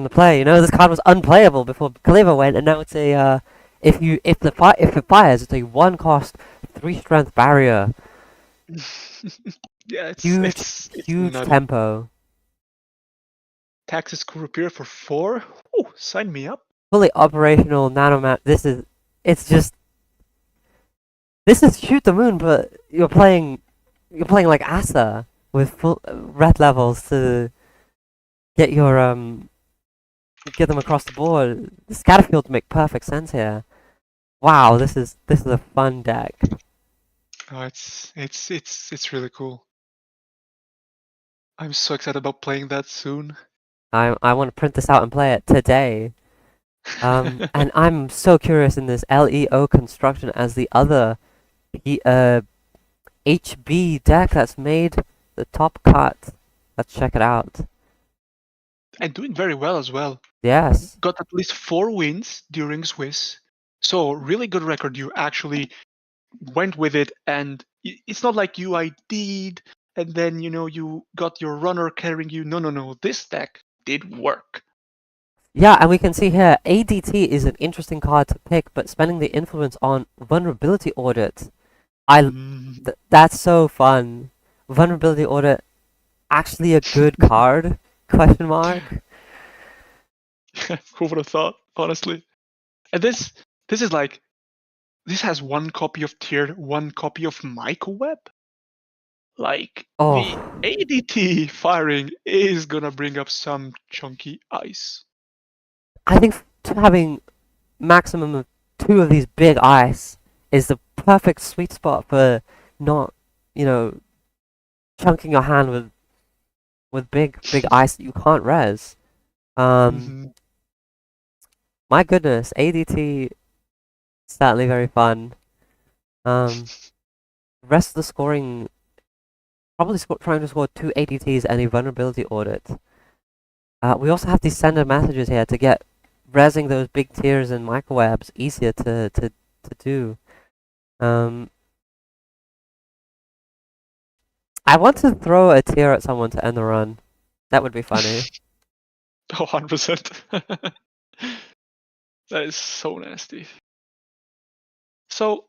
the play. You know, this card was unplayable before Cleaver went, and now it's a if it fires, it's a 1 cost 3 strength barrier. Yeah, Huge it's huge nutty. tempo. Taxes could appear for 4. Oh, sign me up. Fully operational nanomat. This is Shoot the Moon, but you're playing like Asa with full red levels to get your get them across the board. The Scatterfields make perfect sense here. Wow, this is a fun deck. Oh, it's really cool. I'm so excited about playing that soon. I want to print this out and play it today. And I'm so curious in this LEO construction as the other HB deck that's made the top cut. Let's check it out. And doing very well as well. Yes. Got at least 4 wins during Swiss. So really good record. You actually went with it, and it's not like you ID'd and then you got your runner carrying you. No, no, no. This deck did work. Yeah, and we can see here, ADT is an interesting card to pick, but spending the influence on Vulnerability Audit, Mm. that's so fun. Vulnerability Audit, actually a good card? Question mark. Who would have thought? Honestly, and this is like this has one copy of Tiered, one copy of Microweb. Like the Oh, ADT firing is gonna bring up some chunky ice. I think having maximum of 2 of these big ice is the perfect sweet spot for not, you know, chunking your hand with big ice that you can't res. Um, Hmm. my goodness, ADT certainly very fun. Rest of the scoring probably trying to score 2 ADTs and a vulnerability audit. We also have these sender messages here to get resing those big tiers and microwebs easier to do. Um, I want to throw a tier at someone to end the run. That would be funny. Oh, 100%. That is so nasty. So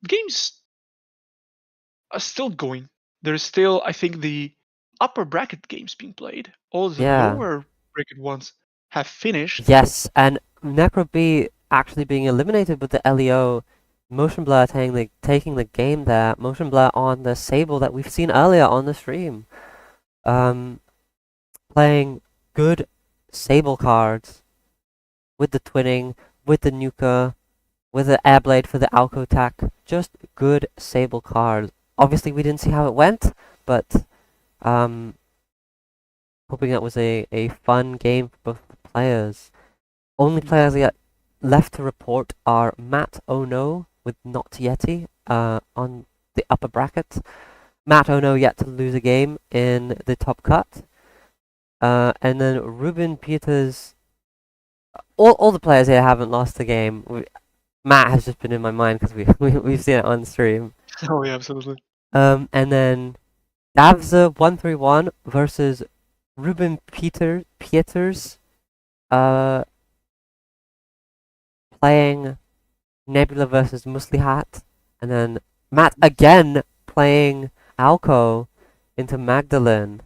games are still going. There's still, I think, the upper bracket games being played. All the Yeah. lower bracket ones have finished. Yes, and Necro B actually being eliminated with the LEO. Motion Blur taking the game there. Motion Blur on the Sable that we've seen earlier on the stream. Um, Playing good Sable cards with the Twinning, with the Nuka, with the Airblade for the Alco attack. Just good Sable cards. Obviously, we didn't see how it went, but um, hoping that was a fun game for both the players. Only players yet left to report are Matt Ono with Not Yeti on the upper bracket. Matt Ono yet to lose a game in the top cut. And then Ruben Peters. All the players here haven't lost a game. Matt has just been in my mind because we've seen it on stream. Oh yeah, absolutely. And then Davza131 versus Ruben Peters. Uh, Playing Nebula versus Muslihat, and then Matt again playing Alco into Magdalene.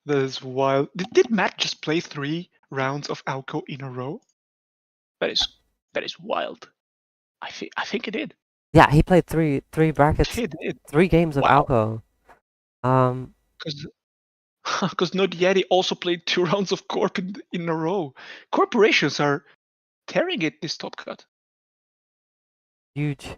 That is wild. Did Matt just play 3 rounds of Alco in a row? That is that is wild. I think he did. Yeah, he played three brackets, He did. 3 games of Wow. Alco. Um, Because Nod Yeti also played 2 rounds of Corp in a row. Corporations are tearing it this top cut. Huge.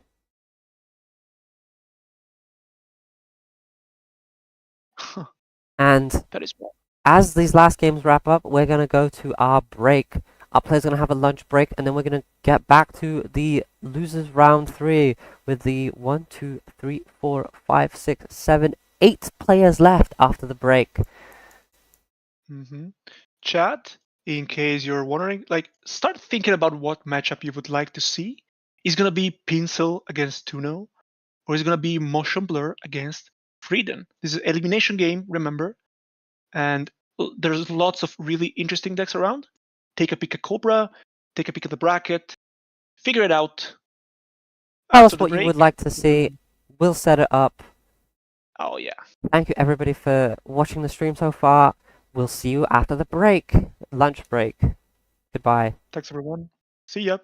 And That is wild. as these last games wrap up, we're gonna go to our break. Our players gonna have a lunch break, and then we're gonna get back to the losers round 3 with the 1, 2, 3, 4, 5, 6, 7, 8 players left after the break. Mm-hmm. Chat, in case you're wondering, like, start thinking about what matchup you would like to see. Is gonna be Pinsel against Tuno, or is it gonna be Motion Blur against Frieden? This is an elimination game, remember, and there's lots of really interesting decks around. Take a pick at Cobra, take a pick at the bracket, figure it out Tell after us the what you would break. like to see. We'll set it up. Oh yeah, Thank you everybody for watching the stream so far. We'll see you after the break. Lunch break. Goodbye. thanks everyone. See ya.